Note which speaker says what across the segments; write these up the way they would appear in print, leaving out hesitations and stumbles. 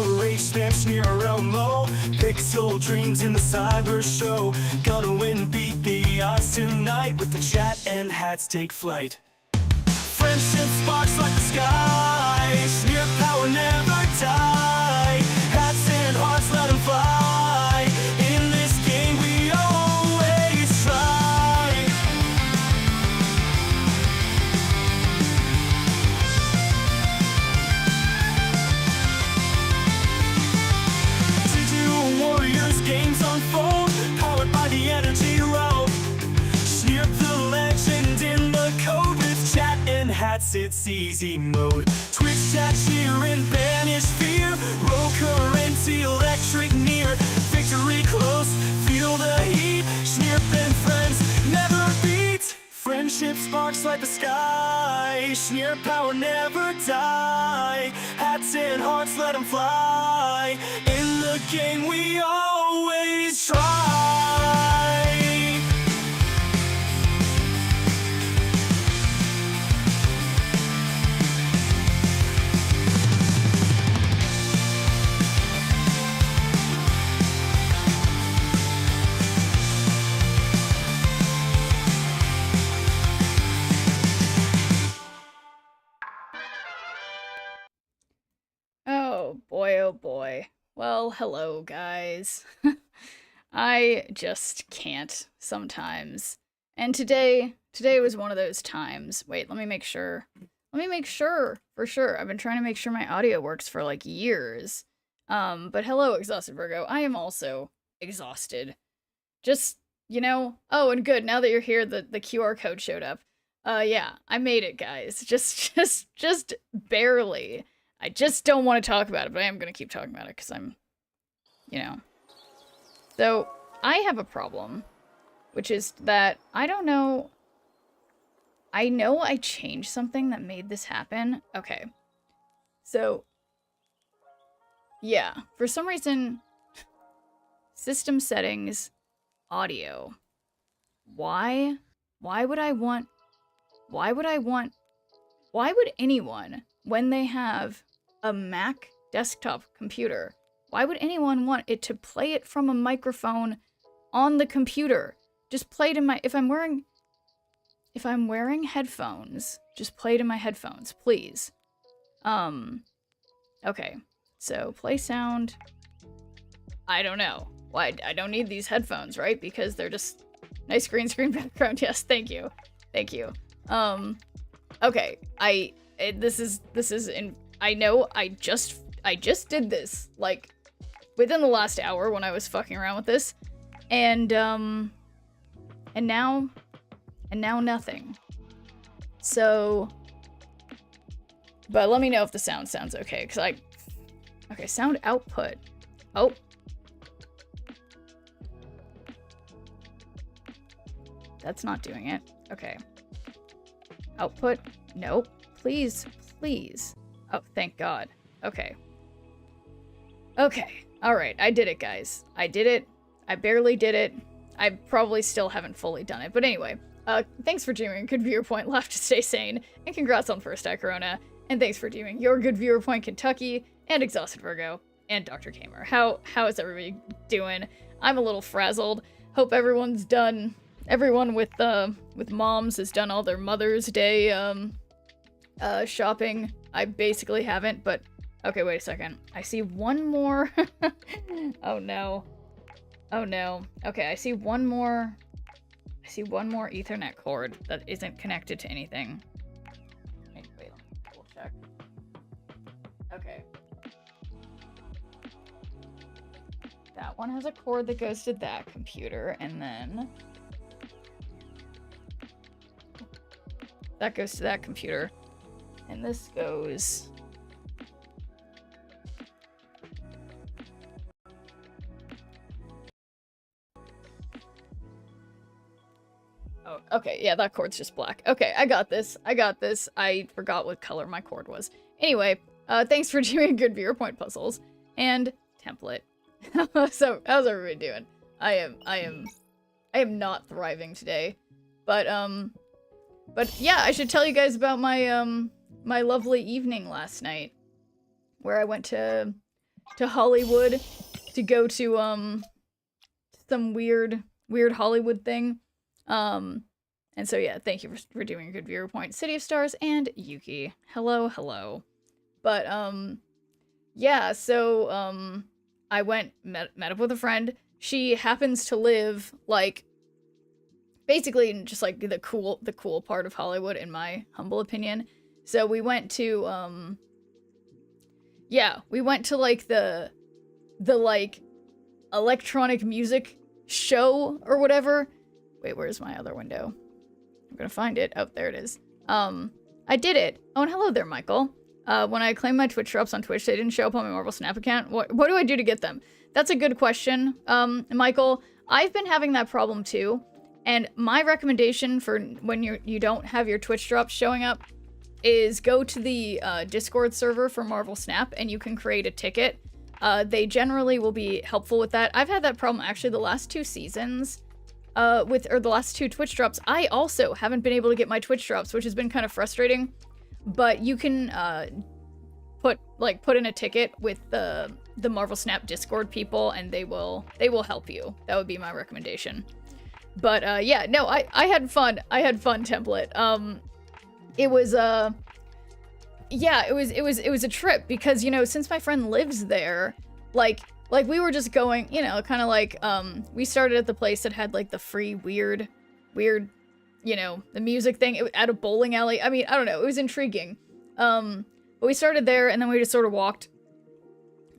Speaker 1: erase them, sneer around low. Pixel dreams in the cyber show. Gonna win, beat the odds tonight. With the chat and hats take flight. Friendship sparks like the sky. Sneer power never die. Hats and hearts, let them fly. In this game we always try. Digital warriors games unfold, powered by the energy road. Sneer the legend in the code. With chat and hats it's easy mode. Twitch chat cheer and banish fear. Roll current, electric near. Victory close, feel the heat. Sneer and friends never beat. Friendship sparks like the sky. Sneer power never die. Hats and hearts, let them fly. In the game we always try.
Speaker 2: Oh boy. Well, hello guys. I just can't sometimes. And today was one of those times. Wait, let me make sure. Let me make sure, for sure. I've been trying to make sure my audio works for like years. But hello, Exhausted Virgo. I am also exhausted. Just, you know, oh, and good, now that you're here, the QR code showed up. Yeah, I made it, guys. Just barely. I just don't want to talk about it, but I am going to keep talking about it because I'm, you know. So, I have a problem, which is that I don't know. I know I changed something that made this happen. Okay. So, yeah, for some reason, system settings, audio. Why would anyone, when they have a Mac desktop computer, why would anyone want it to play it from a microphone on the computer? Just play it in my, if I'm wearing headphones, just play it in my headphones, please. Okay, so play sound. I don't know. Why, I don't need these headphones, right? Because they're just nice green screen background. Yes, thank you. Thank you. Okay, I know I just did this, like, within the last hour when I was fucking around with this, and now nothing. So, but let me know if the sounds okay, because okay, sound output. Oh. That's not doing it. Okay. Output. Nope. Please. Oh, thank God. Okay. Okay. Alright, I did it, guys. I did it. I barely did it. I probably still haven't fully done it. But anyway, thanks for doing Good Viewer Point Left to Stay Sane, and congrats on First Eye Corona, and thanks for doing Your Good Viewer Point Kentucky, and Exhausted Virgo, and Dr. Kamer. How is everybody doing? I'm a little frazzled. Hope everyone's done. Everyone with moms has done all their Mother's Day, shopping. I basically haven't, but okay, wait a second. I see one more. Oh no. Oh no. Okay, I see one more Ethernet cord that isn't connected to anything. Wait, let me double check. Okay. That one has a cord that goes to that computer, and then that goes to that computer. And this goes... Oh, okay, yeah, that cord's just black. Okay, I got this. I forgot what color my cord was. Anyway, thanks for doing Good Viewer Point puzzles. And template. So, how's everybody doing? I am not thriving today. But yeah, I should tell you guys about my, my lovely evening last night. Where I went to Hollywood to go to some weird Hollywood thing. And so yeah, thank you for doing a good viewer point. City of Stars and Yuki. Hello. But yeah, so I went met up with a friend. She happens to live like basically in just like the cool part of Hollywood, in my humble opinion. So we went to like the like electronic music show or whatever. Wait, where's my other window? I'm gonna find it. Oh, there it is. I did it. Oh, and hello there, Michael. When I claimed my Twitch drops on Twitch, they didn't show up on my Marvel Snap account. What do I do to get them? That's a good question, Michael. I've been having that problem too, and my recommendation for when you don't have your Twitch drops showing up is go to the Discord server for Marvel Snap, and you can create a ticket. They generally will be helpful with that. I've had that problem actually the last 2 seasons, the last 2 Twitch drops. I also haven't been able to get my Twitch drops, which has been kind of frustrating. But you can put in a ticket with the Marvel Snap Discord people, and they will help you. That would be my recommendation. But yeah, no, I had fun. I had fun template. It was yeah, it was a trip because, you know, since my friend lives there, like we were just going, you know, kind of like we started at the place that had like the free weird, you know, the music thing at a bowling alley. I mean, I don't know, it was intriguing. But we started there, and then we just sort of walked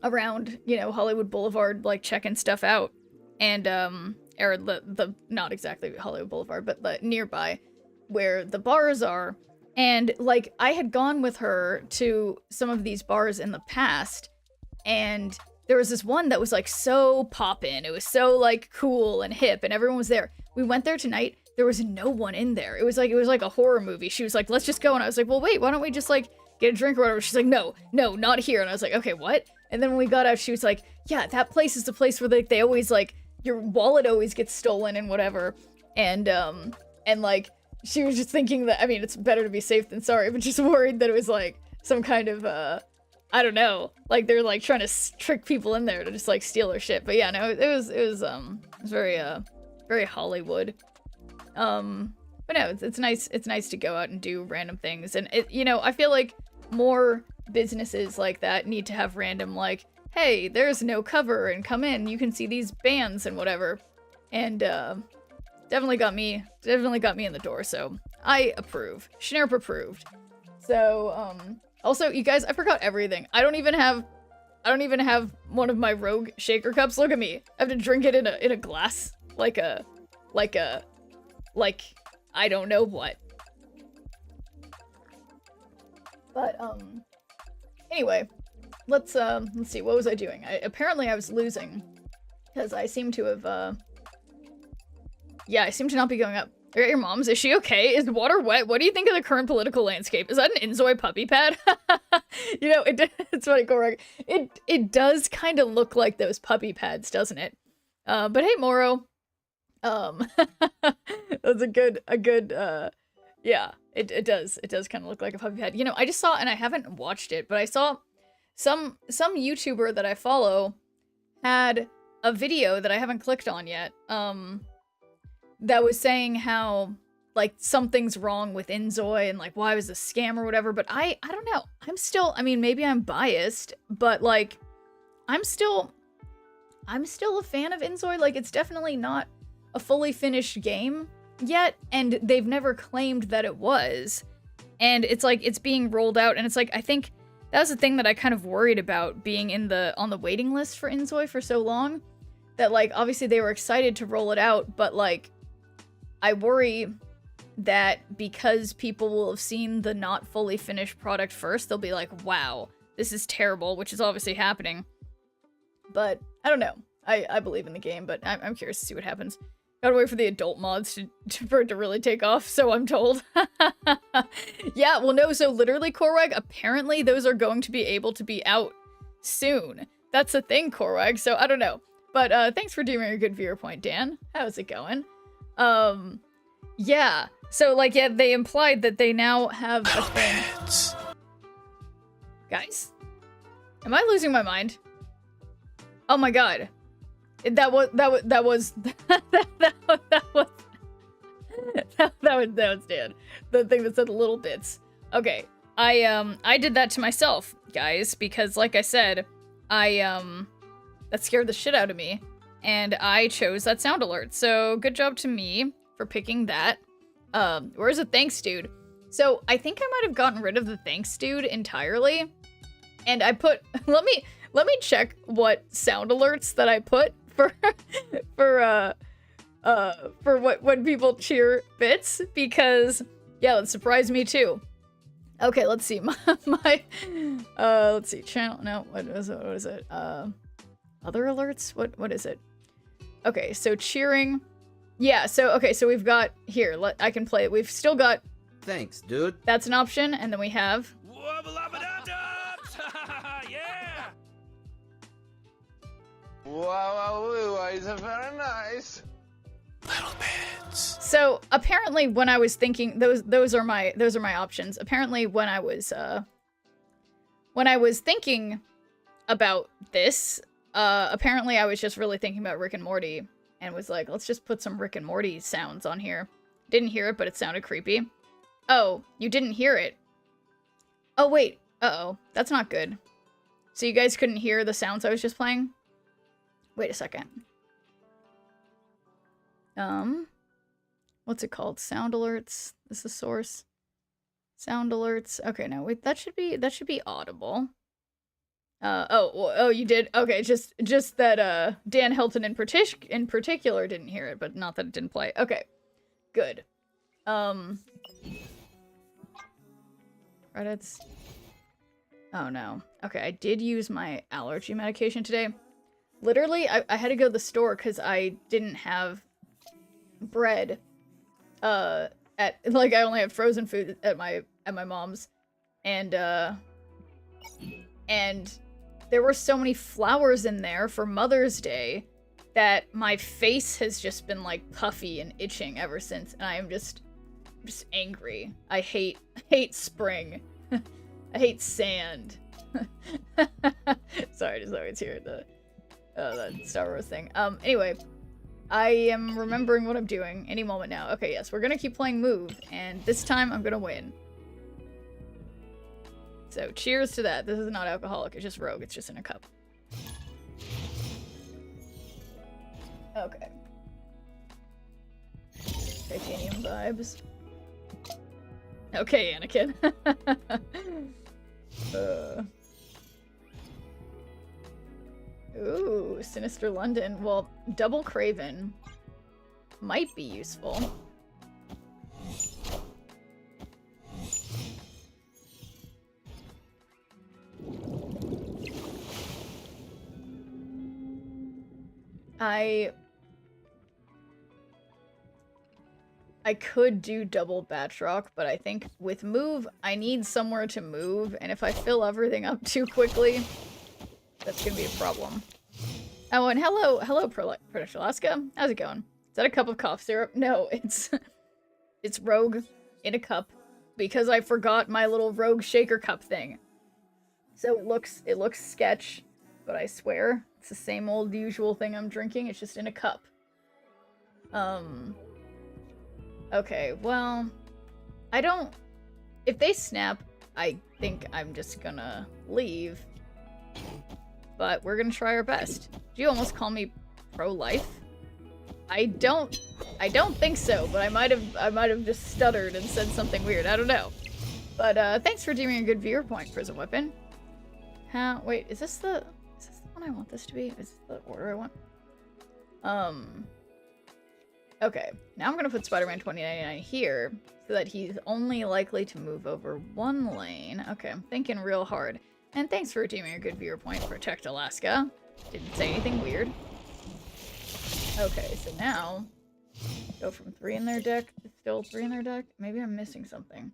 Speaker 2: around, you know, Hollywood Boulevard, like checking stuff out, and or the not exactly Hollywood Boulevard, but the nearby where the bars are. And like I had gone with her to some of these bars in the past, and there was this one that was like so poppin'. It was so like cool and hip, and everyone was there. We went there tonight. There was no one in there. It was like a horror movie. She was like, let's just go. And I was like, well, wait, why don't we just like get a drink or whatever? She's like, no, not here. And I was like, okay, what? And then when we got out, she was like, yeah, that place is the place where they always like, your wallet always gets stolen and whatever. And like, she was just thinking that, I mean, it's better to be safe than sorry, but just worried that it was like some kind of, I don't know, like they're like trying to trick people in there to just like steal her shit. But yeah, no, it was very Hollywood. But no, it's nice to go out and do random things. And it, you know, I feel like more businesses like that need to have random like, hey, there's no cover and come in, you can see these bands and whatever. And definitely got me in the door, so I approve. Schnerp approved. So also, you guys, I forgot everything. I don't even have one of my Rogue shaker cups. Look at me. I have to drink it in a glass like I don't know what. But anyway, let's see, what was I doing? Apparently I was losing because I seem to have I seem to not be going up. Are your mom's? Is she okay? Is the water wet? What do you think of the current political landscape? Is that an Inzoi puppy pad? You know, it's funny, Korag. It does kind of look like those puppy pads, doesn't it? But hey, Moro. That's a good yeah, it does kind of look like a puppy pad. You know, I just saw, and I haven't watched it, but I saw some YouTuber that I follow had a video that I haven't clicked on yet, that was saying how like something's wrong with Inzoi and like why was a scam or whatever. But I don't know. I'm still, I mean, maybe I'm biased, but like I'm still a fan of Inzoi. Like, it's definitely not a fully finished game yet, and they've never claimed that it was. And it's like it's being rolled out, and it's like I think that was the thing that I kind of worried about being on the waiting list for Inzoi for so long, that like obviously they were excited to roll it out, but like I worry that because people will have seen the not fully finished product first, they'll be like, wow, this is terrible, which is obviously happening. But I don't know. I believe in the game, but I'm curious to see what happens. Gotta wait for the adult mods for it to really take off, so I'm told. Yeah, well, no, so literally, Korwag, apparently those are going to be able to be out soon. That's the thing, Korwag, so I don't know. But thanks for doing a good viewer point, Dan. How's it going? Yeah. So, like, yeah, they implied that they now have a thing. Guys, am I losing my mind? Oh my god. That was that was that was Dan. The thing that said little bits. Okay. I did that to myself, guys, because like I said, that scared the shit out of me, and I chose that sound alert. So good job to me for picking that. Where's the thanks dude? So I think I might have gotten rid of the thanks dude entirely. And I put let me check what sound alerts that I put for for what when people cheer bits, because yeah, that surprised me too. Okay, let's see. Let's see. Channel. No, what is it? Other alerts? What is it? Okay, so cheering. Yeah, so okay, so we've got here. I can play it. We've still got.
Speaker 3: Thanks, dude.
Speaker 2: That's an option, and then we have.
Speaker 1: Yeah!
Speaker 4: Wow, it's very nice.
Speaker 1: Little bits.
Speaker 2: So apparently, when I was thinking, those are my options. Apparently, when I was thinking about this, apparently I was just really thinking about Rick and Morty, and was like, let's just put some Rick and Morty sounds on here. Didn't hear it, but it sounded creepy. Oh, you didn't hear it. Oh wait. Uh-oh, that's not good. So you guys couldn't hear the sounds I was just playing? Wait a second. What's it called? Sound alerts. This is source. Sound alerts. Okay, no, wait, that should be audible. Oh, you did? Okay, just that, Dan Hilton in particular didn't hear it, but not that it didn't play. Okay, good. Credits. Oh no. Okay, I did use my allergy medication today. Literally, I had to go to the store because I didn't have bread. I only had frozen food at my mom's, and there were so many flowers in there for Mother's Day that my face has just been like puffy and itching ever since, and I am just angry. I hate spring. I hate sand. Sorry, I just always hear the Star Wars thing. Anyway, I am remembering what I'm doing any moment now. Okay, yes, we're gonna keep playing Move, and this time I'm gonna win. So, cheers to that. This is not alcoholic, it's just Rogue, it's just in a cup. Okay. Titanium vibes. Okay, Anakin. Ooh, Sinister London. Well, Double Craven might be useful. I could do double Batroc, but I think with Move, I need somewhere to move, and if I fill everything up too quickly, that's gonna be a problem. Oh, and hello, British Alaska. How's it going? Is that a cup of cough syrup? No, it's Rogue in a cup, because I forgot my little Rogue shaker cup thing. So it looks sketch, but I swear it's the same old usual thing I'm drinking. It's just in a cup. Okay, well, if they snap, I think I'm just gonna leave. But we're gonna try our best. Do you almost call me pro-life? I don't think so, but I might have just stuttered and said something weird. I don't know. But thanks for giving me a good viewer point, Prison Weapon. Wait, is this the one I want this to be? Is this the order I want? Okay, now I'm gonna put Spider-Man 2099 here, so that he's only likely to move over one lane. Okay, I'm thinking real hard. And thanks for redeeming a good viewer point, Protect Alaska. Didn't say anything weird. Okay, so now, go from 3 in their deck to still 3 in their deck? Maybe I'm missing something.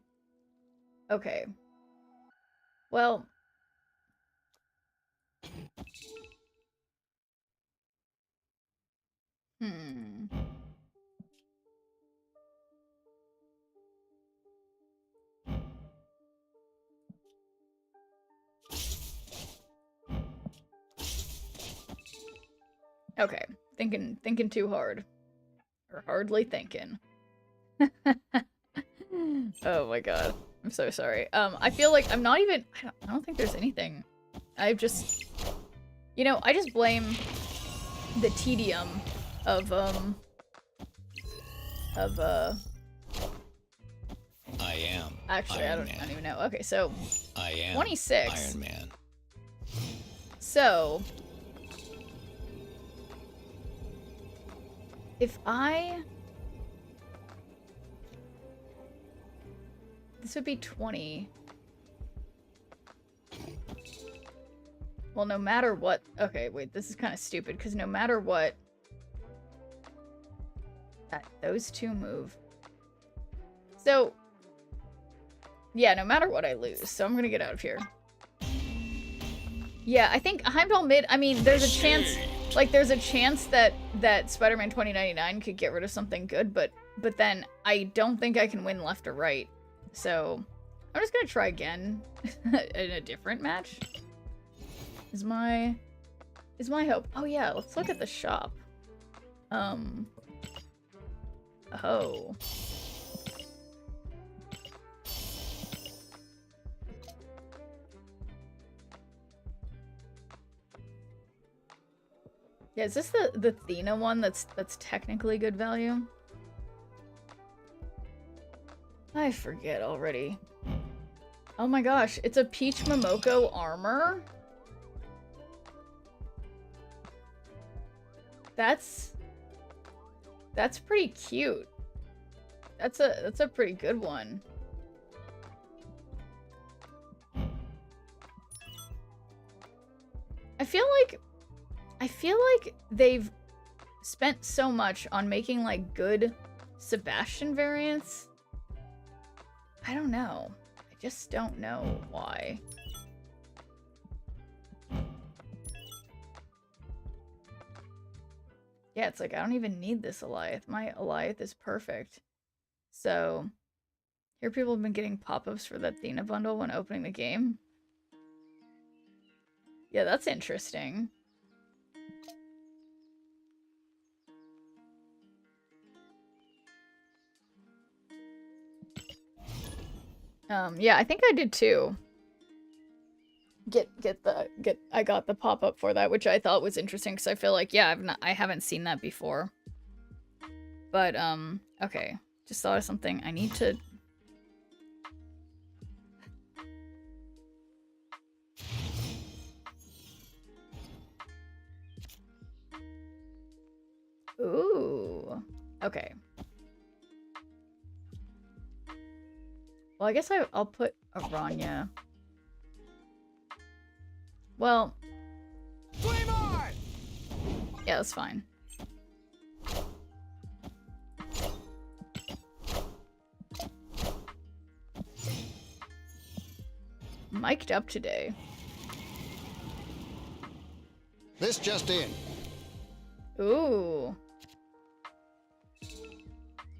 Speaker 2: Okay. Well... Okay, thinking too hard. Or hardly thinking. Oh my god. I'm so sorry. I feel like I'm not even... I don't think there's anything. I've just... You know, I just blame the tedium of
Speaker 3: I am.
Speaker 2: Actually, I don't even know. Okay, so...
Speaker 3: I am
Speaker 2: 26.
Speaker 3: Iron Man.
Speaker 2: So... If I... This would be 20. Well, no matter what... Okay, wait, this is kind of stupid, because no matter what... Those two move. So... Yeah, no matter what, I lose, so I'm gonna get out of here. Yeah, I think Heimdall mid... I mean, there's a chance... Like, there's a chance that Spider-Man 2099 could get rid of something good, but then I don't think I can win left or right. So, I'm just gonna try again in a different match. Is my hope. Oh yeah, let's look at the shop. Oh. Yeah, is this the Athena one that's technically good value? I forget already. Oh my gosh, it's a Peach Momoko armor? That's pretty cute. That's a pretty good one. I feel like they've spent so much on making like good Sebastian variants. I don't know. I just don't know why. Yeah, it's like I don't even need this Alioth. My Alioth is perfect. So, here people have been getting pop-ups for that Athena bundle when opening the game. Yeah, that's interesting. Yeah, I think I did too. I got the pop-up for that, which I thought was interesting because I feel like, yeah, I haven't seen that before. But, okay. Just thought of something. I need to... Ooh. Okay. Well, I guess I'll put Aranya. Well.
Speaker 3: Flame on!
Speaker 2: Yeah, that's fine. Mic'd up today.
Speaker 5: This just in.
Speaker 2: Ooh.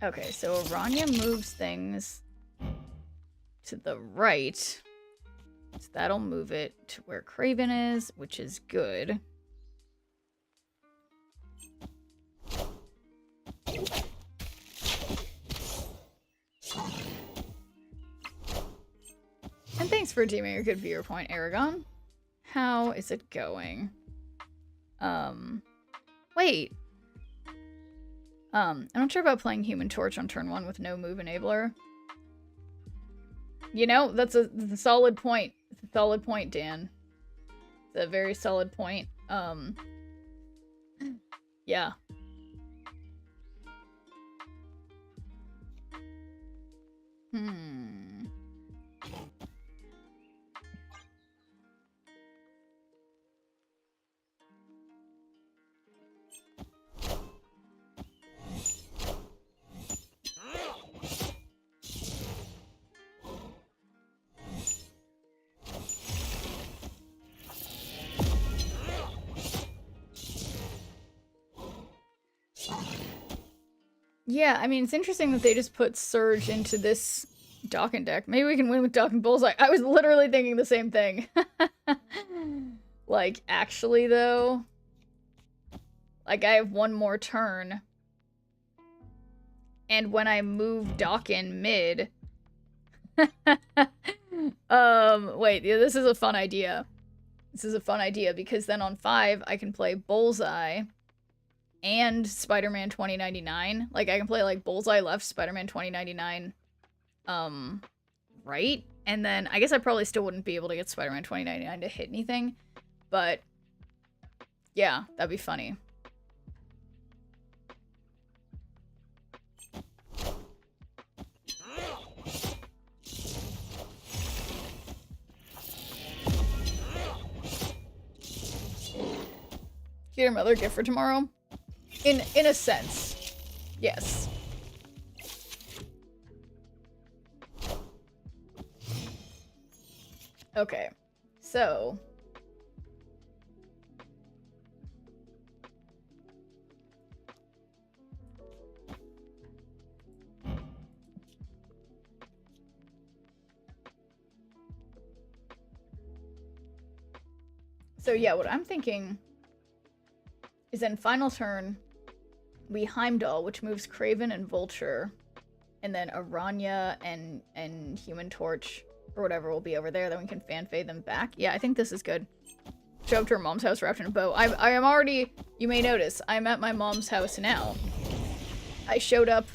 Speaker 2: Okay, so Aranya moves things to the right. So that'll move it to where Craven is, which is good. And thanks for redeeming a good viewer point, Aragon. How is it going? Wait. I'm not sure about playing Human Torch on turn 1 with no move enabler. You know, that's a solid point. It's a solid point, Dan. It's a very solid point. Yeah. Yeah, I mean, it's interesting that they just put Surge into this Docking deck. Maybe we can win with Docking Bullseye. I was literally thinking the same thing. Like, actually, though. Like, I have one more turn. And when I move Dawkin mid... wait, yeah, this is a fun idea. This is a fun idea, because then on 5, I can play Bullseye and Spider-Man 2099. Like, I can play, like, Bullseye left, Spider-Man 2099, right? And then, I guess I probably still wouldn't be able to get Spider-Man 2099 to hit anything, but, yeah, that'd be funny. Get your mother a gift for tomorrow? In a sense, yes. Okay, so... So yeah, what I'm thinking is in final turn, we Heimdall, which moves Kraven and Vulture, and then Aranya and Human Torch, or whatever, will be over there, then we can fan-fade them back. Yeah, I think this is good. Show up to her mom's house wrapped in a bow. I am already, you may notice, I'm at my mom's house now. I showed up,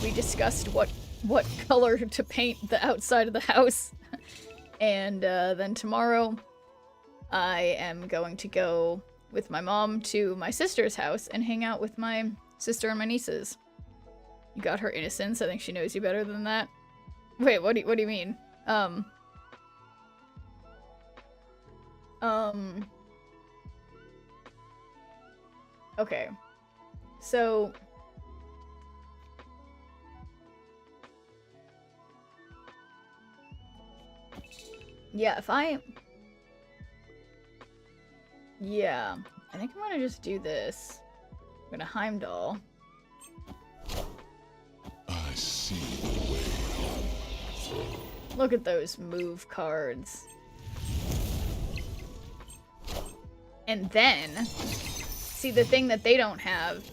Speaker 2: we discussed what color to paint the outside of the house, and then tomorrow, I am going to go with my mom to my sister's house and hang out with my sister and my nieces. You got her innocence. I think she knows you better than that. Wait, what do you mean? Okay. So... yeah, if I... yeah, I think I'm gonna just do this. I'm gonna Heimdall.
Speaker 6: I see the way home.
Speaker 2: Look at those move cards. And then, see, the thing that they don't have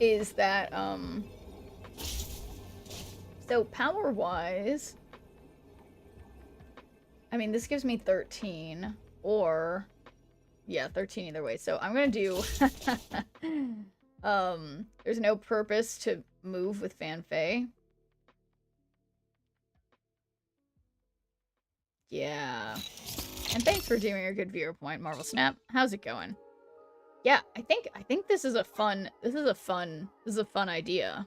Speaker 2: is that, so power-wise, I mean, this gives me 13. Or, yeah, 13 either way. So I'm gonna do, there's no purpose to move with Fan-Fei. Yeah. And thanks for doing a good viewer point, Marvel Snap. How's it going? Yeah, I think this is a fun idea.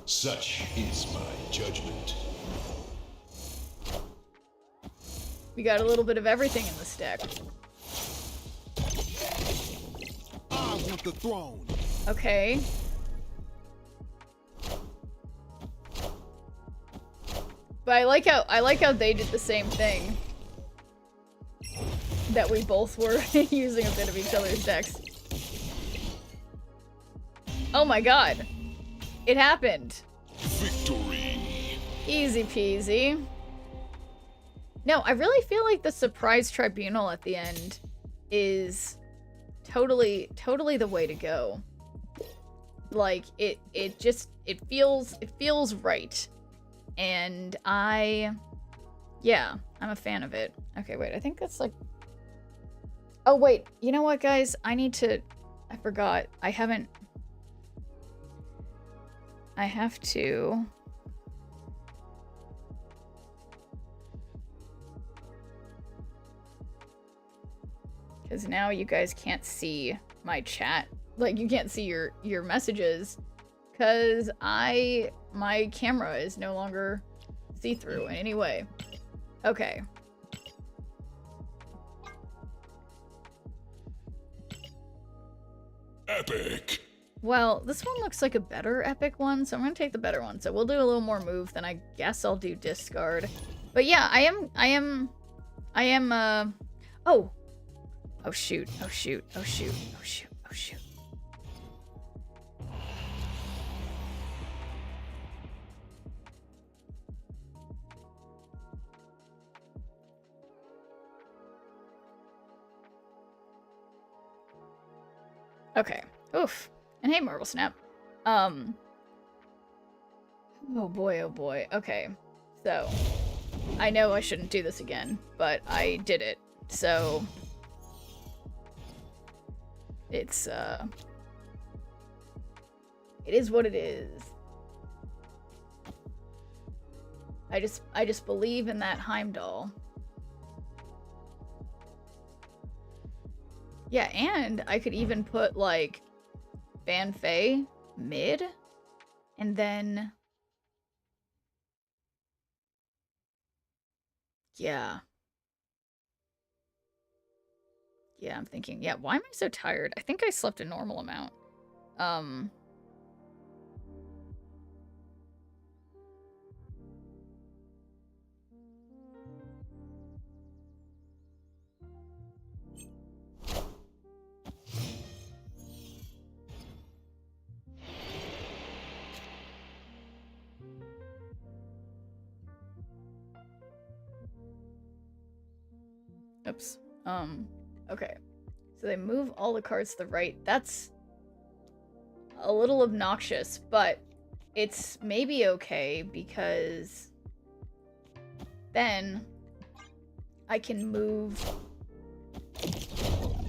Speaker 6: Such is my judgment.
Speaker 2: We got a little bit of everything in this deck.
Speaker 6: I want the throne.
Speaker 2: Okay. But I like how they did the same thing. That we both were using a bit of each other's decks. Oh my god. It happened.
Speaker 6: Victory.
Speaker 2: Easy peasy. No, I really feel like the surprise tribunal at the end is totally the way to go. Like, it feels right. And yeah, I'm a fan of it. Okay, wait, I think that's like... oh, wait, you know what, guys? I forgot. I have to... because now you guys can't see my chat. Like, you can't see your messages. Because my camera is no longer see-through in any way. Okay.
Speaker 6: Epic.
Speaker 2: Well, this one looks like a better epic one, so I'm gonna take the better one. So we'll do a little more move, then I guess I'll do discard. But yeah, I am, oh. Oh shoot, oh shoot, oh shoot, oh shoot, oh shoot. Okay. Oof. And hey, Marble Snap. Oh boy, oh boy. Okay. So, I know I shouldn't do this again, but I did it. So, it's, it is what it is. I just believe in that Heimdall. Yeah, and I could even put, like, Ban Fei mid, and then... Yeah. Yeah, I'm thinking, yeah, why am I so tired? I think I slept a normal amount. Oops. Okay. So they move all the cards to the right. That's a little obnoxious, but it's maybe okay because then I can move...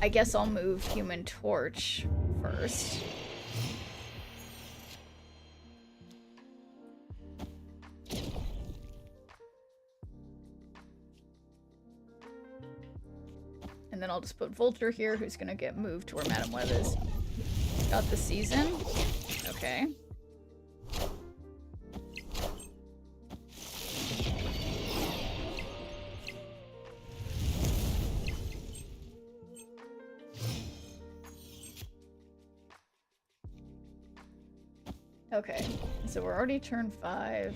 Speaker 2: I guess I'll move Human Torch first. And then I'll just put Vulture here, who's gonna get moved to where Madame Web is. Got the season. Okay. Okay, so we're already turn 5.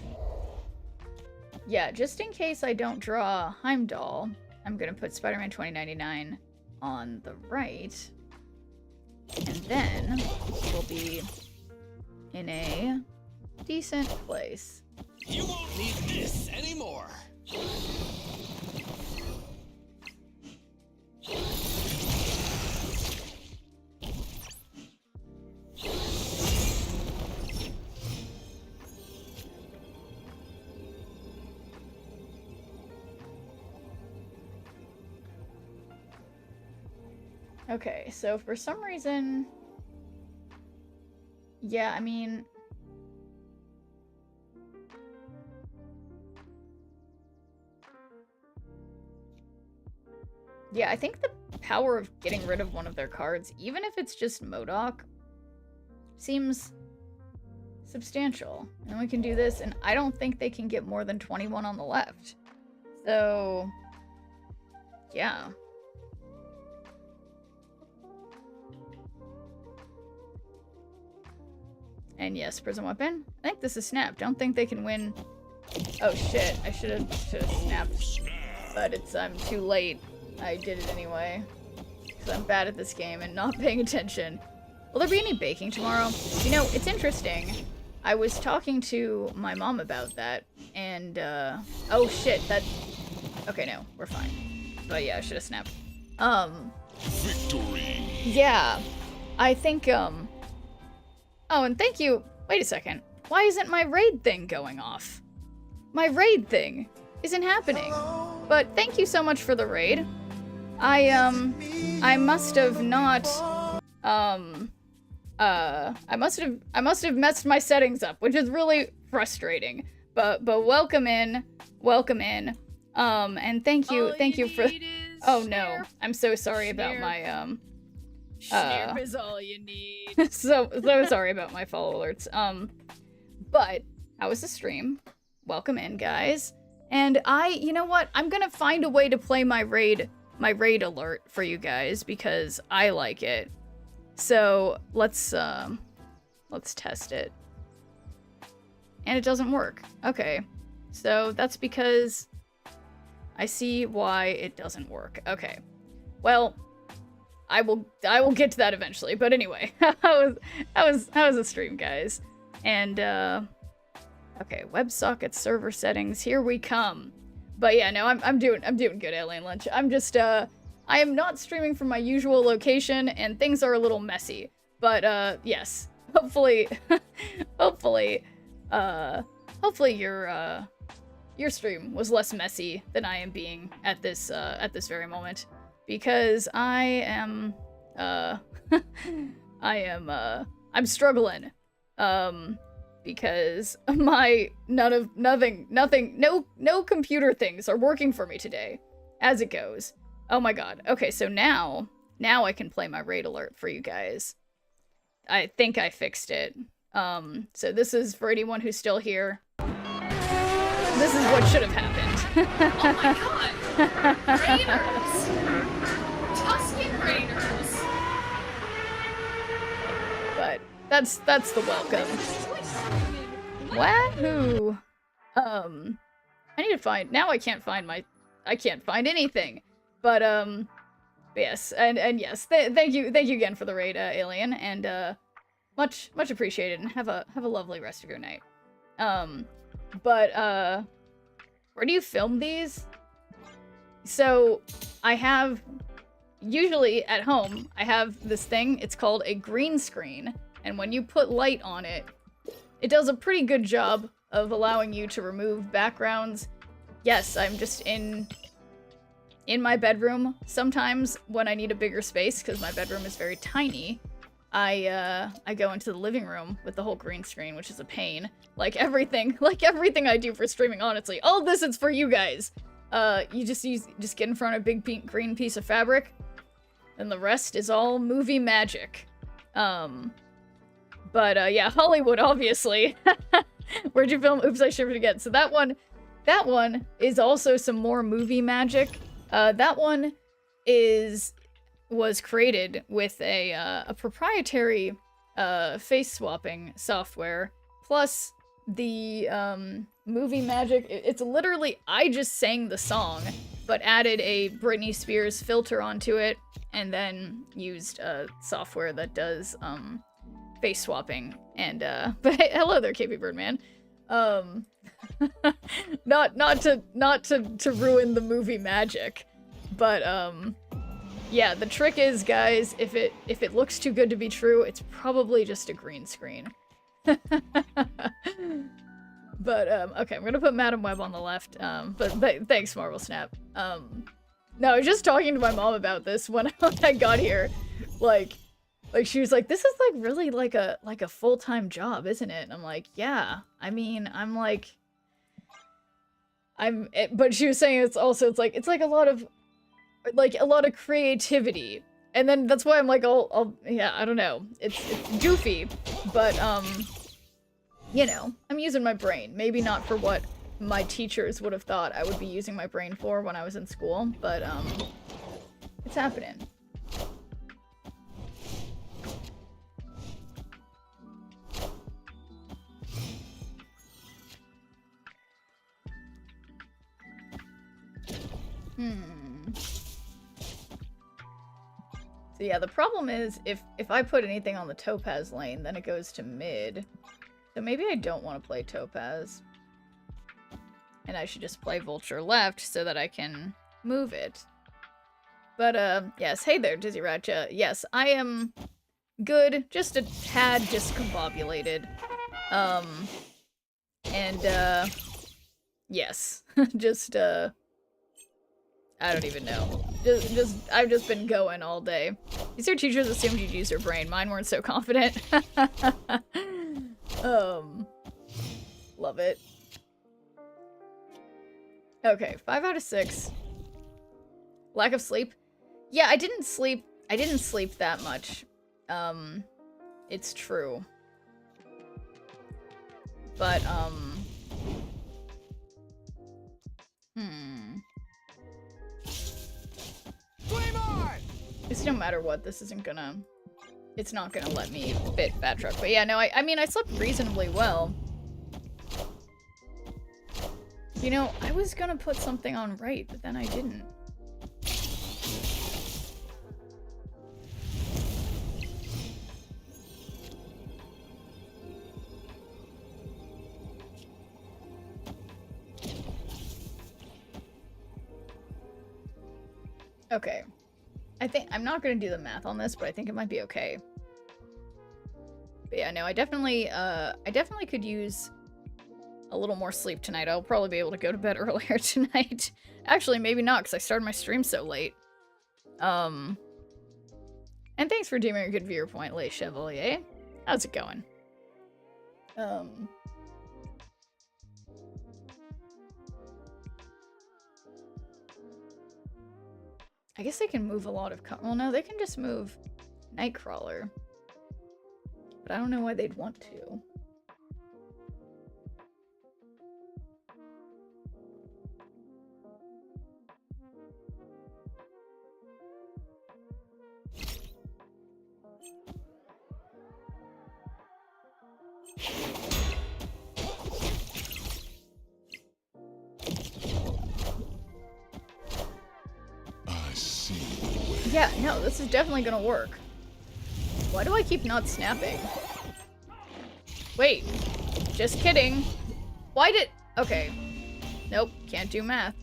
Speaker 2: Yeah, just in case I don't draw Heimdall, I'm gonna put Spider-Man 2099 on the right. And then we'll be in a decent place.
Speaker 3: You won't need this anymore.
Speaker 2: Okay, so for some reason... Yeah, I mean... Yeah, I think the power of getting rid of one of their cards, even if it's just MODOK, seems substantial. And we can do this, and I don't think they can get more than 21 on the left. So... yeah. And yes, Prism Weapon. I think this is Snap. Don't think they can win. Oh shit, I should have snapped. But I'm too late. I did it anyway. Because I'm bad at this game and not paying attention. Will there be any baking tomorrow? You know, it's interesting. I was talking to my mom about that, and, oh shit, that... Okay, no, we're fine. But yeah, I should have snapped.
Speaker 6: Victory.
Speaker 2: Yeah, I think, Oh, and thank you. Wait a second. Why isn't my raid thing going off? My raid thing isn't happening. But thank you so much for the raid. I must have not, I must have messed my settings up, which is really frustrating. But welcome in. And thank you for... Oh no, I'm so sorry about my,
Speaker 7: Snip is all you need.
Speaker 2: so sorry about my follow alerts. But how was the stream? Welcome in, guys. And you know what? I'm gonna find a way to play my raid alert for you guys because I like it. So let's test it. And it doesn't work. Okay. So that's because I see why it doesn't work. Okay. Well, I will get to that eventually. But anyway, how was the stream, guys? And okay, WebSocket server settings, here we come. But yeah, no, I'm doing good, Alien Lunch. I'm just I am not streaming from my usual location, and things are a little messy. But, yes. Hopefully, hopefully your stream was less messy than I am being at this very moment. Because I am, I'm struggling. Because no computer things are working for me today, as it goes. Oh my god. Okay, so now I can play my raid alert for you guys. I think I fixed it. So this is for anyone who's still here. This is what should have happened.
Speaker 7: Oh my god! Raiders! Tuscan Raiders!
Speaker 2: But that's the welcome. Wahoo! I need to find, now I can't find anything. But, yes, and yes, thank you again for the raid, Alien, and, much appreciated, and have a lovely rest of your night. But, where do you film these? So, I have, usually at home, I have this thing, it's called a green screen, and when you put light on it, it does a pretty good job of allowing you to remove backgrounds. Yes, I'm just in my bedroom. Sometimes when I need a bigger space, because my bedroom is very tiny, I go into the living room with the whole green screen, which is a pain. Like everything I do for streaming, honestly. All this is for you guys. You just get in front of a big pink green piece of fabric, and the rest is all movie magic. But yeah, Hollywood, obviously. Where'd you film? Oops, I shifted again. So that one is also some more movie magic. That one was created with a proprietary face swapping software, plus the movie magic. It's literally, I just sang the song, but added a Britney Spears filter onto it, and then used software that does face swapping. And but hey, hello there, KP Birdman. Not to ruin the movie magic, but yeah, the trick is, guys, if it looks too good to be true, it's probably just a green screen. But okay, I'm gonna put Madam Web on the left. But thanks, Marvel Snap. No, I was just talking to my mom about this when I got here. Like she was like, "This is like really like a full-time job, isn't it?" And I'm like, "Yeah." I mean, but she was saying it's like a lot of creativity. And then that's why I'm like, yeah, I don't know. It's goofy, but you know, I'm using my brain. Maybe not for what my teachers would have thought I would be using my brain for when I was in school, but it's happening. So yeah, the problem is if I put anything on the Topaz lane, then it goes to mid. So maybe I don't want to play Topaz. And I should just play Vulture left so that I can move it. But yes, hey there, Dizzy Ratcha. Yes, I am good, just a tad discombobulated. And yes, just I don't even know. I've just been going all day. These are teachers assumed you'd use your brain. Mine weren't so confident. Love it. Okay, 5 out of 6. Lack of sleep. Yeah, I didn't sleep that much. It's true. But, It's no matter what, this isn't gonna... It's not gonna let me fit Batroc. But yeah, no, I mean, I slept reasonably well. You know, I was gonna put something on right, but then I didn't. Okay. I'm not gonna do the math on this, but I think it might be okay. But yeah, no, I definitely could use a little more sleep tonight. I'll probably be able to go to bed earlier tonight. Actually, maybe not, because I started my stream so late. And thanks for deeming a good viewer point, Le Chevalier. How's it going? I guess they can move a lot of well, no, they can just move Nightcrawler. But I don't know why they'd want to.
Speaker 6: I see the way.
Speaker 2: Yeah, no, this is definitely gonna work. Why do I keep not snapping? Wait, just kidding. Why did... Okay. Nope, can't do math.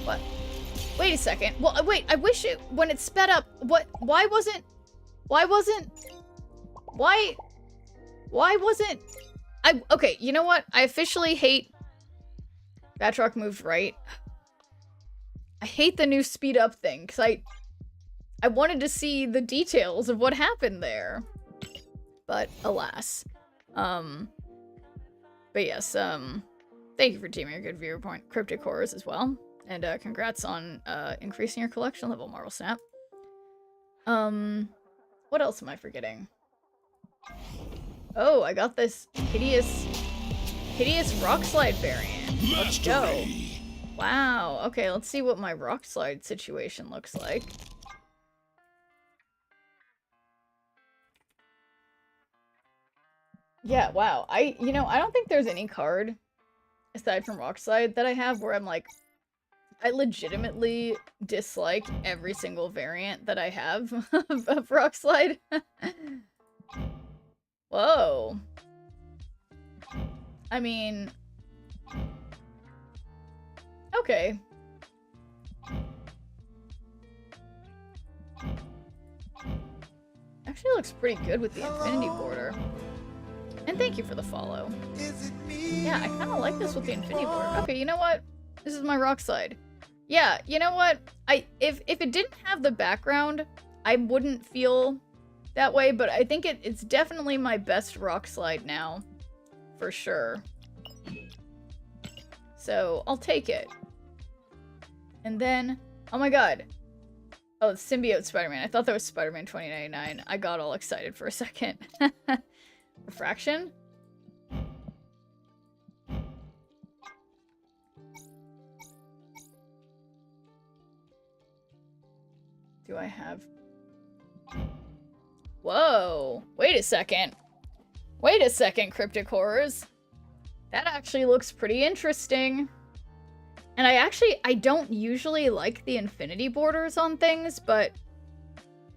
Speaker 2: What? Wait a second. Well, wait, I wish it... When it sped up... What? Why wasn't... Why... Why wasn't... Okay, you know what? I officially hate... Batroc moved right. I hate the new speed up thing, because I wanted to see the details of what happened there. But, alas. But yes, thank you for teaming a good viewer point. Cryptic Horrors as well. And, congrats on, increasing your collection level, Marvel Snap. What else am I forgetting? Oh, I got this hideous rock slide variant. Let's go. Wow. Okay, let's see what my rock slide situation looks like. Yeah, wow. I don't think there's any card aside from rock slide that I have where I'm like, I legitimately dislike every single variant that I have of rock slide. Whoa. I mean, okay. Actually looks pretty good with the infinity border. And thank you for the follow. Yeah, I kind of like this with the infinity border. Okay, you know what? This is my rock slide. Yeah, you know what? If it didn't have the background, I wouldn't feel that way, but I think it's definitely my best rock slide now. For sure. So, I'll take it. And then, oh my god. Oh, it's Symbiote Spider-Man. I thought that was Spider-Man 2099. I got all excited for a second. Refraction? Do I have... Whoa! Wait a second. Wait a second, Cryptic Horrors. That actually looks pretty interesting. And I don't usually like the infinity borders on things, but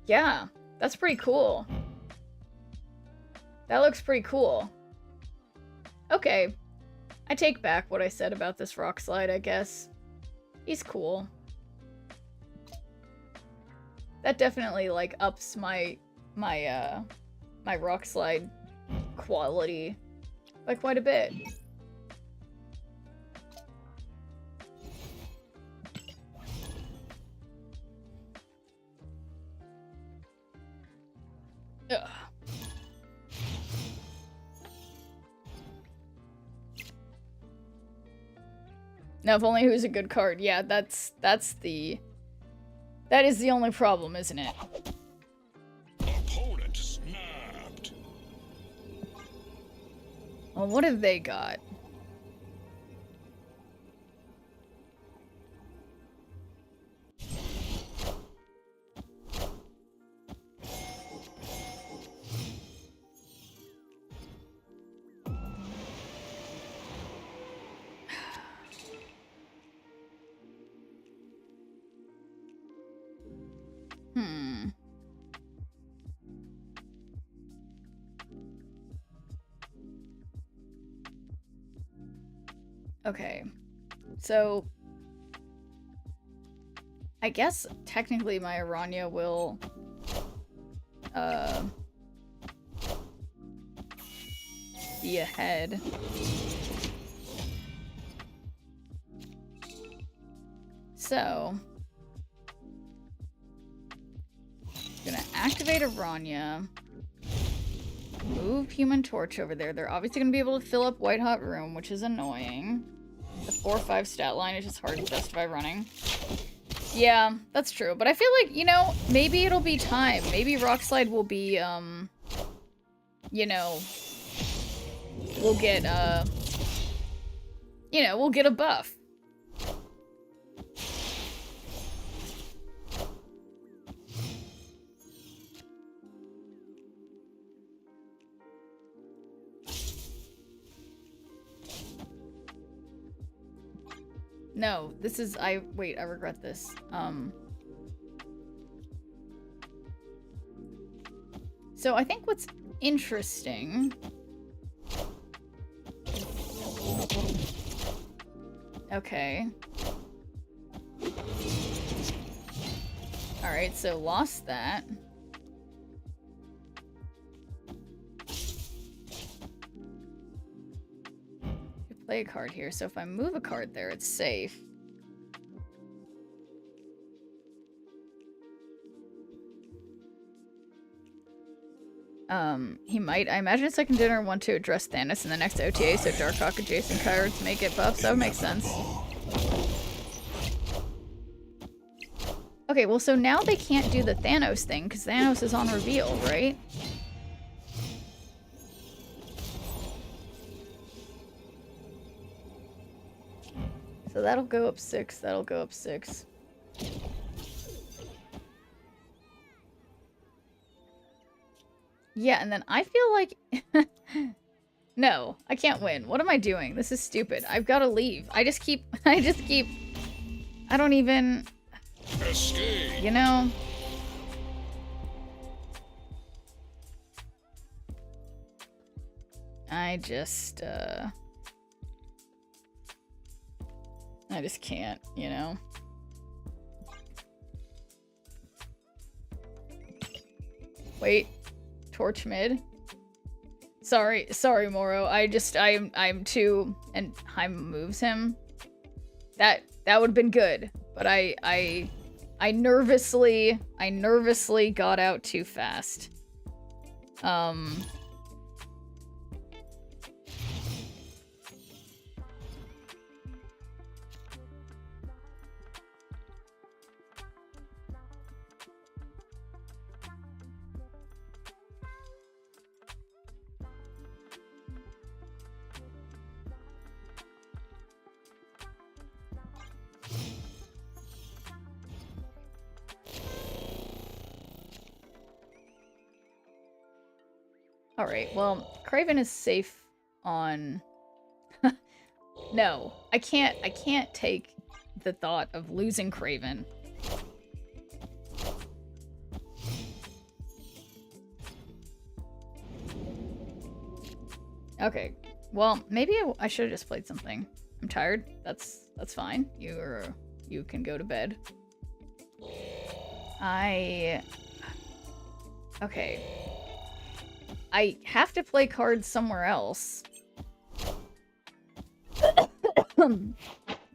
Speaker 2: yeah, that's pretty cool. That looks pretty cool. Okay. I take back what I said about this rock slide, I guess. He's cool. That definitely, like, ups my rock slide quality by quite a bit. Ugh. Now, if only who's a good card. Yeah, that is the only problem, isn't it?
Speaker 6: Opponent snapped.
Speaker 2: Well, what have they got? Okay, so I guess technically my Aranya will be ahead. So, gonna activate Aranya. Move Human Torch over there. They're obviously gonna be able to fill up White Hot Room, which is annoying. The 4-5 stat line is just hard to justify running. Yeah, that's true. But I feel like, you know, maybe it'll be time. Maybe Rock Slide will be, you know, we'll get, you know, we'll get a buff. No, this is, wait, I regret this. So I think what's interesting... Okay. Alright, so lost that. Play a card here, so if I move a card there, it's safe. He might. I imagine Second Dinner want to address Thanos in the next OTA, so Darkhawk adjacent cards make it buffs. That would make sense. Okay, well, so now they can't do the Thanos thing, because Thanos is on reveal, right? So that'll go up 6, that'll go up 6. Yeah, and then I feel like... No, I can't win. What am I doing? This is stupid. I've got to leave. I just keep... I don't even...
Speaker 6: Escape.
Speaker 2: You know? I just can't, you know? Wait. Torch mid? Sorry, Moro. I'm too... And Heim moves him. That would have been good. But I nervously got out too fast. Alright, well, Kraven is safe on... No, I can't take the thought of losing Kraven. Okay, well, maybe I should have just played something. I'm tired. That's fine. You can go to bed. Okay. I have to play cards somewhere else. Oh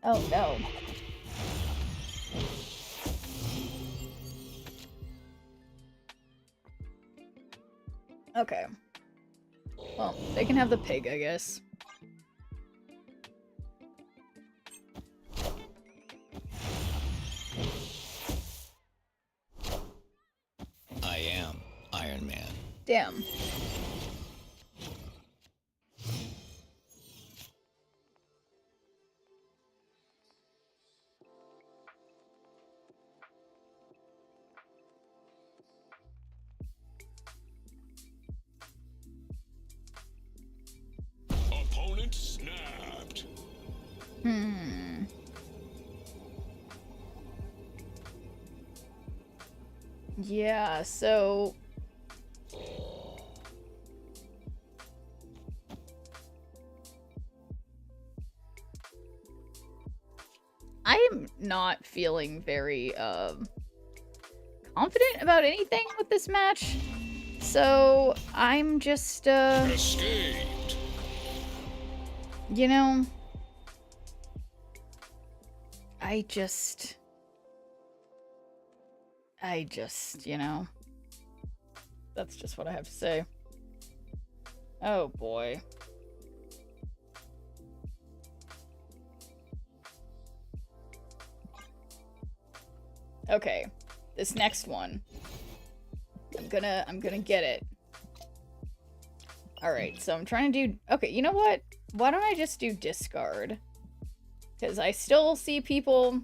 Speaker 2: no. Okay. Well, they can have the pig, I guess.
Speaker 3: I am Iron Man.
Speaker 2: Damn.
Speaker 6: Opponent snapped.
Speaker 2: Yeah, so... I'm not feeling very, confident about anything with this match. So, I'm just,
Speaker 6: Escaped.
Speaker 2: You know, I just, you know, that's just what I have to say. Oh boy. Okay, this next one. I'm gonna get it. Alright, so I'm trying to do... Okay, you know what? Why don't I just do discard? Because I still see people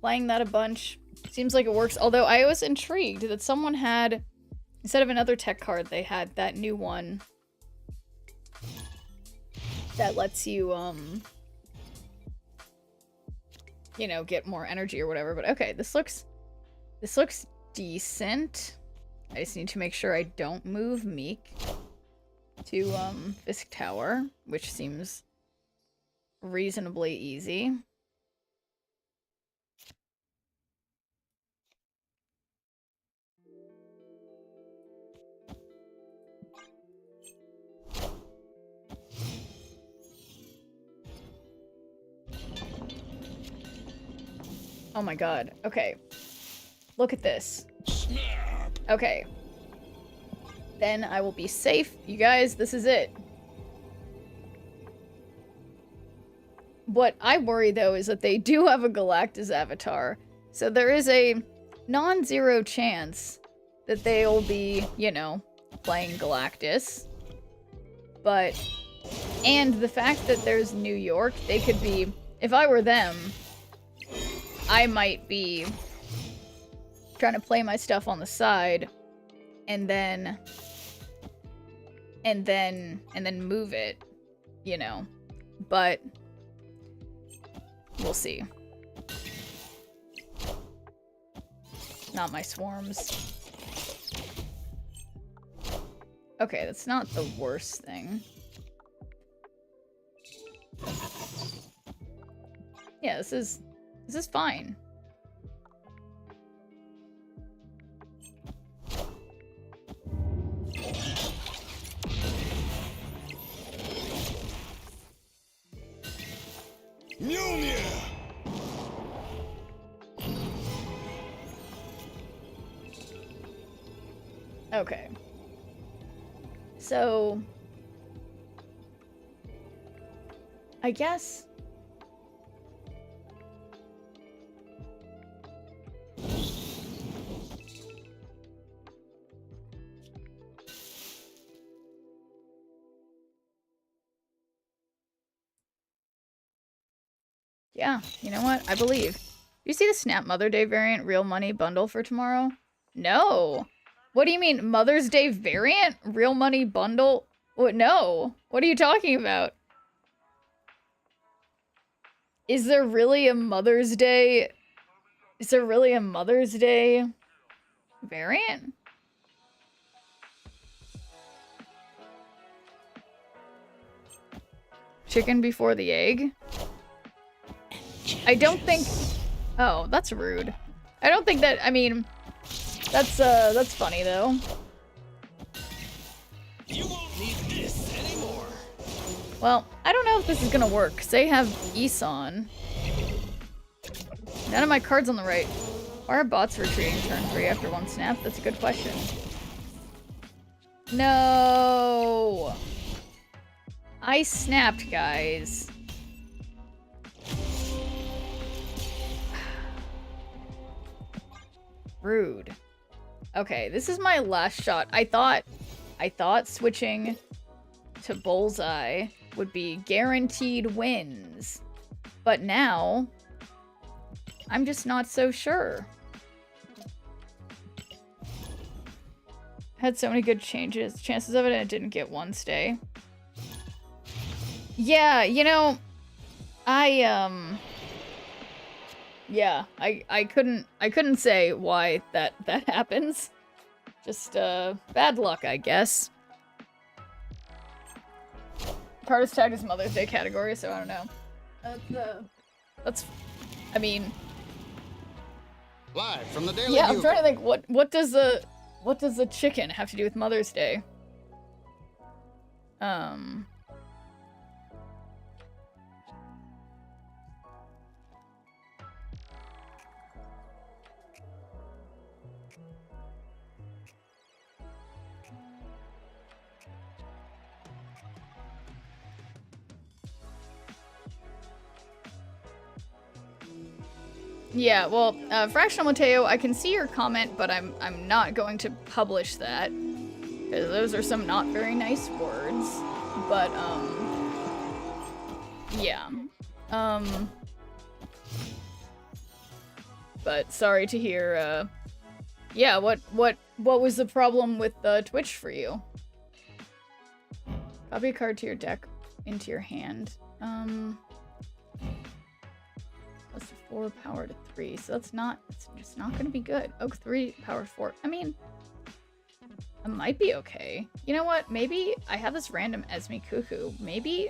Speaker 2: playing that a bunch. Seems like it works. Although I was intrigued that someone had, instead of another tech card, they had that new one that lets you, you know, get more energy or whatever. But okay, this looks decent. I just need to make sure I don't move Meek to Fisk Tower, which seems reasonably easy. Oh my god. Okay. Look at this.
Speaker 6: Snap.
Speaker 2: Okay. Then I will be safe. You guys, this is it. What I worry, though, is that they do have a Galactus avatar. So there is a non-zero chance that they'll be, you know, playing Galactus. But... And the fact that there's New York, they could be... If I were them, I might be trying to play my stuff on the side and then move it, you know. But we'll see. Not my swarms. Okay, that's not the worst thing. Yeah, this is fine.
Speaker 6: Mjolnir.
Speaker 2: Okay. So I guess yeah, you know what? I believe. You see the Snap Mother Day variant real money bundle for tomorrow? No. What do you mean, Mother's Day variant? Real money bundle? What? No. What are you talking about? Is there really a Mother's Day? Is there really a Mother's Day variant? Chicken before the egg? I don't think... Oh, that's rude. I don't think that... I mean, that's funny, though.
Speaker 3: You won't need this anymore.
Speaker 2: Well, I don't know if this is gonna work, because they have Isan. None of my cards on the right. Why are bots retreating turn 3 after 1 snap? That's a good question. No! I snapped, guys. Rude. Okay, this is my last shot. I thought switching to Bullseye would be guaranteed wins. But now, I'm just not so sure. Had so many good changes. Chances of it, and it didn't get 1 stay. Yeah, you know, yeah, I couldn't say why that happens. Just bad luck, I guess. Card is tagged as Mother's Day category, so I don't know. That's I mean,
Speaker 5: Live from the Daily
Speaker 2: yeah, I'm
Speaker 5: Bugle.
Speaker 2: trying to think what does the chicken have to do with Mother's Day? Yeah, well, Fractional Mateo, I can see your comment, but I'm not going to publish that. 'Cause those are some not very nice words. But, yeah. But sorry to hear, yeah, what was the problem with Twitch for you? Copy a card to your deck into your hand. Plus 4 power to 3, so it's just not gonna be good. Oh, 3 power 4. I mean, it might be okay. You know what? Maybe I have this random Esme Cuckoo. Maybe.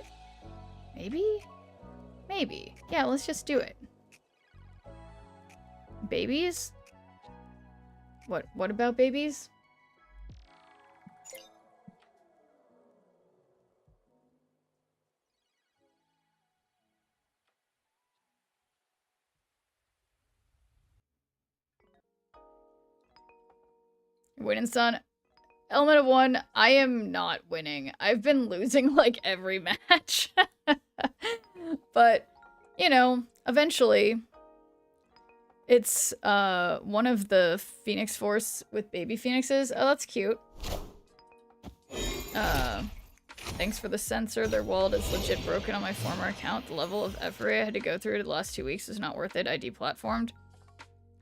Speaker 2: Yeah, let's just do it. Babies? What about babies? Winning, son. Element of 1, I am not winning. I've been losing, like, every match. But, you know, eventually, it's, one of the Phoenix Force with baby phoenixes. Oh, that's cute. Thanks for the censor. Their wallet is legit broken on my former account. The level of effort I had to go through the last 2 weeks is not worth it. I deplatformed.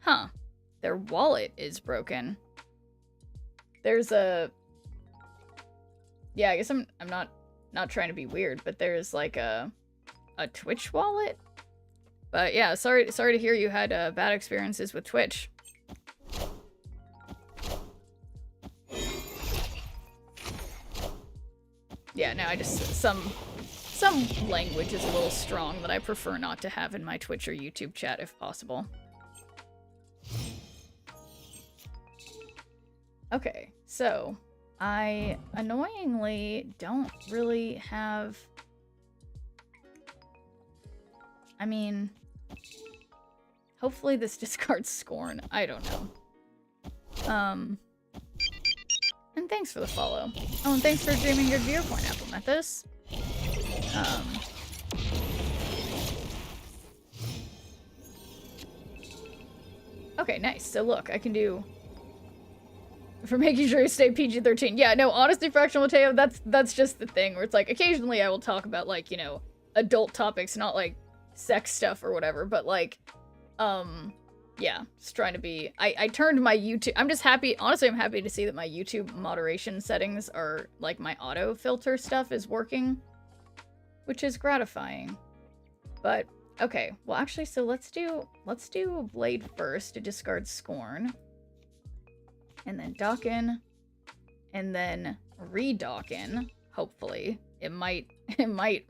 Speaker 2: Huh. Their wallet is broken. There's a... Yeah, I guess I'm not trying to be weird, but there's like a Twitch wallet? But yeah, sorry to hear you had bad experiences with Twitch. Yeah, no, I just... Some language is a little strong that I prefer not to have in my Twitch or YouTube chat if possible. Okay, so I annoyingly don't really have... I mean, hopefully this discards Scorn. I don't know. And thanks for the follow. Oh, and thanks for dreaming your viewpoint, Apple Methos. Okay, nice. So look, I can do... For making sure you stay PG-13. Yeah, no, honestly, Fractional Mateo, that's just the thing, where it's like, occasionally I will talk about, like, you know, adult topics, not, like, sex stuff or whatever, but, like, yeah, just trying to be... I turned my YouTube... I'm just happy... Honestly, I'm happy to see that my YouTube moderation settings are, like, my auto filter stuff is working, which is gratifying. But, okay, well, actually, so let's do Blade first to discard Scorn. And then Dawkin, and then re-Dawkin, hopefully. It might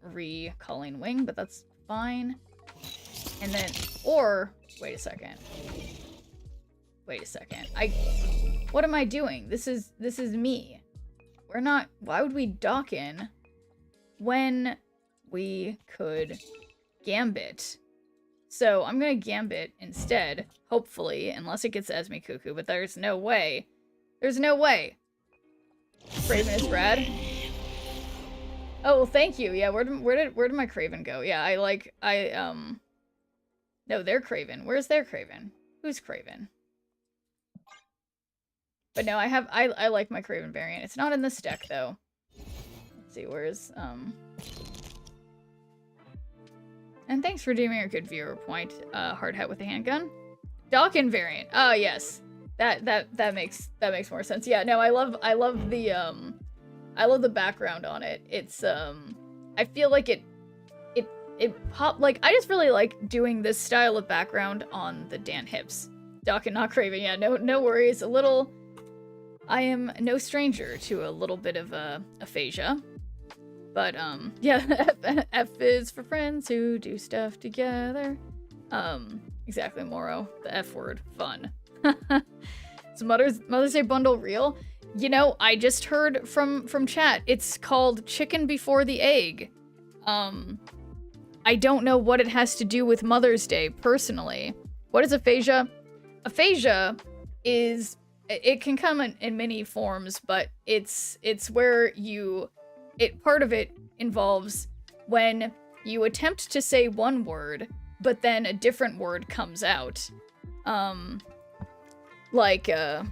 Speaker 2: re-Calling Wing, but that's fine. And then, or, wait a second. What am I doing? This is me. We're not, why would we Dawkin when we could Gambit? So I'm gonna Gambit instead, hopefully, unless it gets Esme Cuckoo, but there's no way. There's no way. Craven is rad. Oh, well, thank you. Yeah, where did my Craven go? Yeah, no, they're Craven. Where's their Craven? Who's Craven? But no, I like my Craven variant. It's not in this deck though. Let's see, where's And thanks for doing your good viewer point, hard hat with a handgun. Dawkin variant. Oh yes. That makes more sense. Yeah, no, I love the background on it. It's I feel like it pop, like, I just really like doing this style of background on the Dan Hips. Dawkin, not Craven. Yeah, no worries. I am no stranger to a little bit of aphasia. But, yeah, F is for friends who do stuff together. Exactly, Moro. The F word. Fun. Is Mother's Day bundle real? You know, I just heard from chat. It's called Chicken Before the Egg. I don't know what it has to do with Mother's Day, personally. What is aphasia? Aphasia is... It can come in many forms, but it's where you... part of it involves when you attempt to say one word, but then a different word comes out. Like, it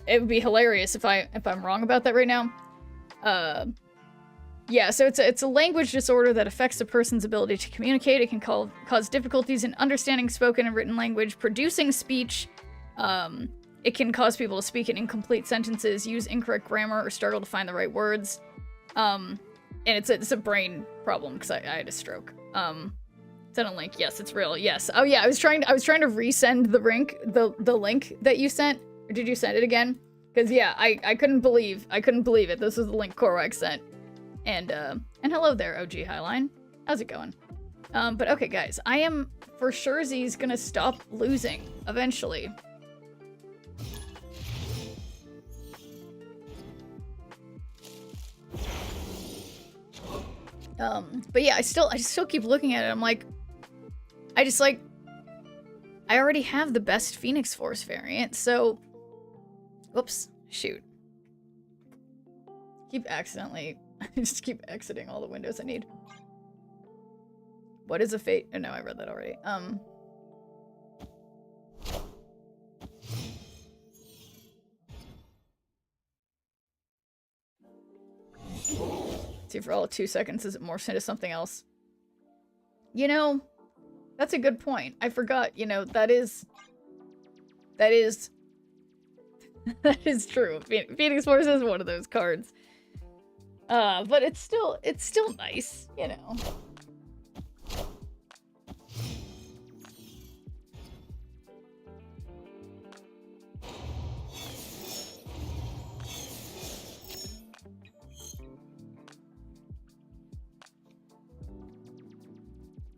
Speaker 2: would be hilarious if I'm wrong about that right now. Yeah, so it's a language disorder that affects a person's ability to communicate. It can cause difficulties in understanding spoken and written language, producing speech. It can cause people to speak in incomplete sentences, use incorrect grammar, or struggle to find the right words. And it's a brain problem because I had a stroke. Send a link. Yes, it's real. Yes. Oh yeah, I was trying to resend the link that you sent. Or did you send it again? Because yeah, I couldn't believe it. This was the link Korwak sent. And hello there, OG Highline. How's it going? But okay, guys, I am for surezies gonna stop losing eventually. But yeah, I still keep looking at it. I'm like, I already have the best Phoenix Force variant, so, whoops, shoot. I just keep exiting all the windows I need. What is a fate? Oh no, I read that already. See, for all of 2 seconds, as it morphs into something else. You know, that's a good point. I forgot, you know, that is that is true. Phoenix Force is one of those cards. But it's still nice, you know.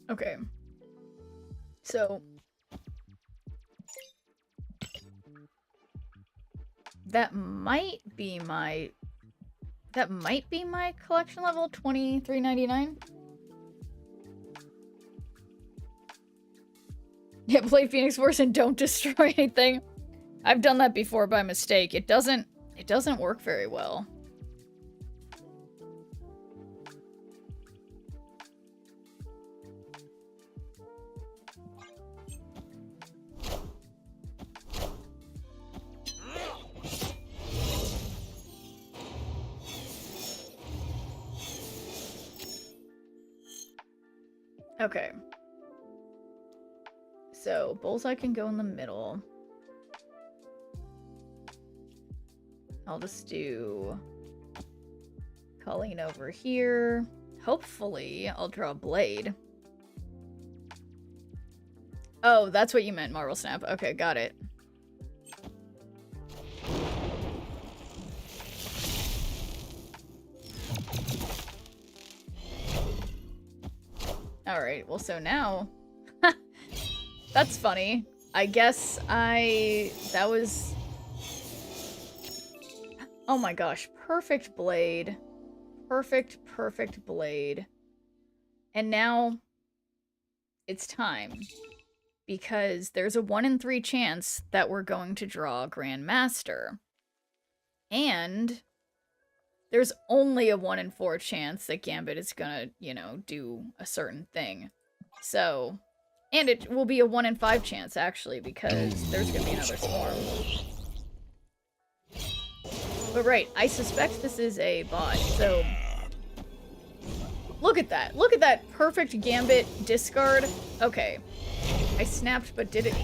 Speaker 2: Okay. So that might be my collection level, 23.99. Yeah, play Phoenix Force and don't destroy anything. I've done that before by mistake. It doesn't work very well. Okay. So, Bullseye can go in the middle. I'll just do Colleen over here. Hopefully, I'll draw Blade. Oh, that's what you meant, Marvel Snap. Okay, got it. Alright, well, so now... That's funny. I guess that was... Oh my gosh, perfect Blade. Perfect Blade. And now... It's time. Because there's a 1 in 3 chance that we're going to draw Grandmaster. And... there's only a 1 in 4 chance that Gambit is gonna, you know, do a certain thing. So, and it will be a 1 in 5 chance, actually, because there's gonna be another Swarm. But right, I suspect this is a bot, so... Look at that! Look at that perfect Gambit discard. Okay. I snapped, but did it...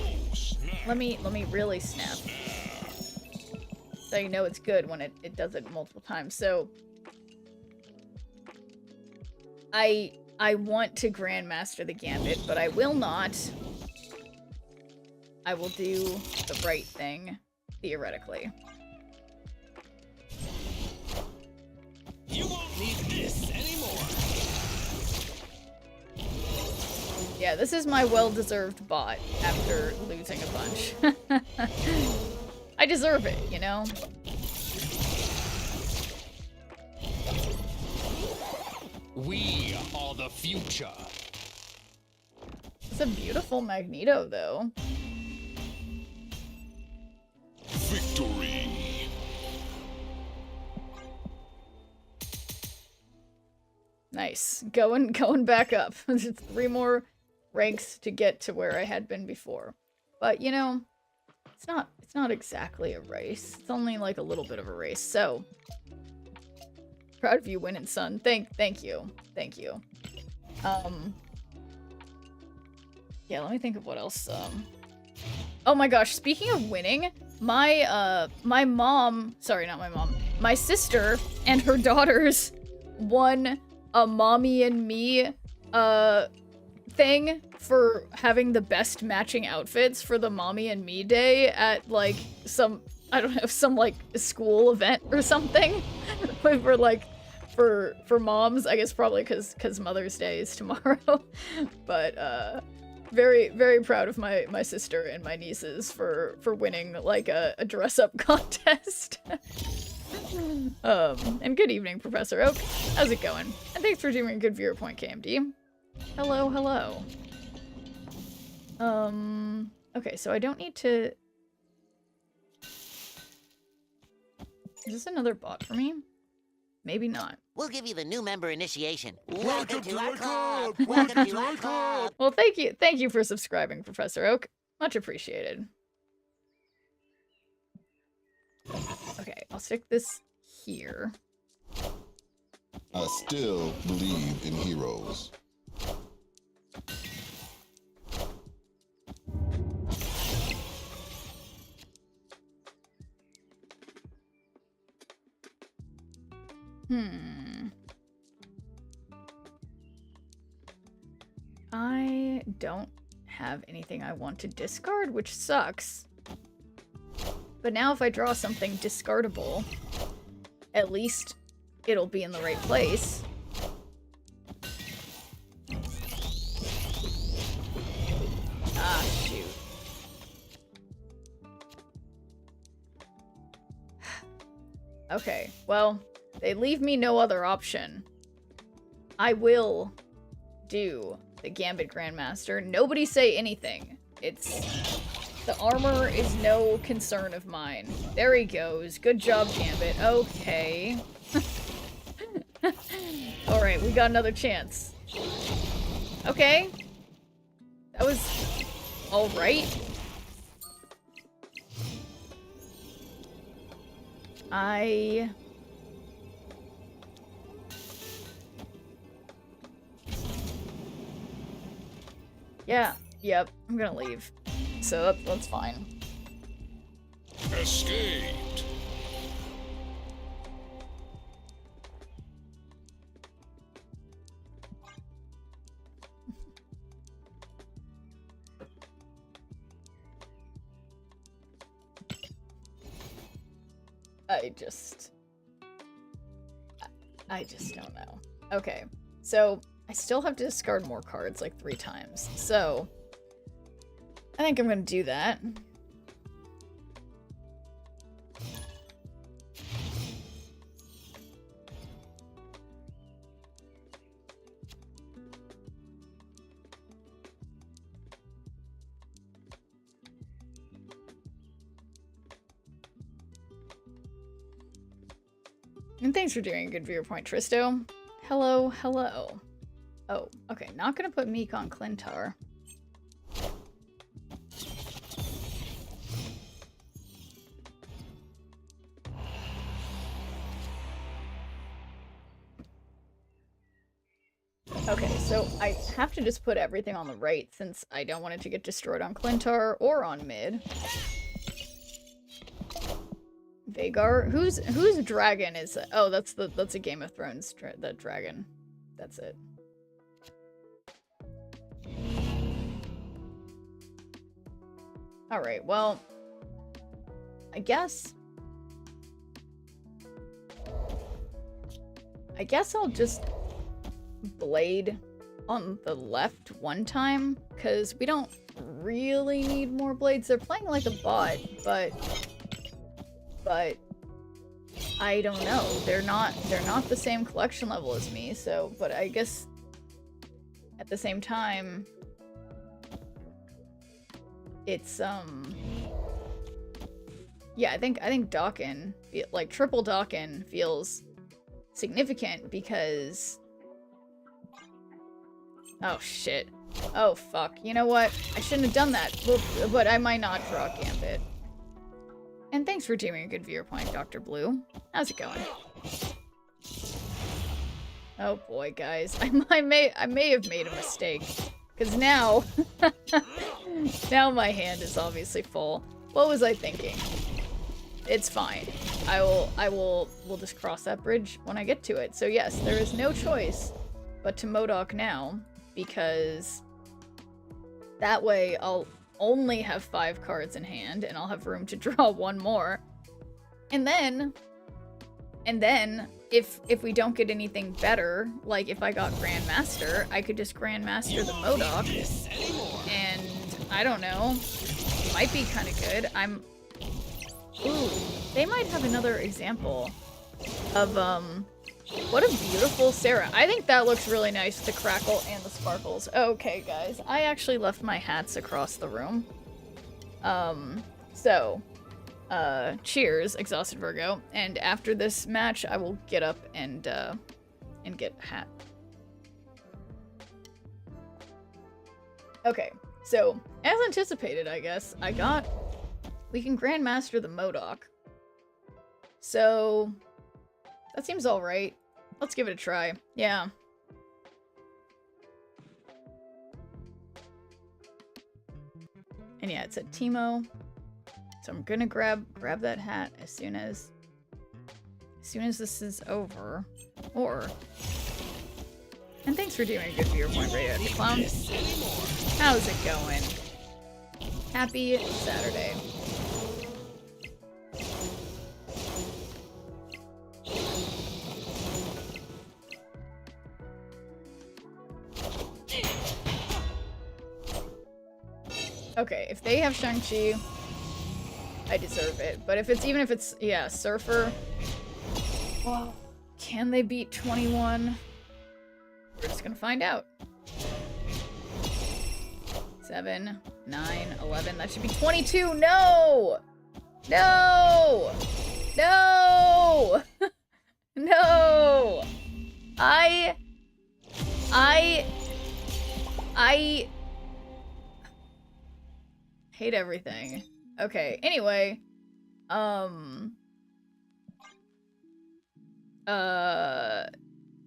Speaker 2: Let me really snap. So you know it's good when it does it multiple times. So I want to Grandmaster the Gambit, but I will not. I will do the right thing, theoretically.
Speaker 3: You won't need this anymore.
Speaker 2: Yeah, this is my well-deserved bot after losing a bunch. I deserve it, you know?
Speaker 3: We are the future.
Speaker 2: It's a beautiful Magneto, though.
Speaker 6: Victory.
Speaker 2: Nice. Going back up. There's 3 more ranks to get to where I had been before. But, you know, it's not exactly a race. It's only like a little bit of a race. So, proud of you winning, son. Thank you. Thank you. Yeah, let me think of what else. Oh my gosh, speaking of winning, my mom, sorry, not my mom, my sister and her daughters won a mommy and me, thing for having the best matching outfits for the mommy and me day at, like, some, I don't know, some, like, school event or something. For, like, for moms, I guess probably because Mother's Day is tomorrow. But, very, very proud of my sister and my nieces for winning, like, a dress-up contest. And good evening, Professor Oak. How's it going? And thanks for doing a good viewer point, KMD. Hello, hello. Okay, so I don't need to... Is this another bot for me? Maybe not.
Speaker 8: We'll give you the new member initiation. Welcome to our club! Welcome to our club!
Speaker 2: Well, thank you for subscribing, Professor Oak. Much appreciated. Okay, I'll stick this here.
Speaker 6: I still believe in heroes.
Speaker 2: I don't have anything I want to discard, which sucks. But now if I draw something discardable, at least it'll be in the right place. Ah, shoot. Okay, well, they leave me no other option. I will do the Gambit Grandmaster. Nobody say anything. The armor is no concern of mine. There he goes. Good job, Gambit. Okay. Alright, we got another chance. Okay. That was alright. Yeah, yep, I'm gonna leave. So that's fine.
Speaker 6: Escaped.
Speaker 2: I just don't know. Okay, so I still have to discard more cards like 3 times. So I think I'm gonna do that. And thanks for doing a good viewer point, Tristo. Hello, hello. Oh, okay, not gonna put Meek on Clintar. Okay, so I have to just put everything on the right since I don't want it to get destroyed on Clintar or on mid. Vagar? Whose dragon is that? Oh, that's a Game of Thrones the dragon. That's it. Alright, well, I guess I'll just blade on the left one time, because we don't really need more blades. They're playing like a bot, but I don't know. They're not the same collection level as me, so, but I guess at the same time it's yeah, I think Dawkin, like triple Dawkin, feels significant because Oh, shit. Oh, fuck. You know what? I shouldn't have done that. Well, but I might not draw Gambit. And thanks for doing a good viewer point, Dr. Blue. How's it going? Oh boy, guys. I may have made a mistake. Because now... now my hand is obviously full. What was I thinking? It's fine. We'll just cross that bridge when I get to it. So yes, there is no choice but to Modok now, because that way I'll only have 5 cards in hand, and I'll have room to draw 1 more. And then, if we don't get anything better, like if I got Grandmaster, I could just Grandmaster the Modok, and I don't know, might be kind of good. Ooh, they might have another example of, what a beautiful Sarah. I think that looks really nice, the crackle and the sparkles. Okay, guys, I actually left my hats across the room. Cheers, Exhausted Virgo. And after this match, I will get up and get a hat. Okay, so, as anticipated, I guess, we can Grandmaster the Modok. So, that seems alright. Let's give it a try. Yeah. And yeah, it said Teemo. So I'm gonna grab that hat as soon as this is over. And thanks for doing a good viewer point, Radio the Clown. How's it going? Happy Saturday. Okay, if they have Shang-Chi, I deserve it. But even if it's, yeah, Surfer. Well, can they beat 21? We're just gonna find out. 7, 9, 11, that should be 22. No! No! No! No! I hate everything. Okay, anyway.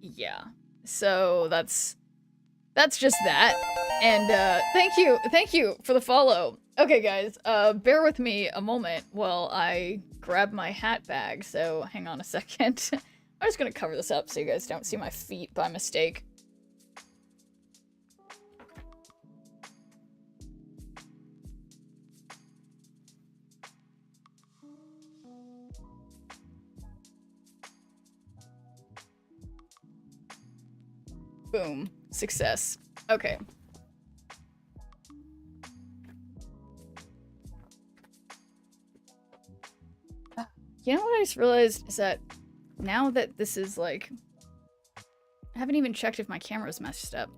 Speaker 2: Yeah. So that's just that. And thank you for the follow. Okay, guys, bear with me a moment while I grab my hat bag. So hang on a second. I'm just gonna cover this up so you guys don't see my feet by mistake. Boom. Success. Okay. You know what I just realized is that now that this is like... I haven't even checked if my camera's messed up.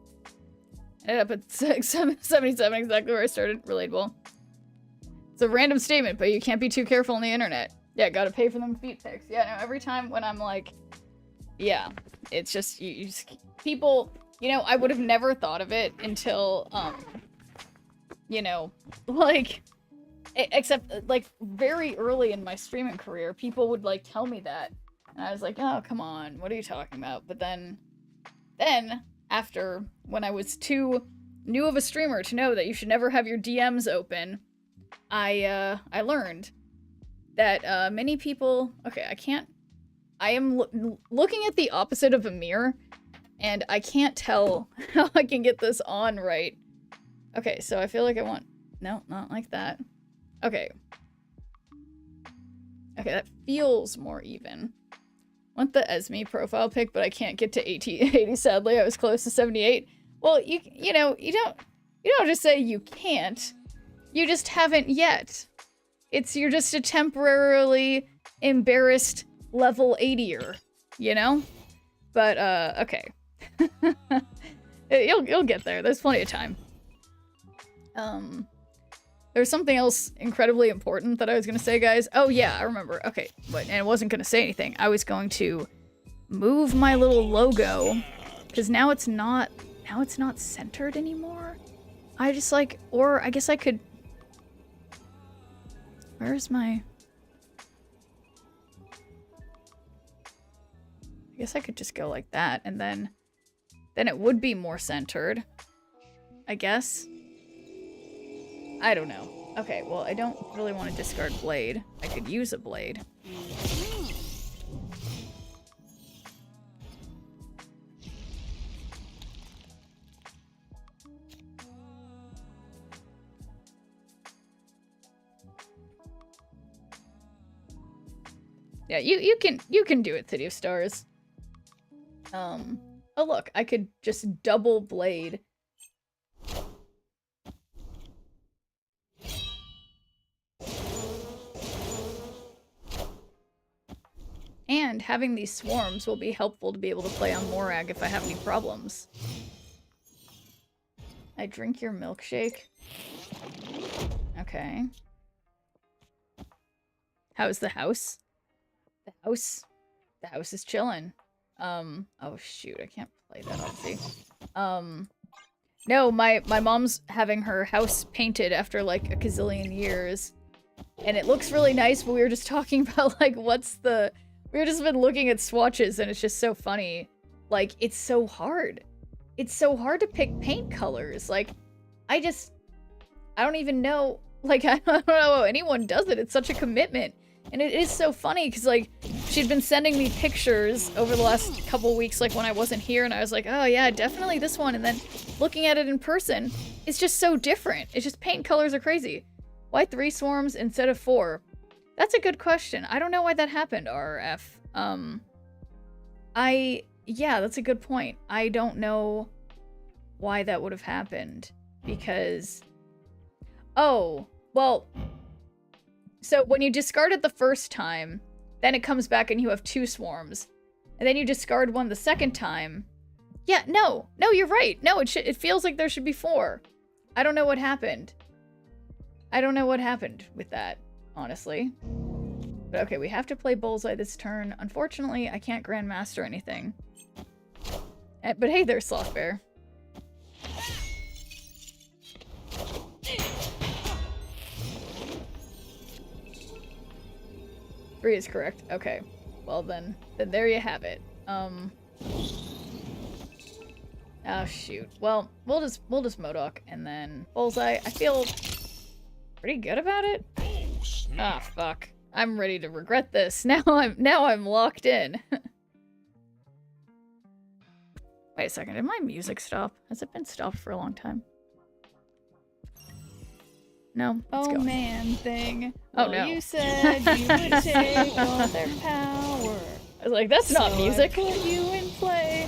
Speaker 2: I ended up at 77, exactly where I started. Relatable. It's a random statement, but you can't be too careful on the internet. Yeah, gotta pay for them feet pics. Yeah, no, every time when I'm like... Yeah, it's just... You just... People... You know, I would have never thought of it until, you know, like... Except, like, very early in my streaming career, people would, like, tell me that. And I was like, oh, come on, what are you talking about? But then, after, when I was too new of a streamer to know that you should never have your DMs open, I learned that, many people... Okay, I am looking at the opposite of a mirror, and I can't tell how I can get this on right. Okay, so I feel like I want... No, not like that. Okay. Okay, that feels more even. I want the Esme profile pic, but I can't get to 80 sadly. I was close to 78. Well, you know, you don't just say you can't. You just haven't yet. You're just a temporarily embarrassed level 80er, you know? But okay. You'll get there. There's plenty of time. There's something else incredibly important that I was gonna say, guys. Oh yeah, I remember. Okay, and I wasn't gonna say anything. I was going to move my little logo, because now it's not Now it's not centered anymore? I just like, or I guess I could... Where's my... I guess I could just go like that, and then it would be more centered. I guess. I don't know. Okay, well, I don't really want to discard blade. I could use a blade. Yeah, you can do it, City of Stars. Oh look, I could just double blade. And having these swarms will be helpful to be able to play on Morag if I have any problems. I drink your milkshake. Okay. How's the house? The house is chillin'. Oh shoot, I can't play that, obviously. No, my mom's having her house painted after like a gazillion years. And it looks really nice, but we were just talking about like we've just been looking at swatches and it's just so funny. Like, it's so hard. It's so hard to pick paint colors. Like, I don't even know, like, I don't know how anyone does it. It's such a commitment. And it is so funny because, like, she'd been sending me pictures over the last couple weeks, like, when I wasn't here, and I was like, oh, yeah, definitely this one. And then looking at it in person, it's just so different. It's just paint colors are crazy. Why 3 swarms instead of 4? That's a good question. I don't know why that happened, RF. Yeah, that's a good point. I don't know why that would have happened. Because... Oh, well... So when you discard it the first time, then it comes back and you have 2 swarms. And then you discard one the second time. Yeah, no, you're right. No, it feels like there should be 4. I don't know what happened. I don't know what happened with that, honestly. But okay, we have to play Bullseye this turn. Unfortunately, I can't Grandmaster anything. But hey there, Sloth Bear. Three is correct. Okay. Well then there you have it. Oh shoot. Well, we'll just MODOK and then Bullseye. I feel pretty good about it. Ah, fuck. I'm ready to regret this. Now I'm locked in. Wait a second, did my music stop? Has it been stopped for a long time? No, let's go. Man thing. Oh no. You said you would take all their power. I was like, that's not music. I put you in play.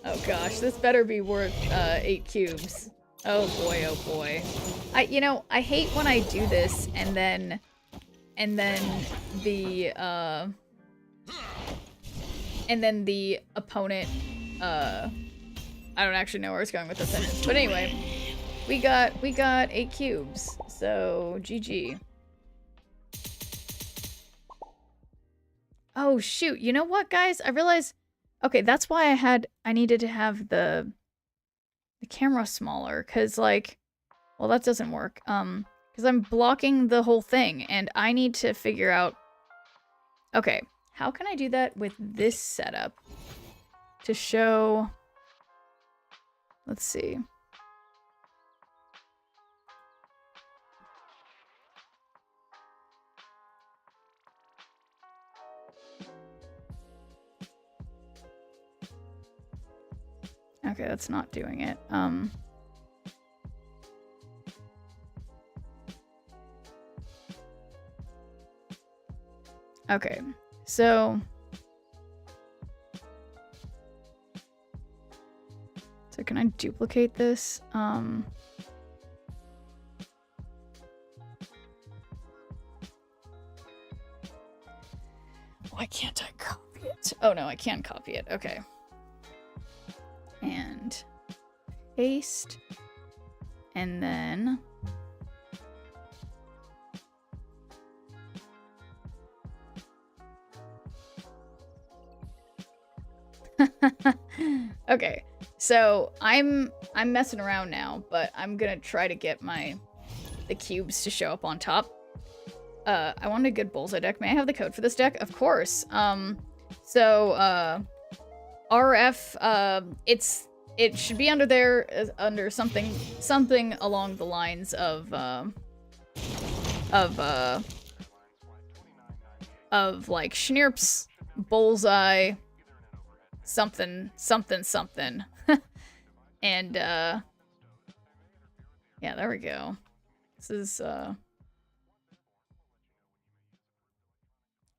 Speaker 2: Oh gosh, this better be worth 8 cubes. Oh boy, oh boy. I hate when I do this and then the opponent I don't actually know where it's going with this sentence. But anyway, we got 8 cubes. So GG. Oh shoot, you know what guys? I realized okay, that's why I needed to have the camera smaller, cause like, well that doesn't work. Cause I'm blocking the whole thing and I need to figure out, okay, how can I do that with this setup to show, let's see. Okay, that's not doing it. Okay, so can I duplicate this? Why can't I copy it? Oh no, I can copy it. Okay. And paste, and then Okay, so I'm messing around now, but I'm gonna try to get the cubes to show up on top. I want a good bullseye deck. May I have the code for this deck? Of course. RF, it should be under there, under something along the lines of like Schnirps, bullseye, something. And, yeah, there we go. This is, well,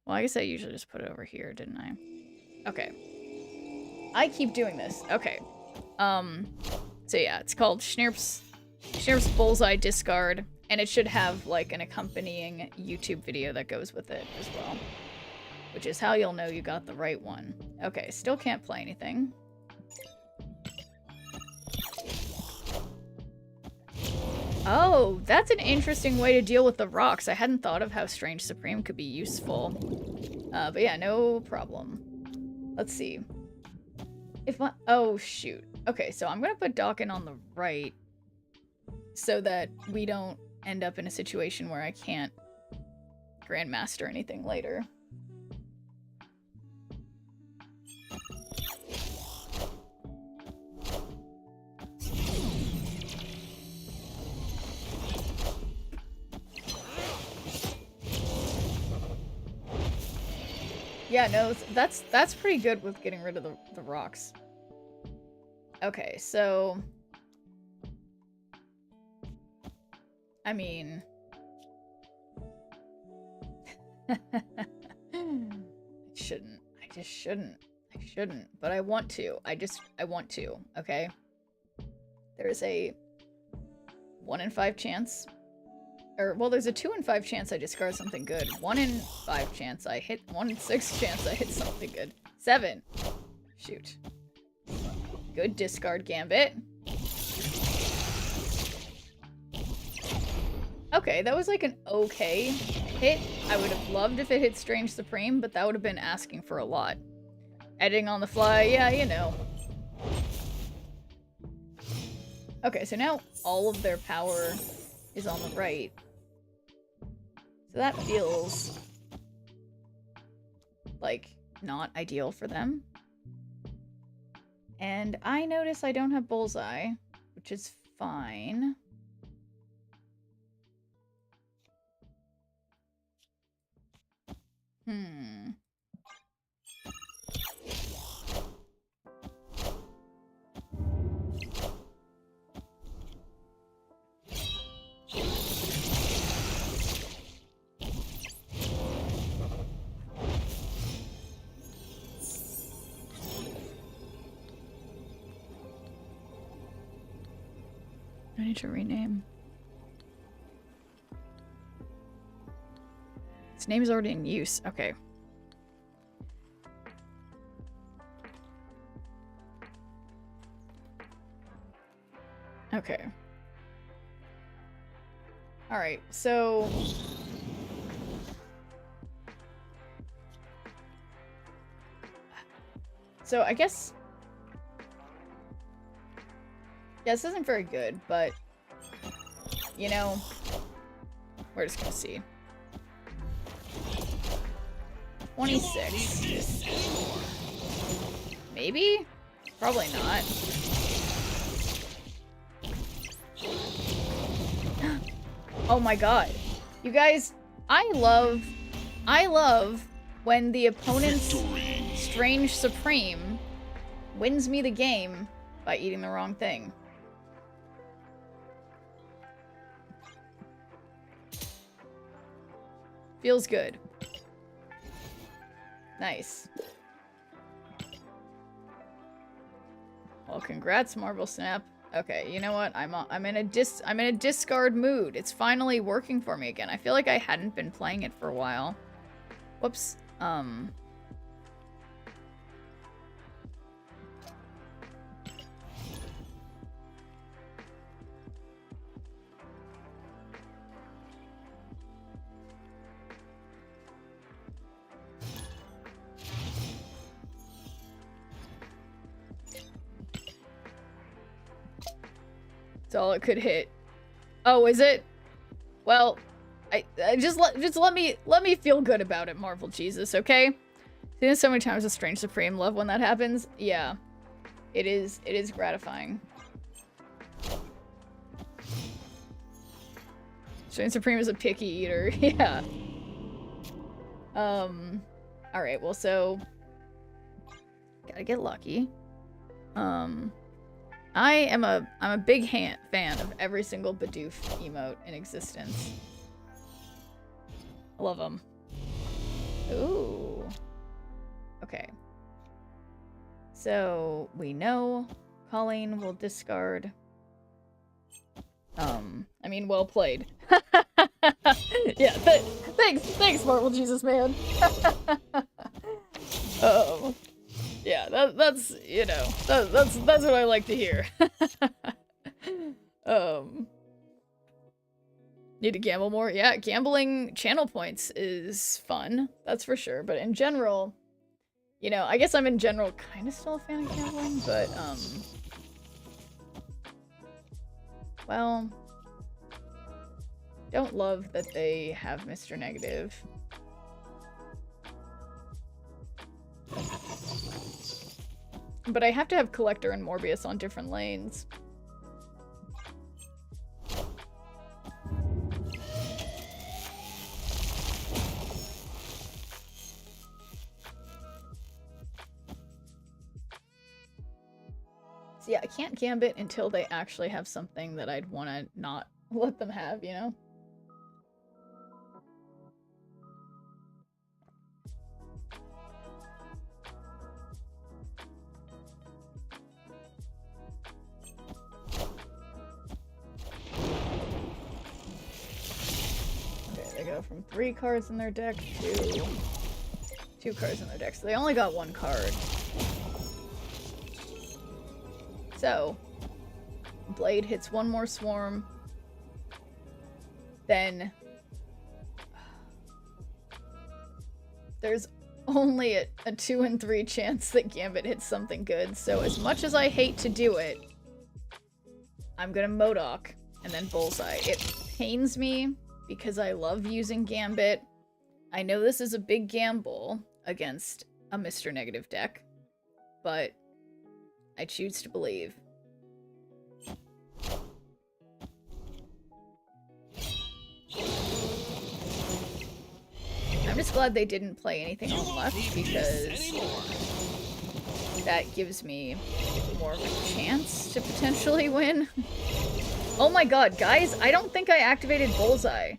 Speaker 2: I guess I usually just put it over here, didn't I? Okay. I keep doing this. Okay. So yeah, it's called Schnirps Bullseye Discard, and it should have, like, an accompanying YouTube video that goes with it as well. Which is how you'll know you got the right one. Okay, still can't play anything. Oh, that's an interesting way to deal with the rocks. I hadn't thought of how Strange Supreme could be useful. But yeah, no problem. Let's see. Oh, shoot. Okay, so I'm gonna put Dawkin on the right so that we don't end up in a situation where I can't Grandmaster anything later. Yeah, no, that's pretty good with getting rid of the rocks. Okay, so... I mean... I shouldn't. I just shouldn't. I shouldn't. But I want to. I want to, okay? There's a 1 in 5 chance. Or, well, there's a 2 in 5 chance I discard something good. 1 in 5 chance I hit... 1 in 6 chance I hit something good. 7. Shoot. Good discard gambit. Okay, that was like an okay hit. I would have loved if it hit Strange Supreme, but that would have been asking for a lot. Editing on the fly, yeah, you know. Okay, so now all of their power is on the right. So that feels like not ideal for them. And I notice I don't have Bullseye, which is fine. I need to rename. His name is already in use. Okay. Okay. Alright, so... So, I guess... Yeah, this isn't very good, but... You know... We're just gonna see. 26. Maybe? Probably not. Oh my god. You guys, I love when the opponent's Strange Supreme wins me the game by eating the wrong thing. Feels good. Nice. Well, congrats, Marble Snap. Okay, you know what? I'm in a discard mood. It's finally working for me again. I feel like I hadn't been playing it for a while. Whoops. That's all it could hit. Oh, is it? Well, I just let me feel good about it, Marvel Jesus, okay? Seen this so many times with Strange Supreme. Love when that happens. Yeah. It is gratifying. Strange Supreme is a picky eater. Yeah. Alright, well, so gotta get lucky. I'm a big fan of every single Bidoof emote in existence. I love them. Ooh. Okay. So we know Colleen will discard. I mean, well played. Yeah, thanks, Marvel Jesus man. Yeah, that's you know, that's what I like to hear. Need to gamble more? Yeah, gambling channel points is fun, that's for sure. But in general, you know, I guess I'm in general kind of still a fan of gambling, but well, don't love that they have Mr. Negative. But I have to have Collector and Morbius on different lanes. So yeah, I can't Gambit until they actually have something that I'd want to not let them have, you know? They go from 3 cards in their deck to 2 cards in their deck. So they only got 1 card. So, Blade hits 1 more swarm. Then there's only a 2 in 3 chance that Gambit hits something good. So as much as I hate to do it, I'm gonna Modok and then Bullseye. It pains me because I love using Gambit. I know this is a big gamble against a Mr. Negative deck, but I choose to believe. I'm just glad they didn't play anything on left because that gives me more of a chance to potentially win. Oh my god, guys, I don't think I activated Bullseye.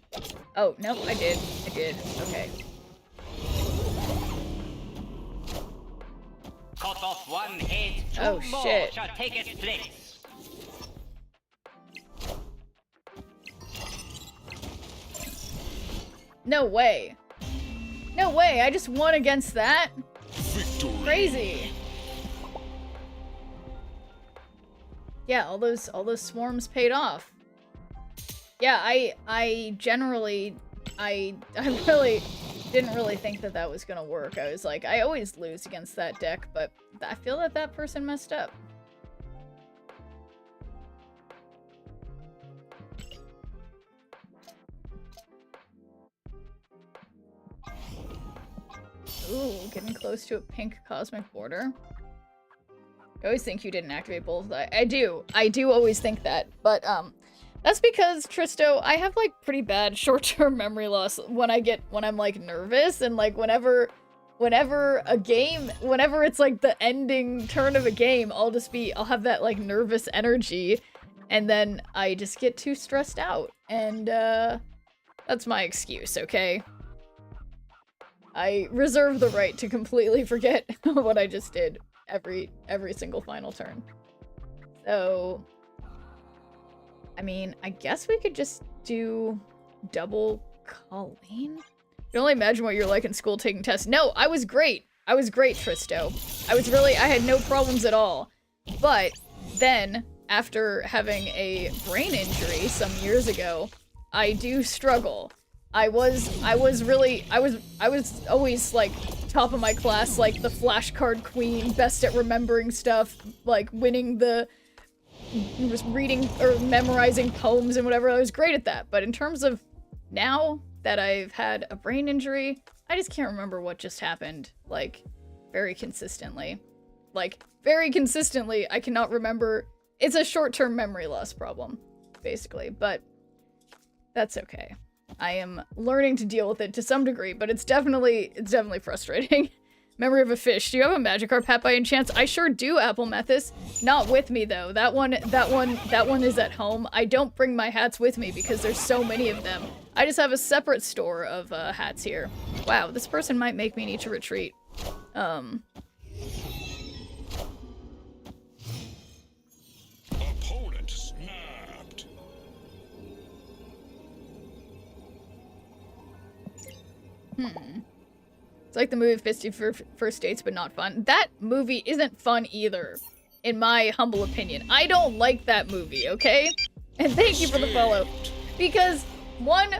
Speaker 2: Oh, no, I did. I did. Okay.
Speaker 8: Cut off 1 head, 2
Speaker 2: Oh,
Speaker 8: more
Speaker 2: shit.
Speaker 8: shall take its place.
Speaker 2: No way. No way, I just won against that?
Speaker 3: Victory.
Speaker 2: Crazy. Yeah, all those swarms paid off. Yeah, I generally I really didn't really think that was gonna work. I was like, I always lose against that deck, but I feel that person messed up. Ooh, getting close to a pink cosmic border. I always think you didn't activate Bullseye. I do always think that, but that's because, Tristo, I have like pretty bad short-term memory loss when I'm like nervous, and like whenever it's like the ending turn of a game, I'll have that like nervous energy, and then I just get too stressed out, and that's my excuse, okay? I reserve the right to completely forget what I just did every single final turn. So, I mean, I guess we could just do double Colleen? I can only imagine what you're like in school taking tests. No, I was great. I was great, Tristo. I had no problems at all. But then, after having a brain injury some years ago, I do struggle. I was always like top of my class, like the flashcard queen, best at remembering stuff, like winning the was reading or memorizing poems and whatever. I was great at that. But in terms of now that I've had a brain injury, I just can't remember what just happened, like, very consistently. Like, very consistently, I cannot remember. It's a short-term memory loss problem, basically, but that's okay. I am learning to deal with it to some degree, but it's definitely frustrating. Memory of a fish. Do you have a Magikarp hat by any chance? I sure do, Apple Methus. Not with me though. That one is at home. I don't bring my hats with me because there's so many of them. I just have a separate store of hats here. Wow, this person might make me need to retreat.
Speaker 3: Opponent snapped.
Speaker 2: It's like the movie 50 First Dates, but not fun. That movie isn't fun either, in my humble opinion. I don't like that movie, okay? And thank you for the follow. Because, one,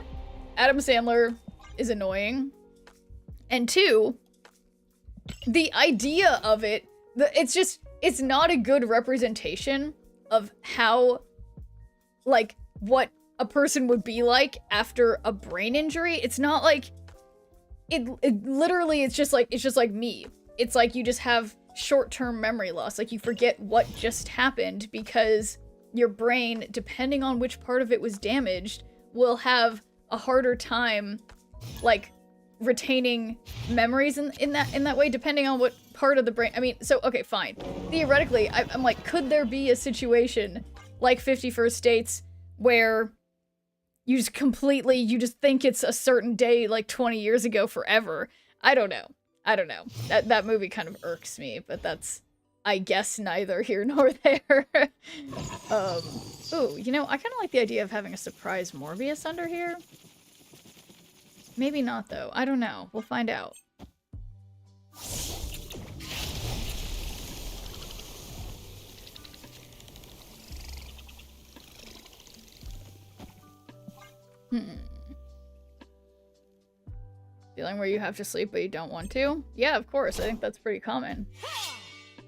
Speaker 2: Adam Sandler is annoying. And two, the idea of it, it's not a good representation of how, like, what a person would be like after a brain injury. It's not like, it literally, it's just like me. It's like you just have short-term memory loss. Like you forget what just happened because your brain, depending on which part of it was damaged, will have a harder time, like, retaining memories in that way, depending on what part of the brain. I mean, so, okay, fine. Theoretically, I'm like, could there be a situation like 50 First Dates where you just think it's a certain day like 20 years ago forever? I don't know. That movie kind of irks me, but that's, I guess, neither here nor there. Ooh, you know, I kind of like the idea of having a surprise Morbius under here. Maybe not, though. I don't know. We'll find out. Feeling where you have to sleep but you don't want to? Yeah, of course. I think that's pretty common.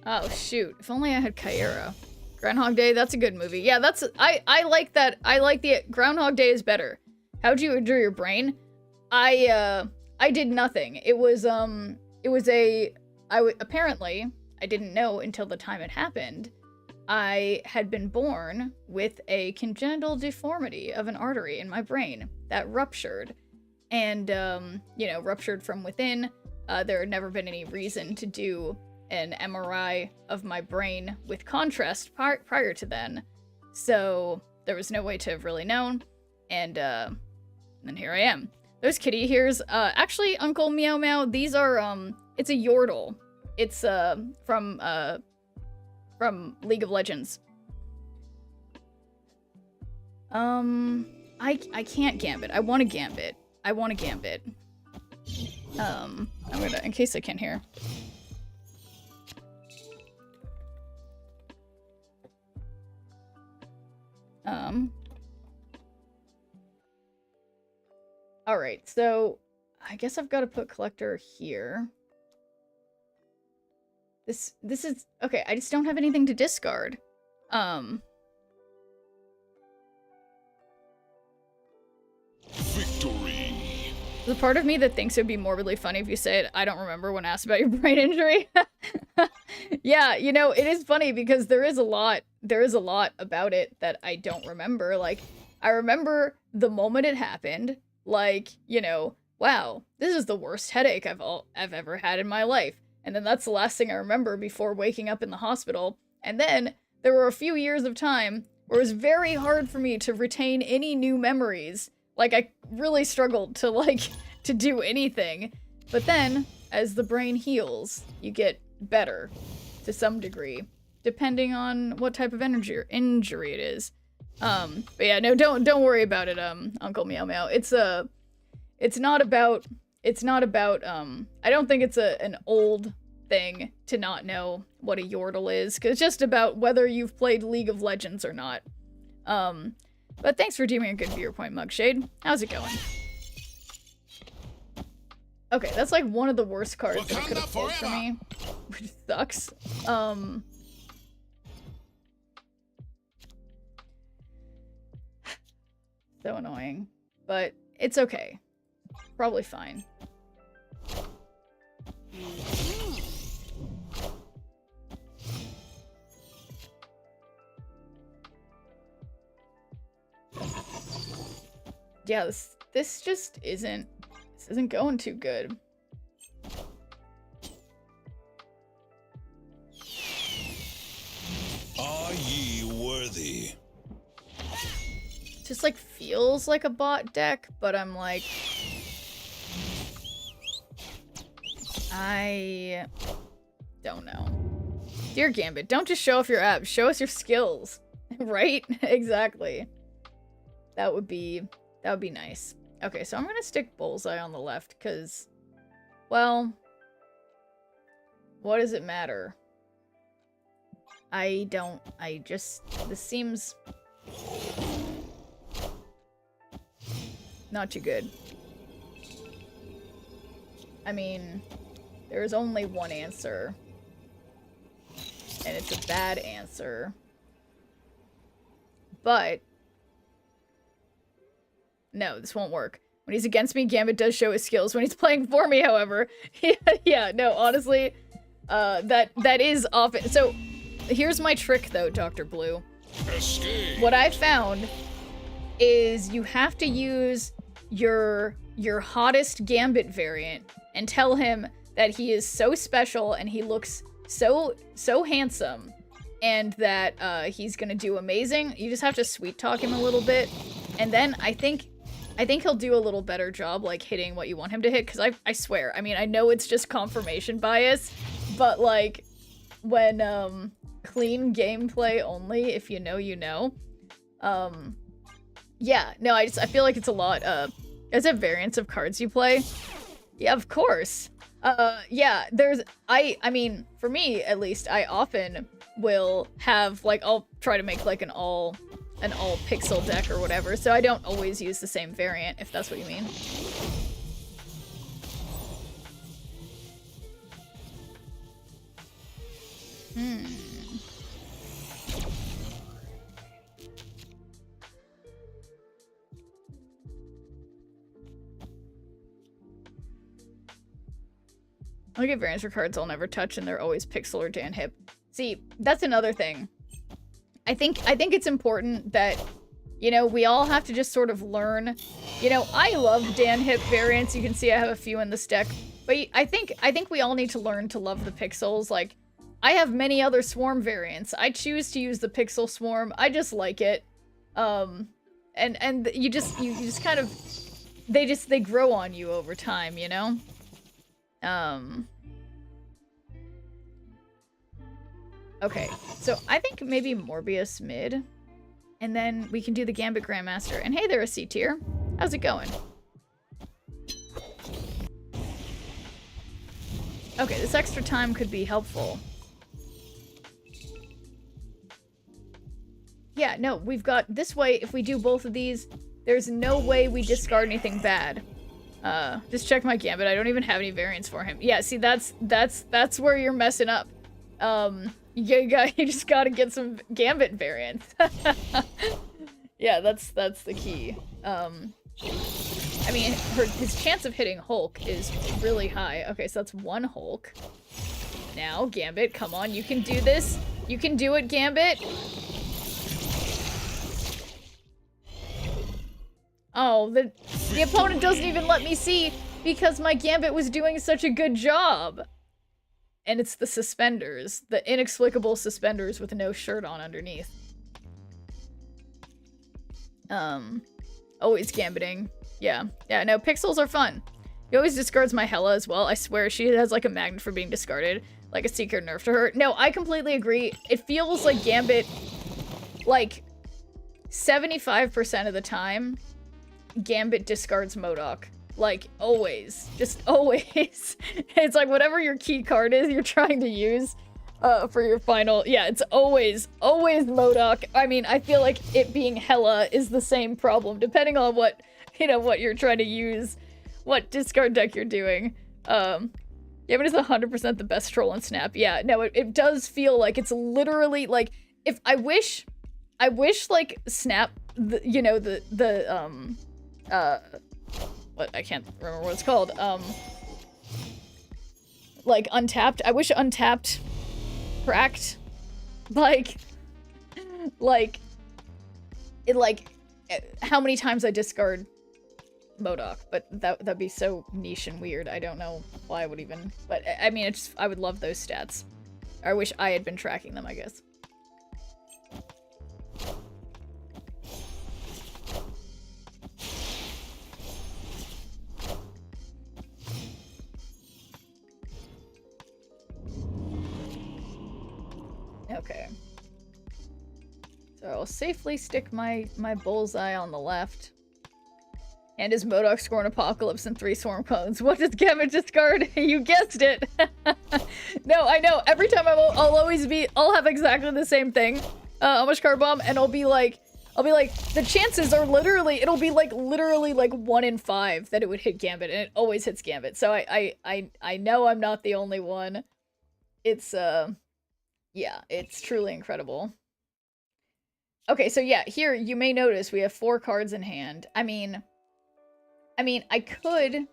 Speaker 2: Oh, shoot. If only I had Kyra. Groundhog Day, that's a good movie. Yeah, that's... I like that. I like the... Groundhog Day is better. How'd you injure your brain? I did nothing. It was apparently, I didn't know until the time it happened, I had been born with a congenital deformity of an artery in my brain that ruptured. And, you know, ruptured from within. There had never been any reason to do an MRI of my brain with contrast prior to then. So there was no way to have really known. And then here I am. Those kitty ears, actually, Uncle Meow Meow, these are, it's a Yordle. It's, from League of Legends. I can't Gambit. I want to Gambit. I'm gonna, in case I can hear. Alright, so I guess I've got to put collector here. This is, okay, I just don't have anything to discard.
Speaker 3: Victory.
Speaker 2: The part of me that thinks it would be morbidly funny if you said, I don't remember when asked about your brain injury. Yeah, you know, it is funny because there is a lot about it that I don't remember. Like, I remember the moment it happened, like, you know, wow, this is the worst headache I've ever had in my life. And then that's the last thing I remember before waking up in the hospital. And then there were a few years of time where it was very hard for me to retain any new memories. Like, I really struggled to, like, to do anything. But then, as the brain heals, you get better to some degree, depending on what type of injury it is. But yeah, no, don't worry about it, Uncle Meow Meow. It's not about, I don't think it's an old thing to not know what a Yordle is, because it's just about whether you've played League of Legends or not. But thanks for deeming a good viewer point, Mugshade. How's it going? Okay, that's like one of the worst cards that I could have pulled for me, which sucks. So annoying. But it's okay. Probably fine. Yeah, this just isn't going too good.
Speaker 3: Are ye worthy?
Speaker 2: Just like feels like a bot deck, but I'm like, I don't know. Dear Gambit, don't just show off your abs, show us your skills. Right? Exactly. That would be nice. Okay, so I'm gonna stick Bullseye on the left, because, well, what does it matter? This seems not too good. I mean, there is only one answer, and it's a bad answer. But no, this won't work. When he's against me, Gambit does show his skills. When he's playing for me, however, yeah, no, honestly, that is often. So here's my trick, though, Dr. Blue.
Speaker 3: Escape.
Speaker 2: What I found is you have to use your hottest Gambit variant and tell him that he is so special and he looks so handsome and that he's gonna do amazing. You just have to sweet talk him a little bit, and then I think he'll do a little better job, like, hitting what you want him to hit, because I swear, I mean, I know it's just confirmation bias, but, like, when, clean gameplay only, if you know, you know. Yeah, no, I feel like it's a lot, is it variants of cards you play? Yeah, of course. Yeah, I mean, for me, at least, I often will have, like, I'll try to make, like, an all pixel deck or whatever, so I don't always use the same variant, if that's what you mean. I get variants for cards I'll never touch, and they're always pixel or Dan hip. See, that's another thing. I think it's important that, you know, we all have to just sort of learn. You know, I love Dan hip variants. You can see I have a few in this deck, but I think we all need to learn to love the pixels. Like, I have many other swarm variants. I choose to use the pixel swarm. I just like it. And you just kind of, they grow on you over time, you know? Okay, so I think maybe Morbius mid, and then we can do the Gambit Grandmaster. And hey there, a C tier. How's it going? Okay, this extra time could be helpful. Yeah, no, we've got this way. If we do both of these, there's no way we discard anything bad. Just check my Gambit. I don't even have any variants for him. Yeah, see, that's where you're messing up. You just gotta get some Gambit variants. Yeah, that's the key. I mean, his chance of hitting Hulk is really high. Okay, so that's one Hulk. Now, Gambit, come on, you can do this. You can do it, Gambit. Oh, the opponent doesn't even let me see because my Gambit was doing such a good job. And it's the suspenders. The inexplicable suspenders with no shirt on underneath. Always gambiting. Yeah, no, pixels are fun. He always discards my Hela as well. I swear, she has like a magnet for being discarded. Like a secret nerf to her. No, I completely agree. It feels like Gambit, like, 75% of the time, Gambit discards MODOK. Like, always. Just always. It's like whatever your key card is you're trying to use for your final. Yeah, it's always MODOK. I mean, I feel like it being Hela is the same problem, depending on what, you know, what you're trying to use, what discard deck you're doing. Gambit is 100% the best troll in Snap. Yeah, no, it does feel like it's literally, like, if I wish, like, Snap you know, what, I can't remember what it's called, like, Untapped. I wish Untapped cracked, like, how many times I discard MODOK, but that'd be so niche and weird. I don't know why I would even, but I mean, I would love those stats. I wish I had been tracking them, I guess. Okay. So I'll safely stick my bullseye on the left. And his MODOK score an Apocalypse and 3 Swarm Clones. What does Gambit discard? You guessed it! No, I know. Every time I'll have exactly the same thing. How much card bomb? And I'll be like, the chances are literally, it'll be like literally like 1 in 5 that it would hit Gambit, and it always hits Gambit. So I know I'm not the only one. It's, yeah, it's truly incredible. Okay, so yeah, here you may notice we have 4 cards in hand. I mean, I could...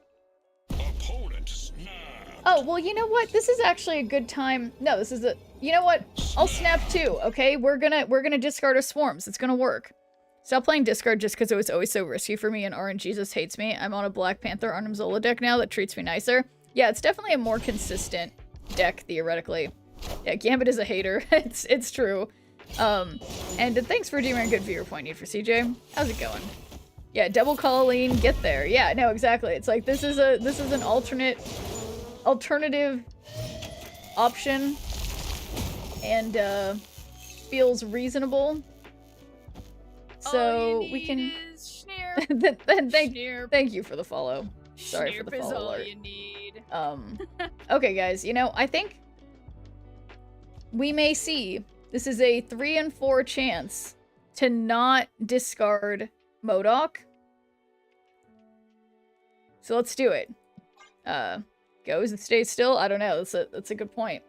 Speaker 3: Opponent snapped.
Speaker 2: Oh, well, you know what? This is actually a good time. No, this is a... You know what? I'll snap too, okay? We're gonna discard our swarms. It's gonna work. Stop playing discard just because it was always so risky for me and RNGesus hates me. I'm on a Black Panther Arnim Zola deck now that treats me nicer. Yeah, it's definitely a more consistent deck, theoretically. Yeah, Gambit is a hater. It's true. And thanks for doing a good viewer point, Need for CJ. How's it going? Yeah, double Colleen, get there. Yeah, no, exactly. It's like this is an alternative option, and feels reasonable. So we can. Thank you for the follow. Sorry for the follow
Speaker 7: is all
Speaker 2: alert.
Speaker 7: you need.
Speaker 2: Okay, guys. You know, I think we may see. This is a 3 in 4 chance to not discard MODOK. So let's do it. Goes and stays still? I don't know. That's a good point.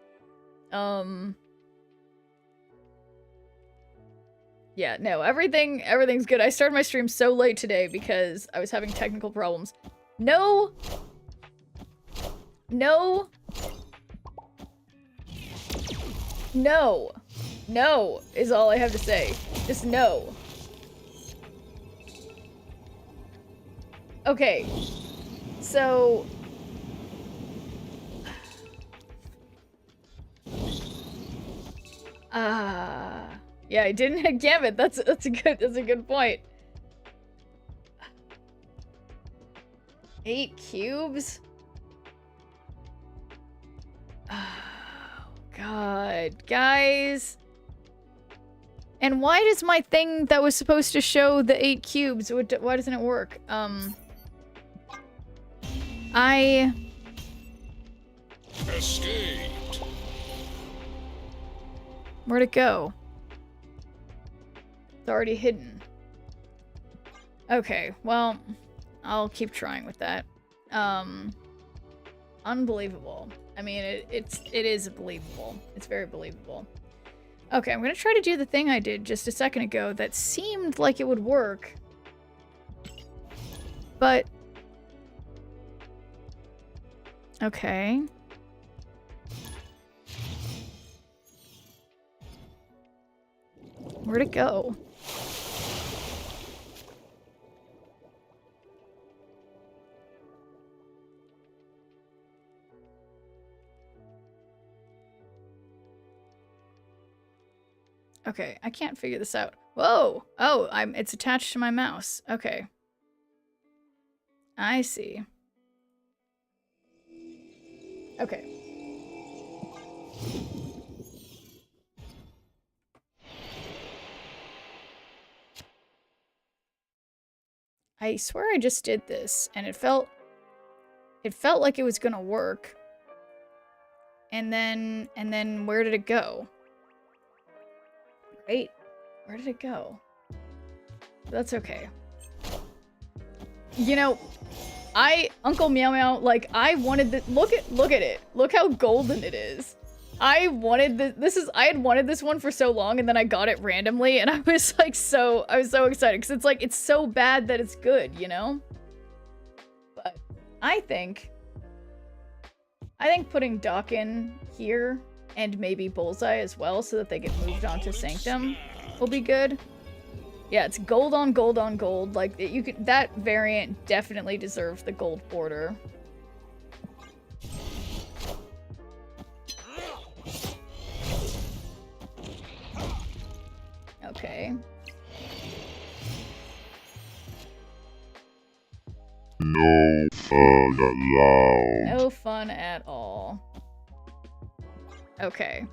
Speaker 2: Yeah, no, everything's good. I started my stream so late today because I was having technical problems. No! No! No! No is all I have to say. Just no. Okay. So... yeah, I didn't hit Gambit. That's a good point. 8 cubes? Oh, God. Guys. And why does my thing that was supposed to show the 8 cubes, why doesn't it work?
Speaker 3: Escaped.
Speaker 2: Where'd it go? It's already hidden. Okay, well, I'll keep trying with that. Unbelievable. I mean, it is believable. It's very believable. Okay, I'm gonna try to do the thing I did just a second ago that seemed like it would work. But... Okay. Where'd it go? Okay, I can't figure this out. Whoa! Oh, it's attached to my mouse. Okay. I see. Okay. I swear I just did this, and it felt like it was gonna work. And then where did it go? Wait, where did it go? That's okay. You know, Uncle Meow Meow, like, I wanted the- look at it. Look how golden it is. I wanted I had wanted this one for so long, and then I got it randomly, and I was like I was so excited, because it's like, it's so bad that it's good, you know? But I think putting Doc in here, and maybe Bullseye as well, so that they get moved on to Sanctum, will be good. Yeah, it's gold on gold on gold. Like, you could, that variant definitely deserves the gold border. Okay.
Speaker 3: No fun allowed.
Speaker 2: No fun at all. Okay.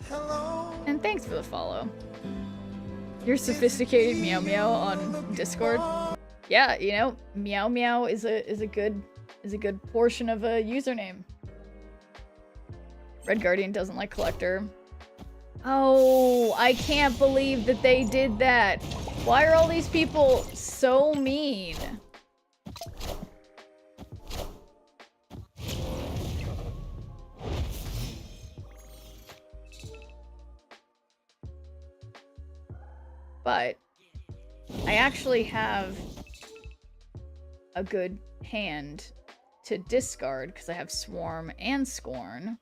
Speaker 2: Hello. And thanks for the follow. You're sophisticated Meow Meow on Discord. Yeah, you know, Meow Meow is a good portion of a username. Red Guardian doesn't like Collector. Oh, I can't believe that they did that. Why are all these people so mean? But I actually have a good hand to discard because I have Swarm and Scorn.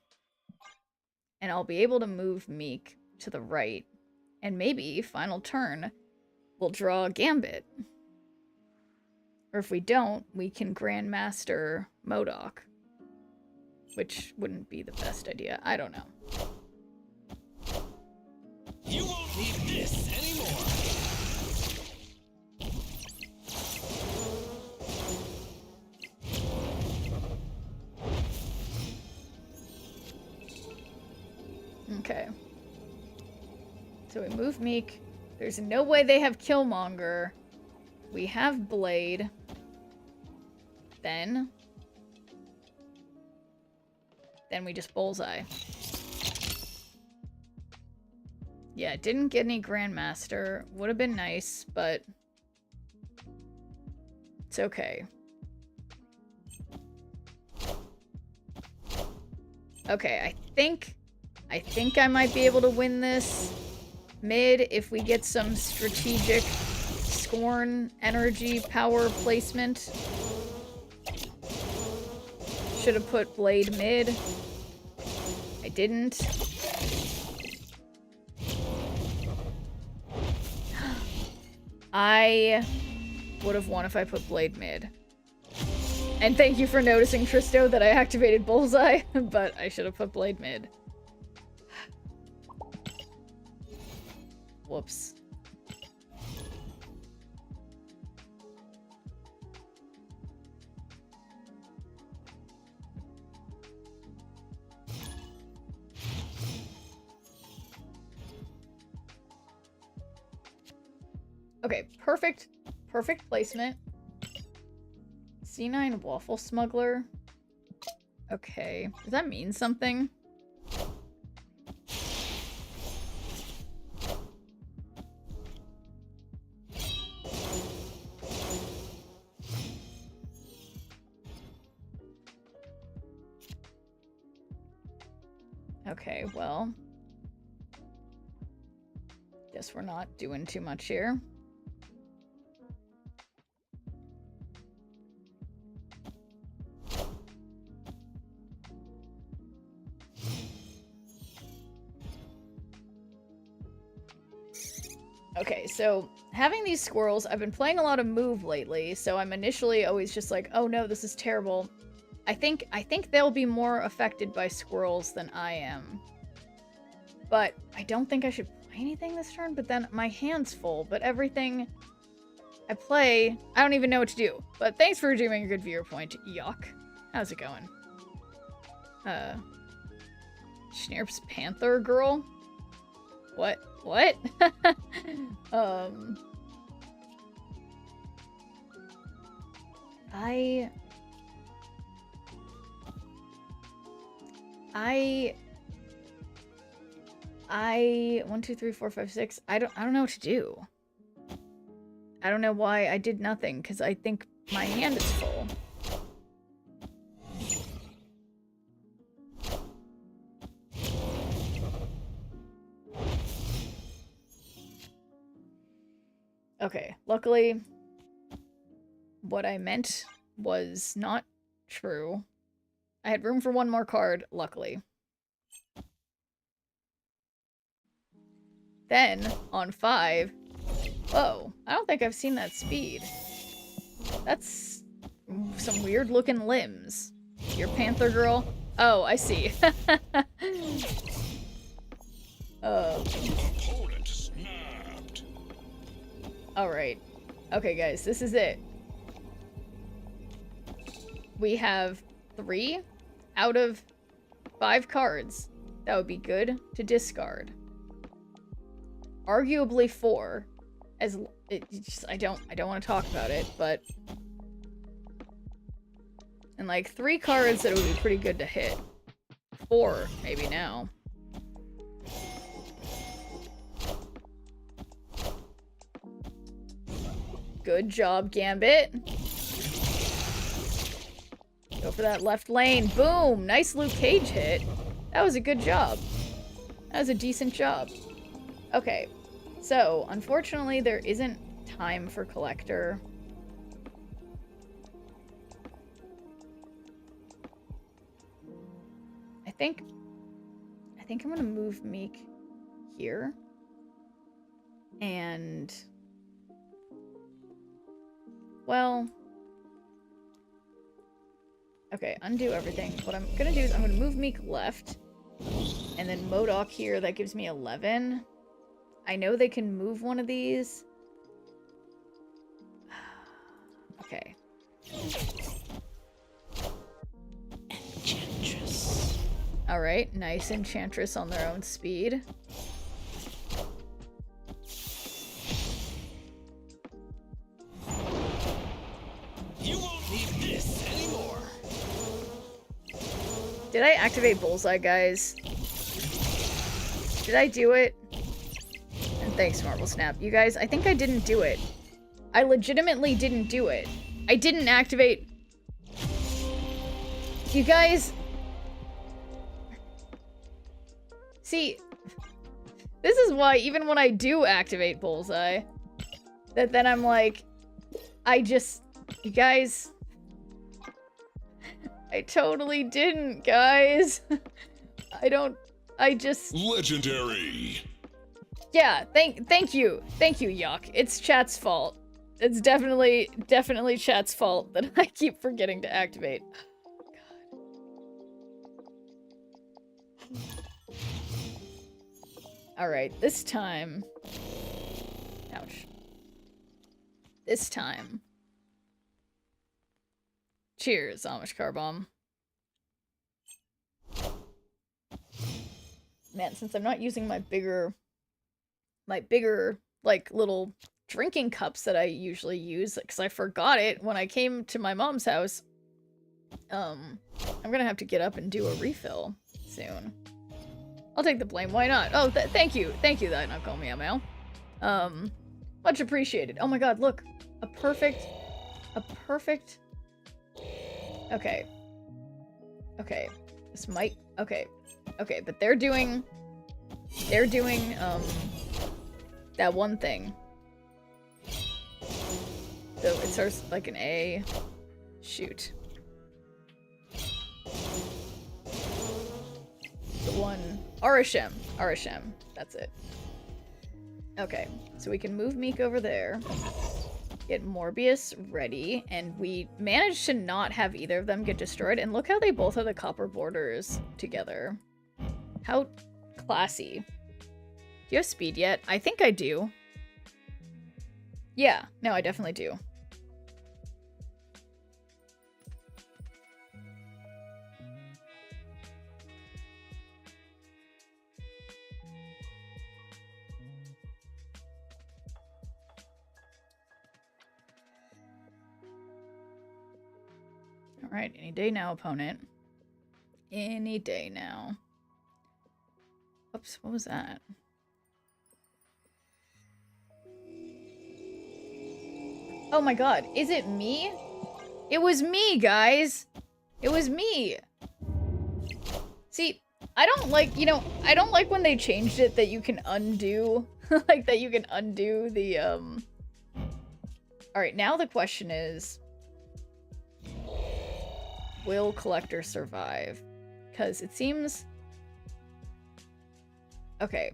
Speaker 2: And I'll be able to move Meek to the right. And maybe, final turn, we'll draw a Gambit. Or if we don't, we can Grandmaster MODOK. Which wouldn't be the best idea. I don't know.
Speaker 3: You won't need this anymore.
Speaker 2: Okay. So we move Meek. There's no way they have Killmonger. We have Blade. Then we just Bullseye. Yeah, didn't get any Grandmaster. Would have been nice, but it's okay. Okay, I think I might be able to win this mid if we get some strategic Scorn energy power placement. Should have put Blade mid. I didn't. I would have won if I put Blade mid. And thank you for noticing, Tristo, that I activated Bullseye, but I should have put Blade mid. Whoops. Okay, perfect placement. C9 Waffle Smuggler. Okay, does that mean something? Okay, well, guess we're not doing too much here. Okay, so having these squirrels, I've been playing a lot of Move lately, so I'm initially always just like, oh no, this is terrible. I think they'll be more affected by squirrels than I am. But I don't think I should play anything this turn, but then my hand's full, but everything I play, I don't even know what to do. But thanks for doing a good viewer point, Yuck. How's it going? Schnirp's Panther Girl? What? I 1, 2, 3, 4, 5, 6. I don't know what to do. I don't know why I did nothing, because I think my hand is full. Okay, luckily, what I meant was not true. I had room for one more card, luckily. Then, on 5... Whoa, I don't think I've seen that speed. That's some weird-looking limbs. You're Panther Girl? Oh, I see.
Speaker 3: Opponent snapped.
Speaker 2: Alright. Okay, guys, this is it. We have 3 out of 5 cards that would be good to discard. Arguably 4, as I don't want to talk about it, but and like 3 cards that it would be pretty good to hit. 4 maybe now. Good job, Gambit. Go for that left lane. Boom! Nice Luke Cage hit. That was a good job. That was a decent job. Okay. So, unfortunately, there isn't time for Collector. I think I'm gonna move Meek here. And... well... okay, undo everything. What I'm gonna do is I'm gonna move Meek left. And then MODOK here, that gives me 11. I know they can move one of these. Okay.
Speaker 8: Enchantress.
Speaker 2: Alright, nice Enchantress on their own speed.
Speaker 3: You won't need this anymore.
Speaker 2: Did I activate Bullseye, guys? Did I do it? And thanks, Marble Snap. You guys, I think I didn't do it. I legitimately didn't do it. I didn't activate... You guys... see, this is why even when I do activate Bullseye, that then I'm like, I just... you guys... I totally didn't, guys. I just...
Speaker 3: Legendary.
Speaker 2: yeah, thank you. Thank you, Yuck. It's chat's fault. It's definitely chat's fault that I keep forgetting to activate. Alright, this time... ouch. This time... cheers, Amish Car Bomb. Man, since I'm not using my bigger, like, little drinking cups that I usually use, because I forgot it when I came to my mom's house, I'm gonna have to get up and do a refill soon. I'll take the blame, why not? Oh, thank you, that Knuckle Meow Meow. Much appreciated. Oh my god, look, a perfect, okay. Okay, this might, okay, but they're doing, that one thing. So it starts like an A. Shoot. The one, Arishem, that's it. Okay, so we can move Meek over there. Get Morbius ready, and we managed to not have either of them get destroyed, and look how they both have the copper borders together. How classy. Do you have speed yet? I think I do. Yeah, no, I definitely do. Alright, any day now, opponent. Any day now. Oops, what was that? Oh my god, is it me? It was me, guys! It was me! See, I don't like, you know, I don't like when they changed it that you can undo, like, that you can undo the Alright, now the question is, will Collector survive? Because it seems... Okay.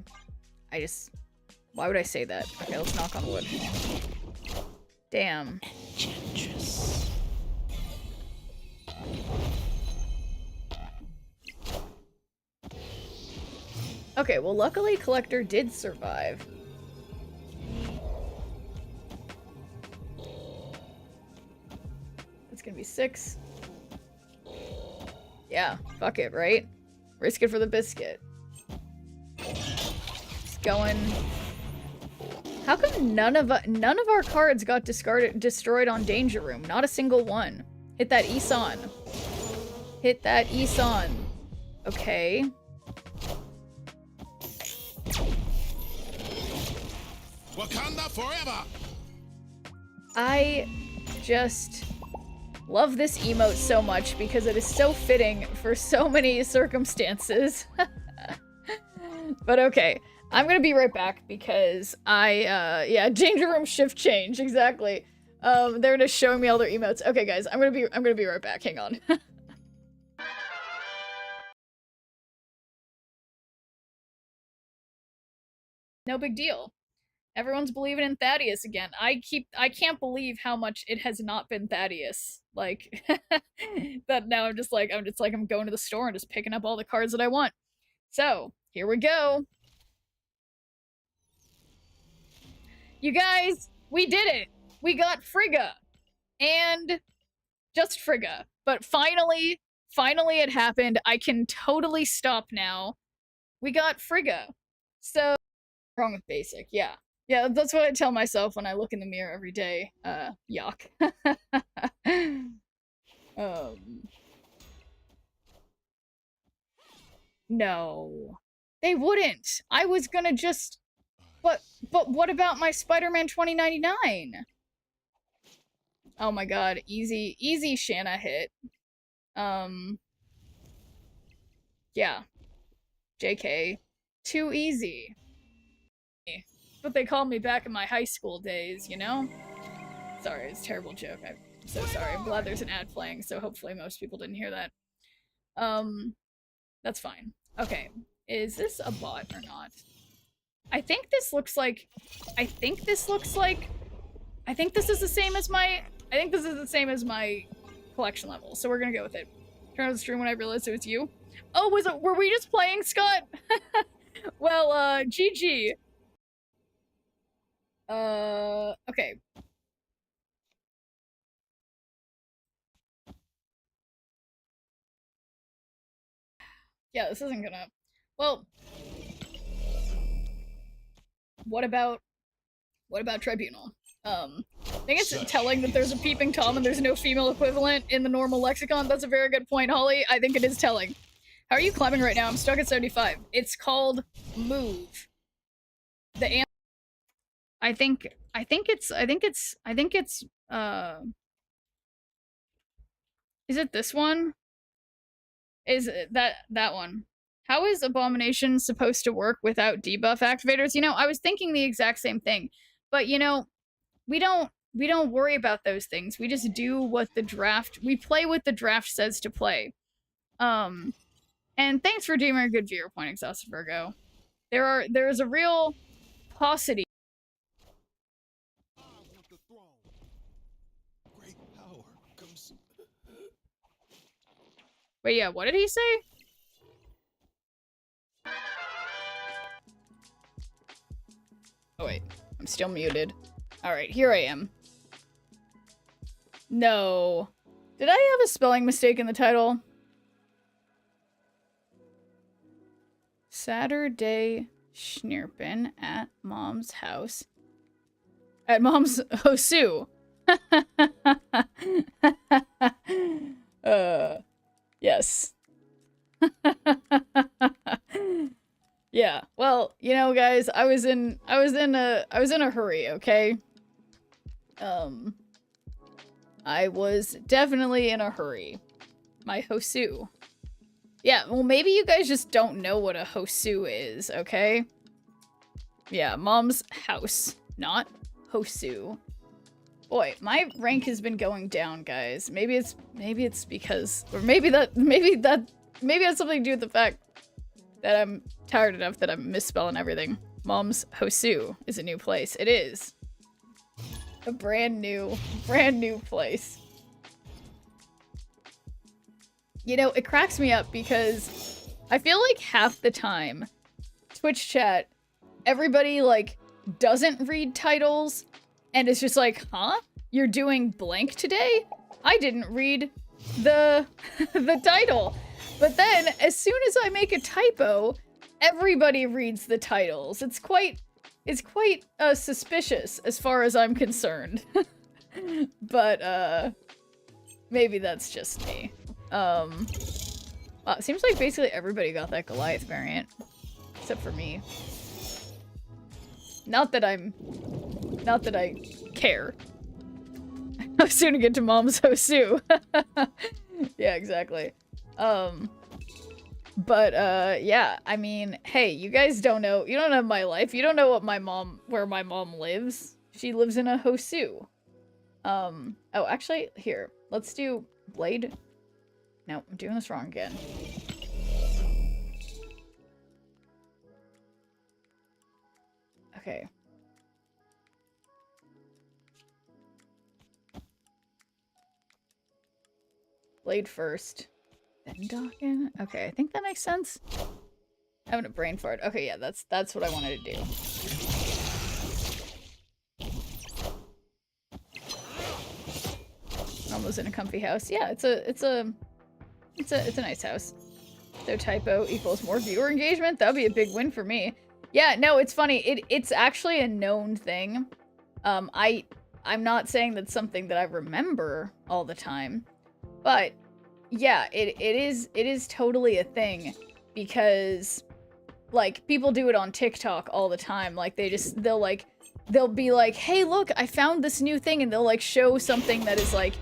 Speaker 2: Why would I say that? Okay, let's knock on wood. Damn.
Speaker 8: Enchantress.
Speaker 2: Okay, well luckily Collector did survive. It's gonna be 6. Yeah, fuck it, right? Risk it for the biscuit. Just going. How come none of our cards got destroyed on Danger Room? Not a single one. Hit that Isan. Hit that Isan. Okay.
Speaker 3: Wakanda forever!
Speaker 2: I just love this emote so much because it is so fitting for so many circumstances. But okay, I'm gonna be right back because yeah, Danger Room shift change, exactly. They're just showing me all their emotes. Okay, guys, I'm gonna be right back. Hang on. No big deal. Everyone's believing in Thaddeus again. I can't believe how much it has not been Thaddeus. Like, that now I'm going to the store and just picking up all the cards that I want. So, here we go. You guys, we did it! We got Frigga! And just Frigga. But finally it happened. I can totally stop now. We got Frigga. So, wrong with basic, yeah. Yeah, that's what I tell myself when I look in the mirror every day. Yuck. No. They wouldn't! I was gonna just... But what about my Spider-Man 2099? Oh my god, easy Shanna hit. Yeah. JK. Too easy. But they called me back in my high school days, you know? Sorry, it's a terrible joke. I'm so sorry. I'm glad there's an ad playing, so hopefully most people didn't hear that. That's fine. Okay. Is this a bot or not? I think this is the same as my collection level, so we're gonna go with it. Turn on the stream when I realized it was you. Oh, were we just playing, Scott? Well, GG. Okay. Yeah, this isn't gonna... Well... What about Tribunal? I think it's telling that there's a peeping Tom and there's no female equivalent in the normal lexicon. That's a very good point, Holly. I think it is telling. How are you climbing right now? I'm stuck at 75. It's called Move. The I think it's is it this one? Is it that one? How is Abomination supposed to work without debuff activators? You know, I was thinking the exact same thing. But you know, we don't worry about those things. We just do what we play what the draft says to play. And thanks for doing a good viewer point, Exhausted Virgo. There is a real paucity. Wait, yeah, what did he say? Oh wait, I'm still muted. Alright, here I am. No. Did I have a spelling mistake in the title? Saturday Schnirpin at Mom's house. At Mom's Hosu. Yes. Yeah. Well, you know, guys, I was in a hurry, okay? I was definitely in a hurry. My Hosu. Yeah, well, maybe you guys just don't know what a Hosu is, okay? Yeah, Mom's house, not Hosu. Boy, my rank has been going down, guys. Maybe it's because, or maybe it has something to do with the fact that I'm tired enough that I'm misspelling everything. Mom's Hosu is a new place. It is. A brand new place. You know, it cracks me up because I feel like half the time, Twitch chat, everybody, like, doesn't read titles, and it's just like, huh? You're doing blank today? I didn't read the title. But then, as soon as I make a typo, everybody reads the titles. It's quite suspicious as far as I'm concerned. But, maybe that's just me. Wow, it seems like basically everybody got that Goliath variant. Except for me. Not that I care. I'm soon to get to Mom's Hosu. Yeah, exactly. But, yeah, I mean, hey, you guys don't know, you don't know my life. You don't know where my mom lives. She lives in a Hosu. Oh, actually, here, let's do Blade. No, I'm doing this wrong again. Okay. Blade first. Then Dawkins. Okay, I think that makes sense. Having a brain fart. Okay, yeah, that's what I wanted to do. Almost in a comfy house. Yeah, it's a nice house. So typo equals more viewer engagement. That'd be a big win for me. Yeah, no, it's funny. It's actually a known thing. I'm not saying that's something that I remember all the time, but yeah, it is totally a thing because like people do it on TikTok all the time. Like they'll be like, "Hey, look, I found this new thing," and they'll like show something that is like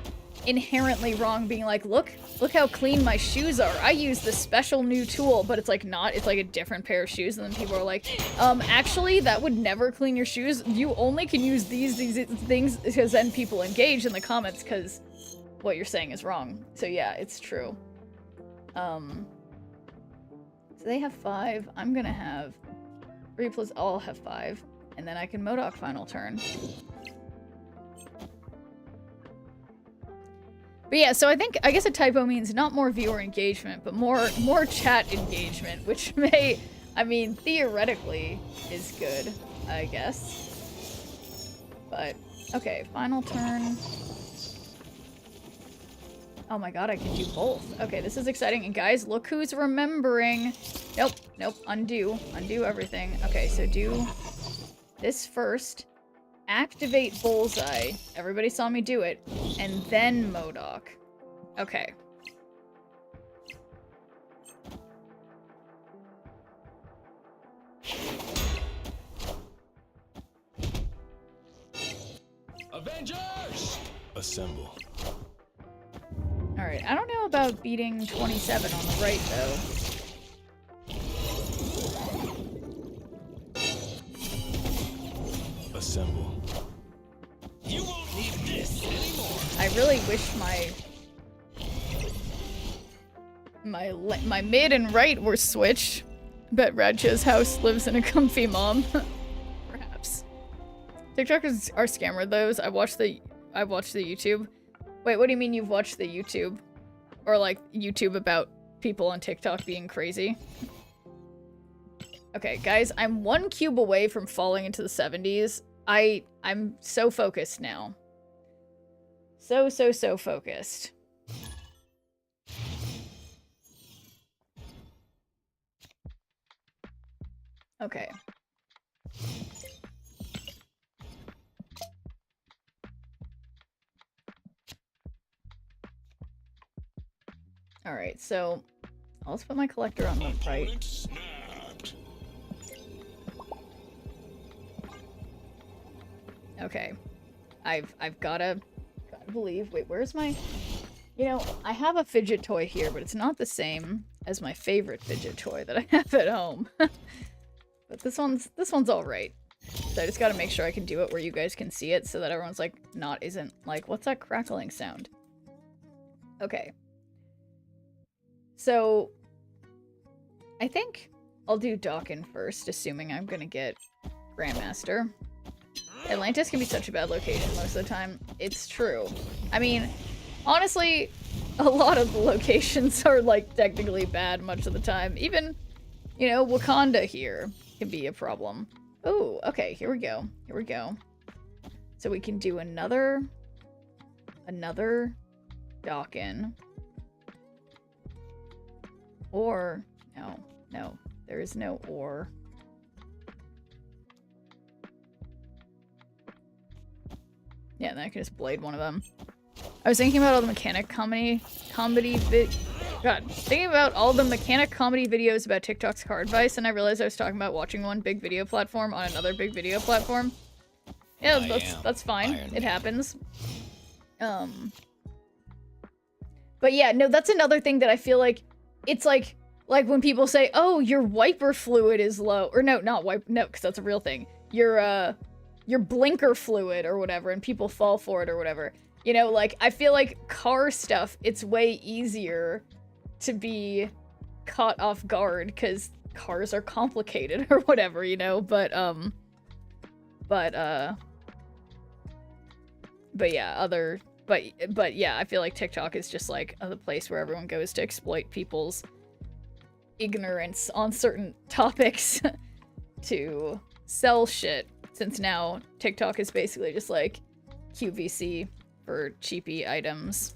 Speaker 2: inherently wrong, being like, look how clean my shoes are. I use this special new tool, but it's like not, it's like a different pair of shoes, and then people are like, actually, that would never clean your shoes. You only can use these things, because then people engage in the comments because what you're saying is wrong. So yeah, it's true. So they have 5. I'm gonna have 3 plus, I'll have 5, and then I can MODOK final turn. But yeah, so I guess a typo means not more viewer engagement, but more chat engagement, which may, I mean, theoretically is good, I guess. But, okay, final turn. Oh my god, I can do both. Okay, this is exciting. And guys, look who's remembering. Nope, undo everything. Okay, so do this first. Activate Bullseye. Everybody saw me do it. And then MODOK. Okay.
Speaker 3: Avengers! Assemble.
Speaker 2: Alright, I don't know about beating 27 on the right, though.
Speaker 3: Assemble. You won't need this anymore.
Speaker 2: I really wish my mid and right were switched. Bet Radcha's house lives in a comfy mom. Perhaps. TikTokers are scammer those. I watched the YouTube. Wait, what do you mean you've watched the YouTube? Or like YouTube about people on TikTok being crazy? Okay, guys, I'm 1 cube away from falling into the 70s. I'm so focused now. So focused. Okay. Alright, so let's put my collector on the right.
Speaker 3: Snapped.
Speaker 2: Okay. I've gotta believe. Wait, where's my... You know, I have a fidget toy here, but it's not the same as my favorite fidget toy that I have at home. But this one's alright. So I just gotta make sure I can do it where you guys can see it so that everyone's like, isn't like, what's that crackling sound? Okay. So I think I'll do Dawkin first, assuming I'm gonna get Grandmaster. Atlantis can be such a bad location most of the time. It's true. I mean, honestly, a lot of the locations are, like, technically bad much of the time. Even, you know, Wakanda here can be a problem. Oh, okay, here we go. Here we go. So we can do another Dawkin. Or, no, there is no or. Yeah, then I can just blade one of them. I was thinking about all the mechanic comedy thinking about all the mechanic comedy videos about TikTok's car advice, and I realized I was talking about watching one big video platform on another big video platform. Yeah, that's fine. It happens. But yeah, no, that's another thing that I feel like it's like when people say, "Oh, your wiper fluid is low," or no, because that's a real thing. Your blinker fluid or whatever, and people fall for it or whatever. You know, like, I feel like car stuff, it's way easier to be caught off guard because cars are complicated or whatever, you know, but yeah, I feel like TikTok is just like the place where everyone goes to exploit people's ignorance on certain topics to sell shit, since now TikTok is basically just like QVC for cheapy items.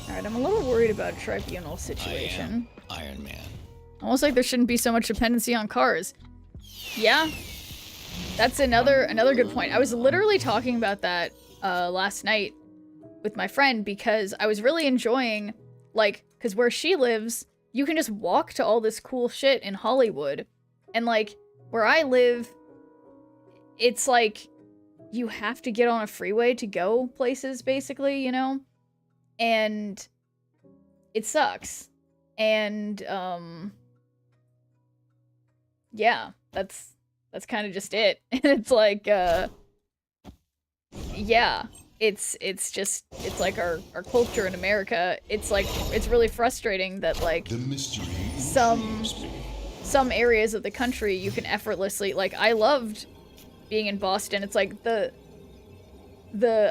Speaker 2: Alright, I'm a little worried about tribunal situation.
Speaker 3: I am Iron Man.
Speaker 2: Almost like there shouldn't be so much dependency on cars. Yeah, that's another good point. I was literally talking about that last night with my friend because I was really enjoying, like, because where she lives, you can just walk to all this cool shit in Hollywood. And, like, where I live, it's like you have to get on a freeway to go places, basically, you know? And it sucks. And, yeah, that's kind of just it. And it's like, yeah, it's like our culture in America. It's like, it's really frustrating that, like, some areas of the country you can effortlessly, like, I loved being in Boston. It's like I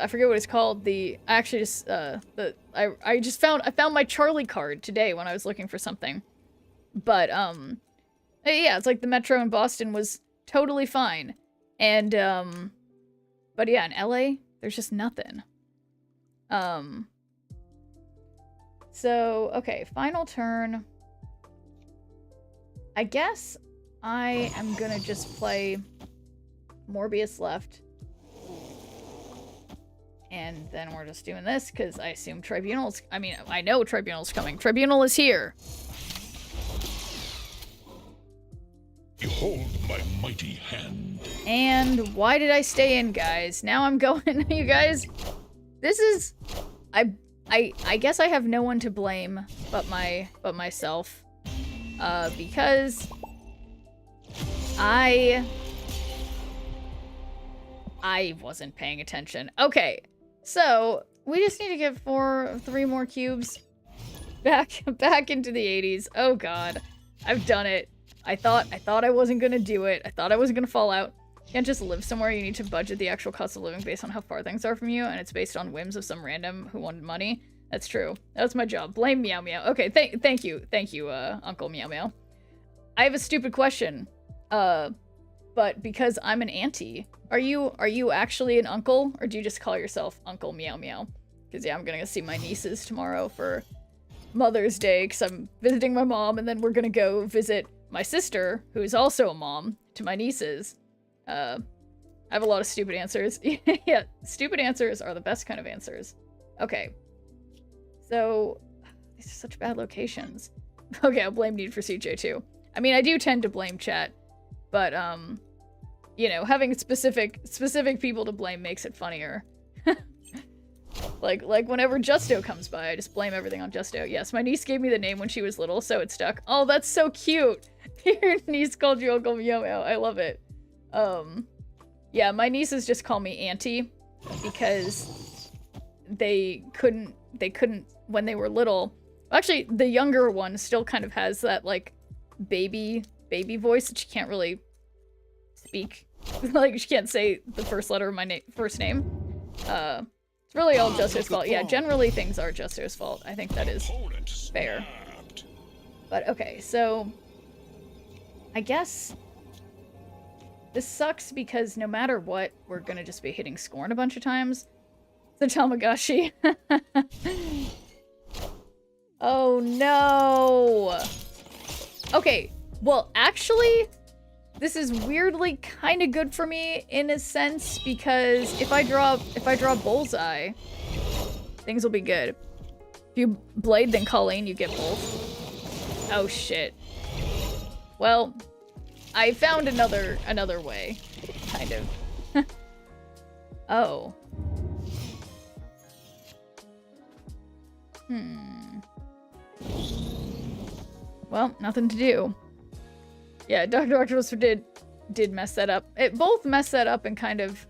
Speaker 2: forget what it's called, I found my Charlie card today when I was looking for something. But, yeah, it's like the metro in Boston was totally fine. And, but yeah, in LA, there's just nothing. So, okay, final turn. I guess I am gonna just play Morbius left. And then we're just doing this, because I assume Tribunal's... I mean, I know Tribunal's coming. Tribunal is here!
Speaker 3: Behold my mighty hand.
Speaker 2: And why did I stay in, guys? Now I'm going... You guys, this is... I guess I have no one to blame but myself. Because... I wasn't paying attention. Okay, so we just need to get 3 more cubes back into the 80s. Oh god, I've done it. I thought I wasn't gonna do it. I thought I wasn't gonna fall out. You can't just live somewhere. You need to budget the actual cost of living based on how far things are from you, and it's based on whims of some random who wanted money. That's true. That's my job. Blame Meow Meow. Okay, thank you, Uncle Meow Meow. I have a stupid question. But because I'm an auntie, are you actually an uncle, or do you just call yourself Uncle Meow Meow? Because yeah, I'm gonna go see my nieces tomorrow for Mother's Day, because I'm visiting my mom, and then we're gonna go visit my sister, who is also a mom to my nieces. I have a lot of stupid answers. Yeah, stupid answers are the best kind of answers. Okay. So, these are such bad locations. Okay, I'll blame Need for CJ too. I mean, I do tend to blame chat, but, you know, having specific people to blame makes it funnier. Like whenever Justo comes by, I just blame everything on Justo. Yes, my niece gave me the name when she was little, so it stuck. Oh, that's so cute. Your niece called you Uncle Meow Meow. I love it. Yeah, my nieces just call me Auntie because they couldn't when they were little. Actually, the younger one still kind of has that like baby voice that she can't really speak. Like she can't say the first letter of my first name. It's really all Justo's fault. Yeah, generally things are Justo's fault. I think that is fair. But okay, so I guess this sucks because no matter what, we're gonna just be hitting Scorn a bunch of times. The Tamagotchi. Oh no! Okay, well actually, this is weirdly kind of good for me in a sense because if I draw Bullseye, things will be good. If you Blade then Colleen, you get both. Oh shit. Well, I found another way, kind of. Oh. Well, nothing to do. Yeah, Dr. Octopus did mess that up. It both messed that up and kind of,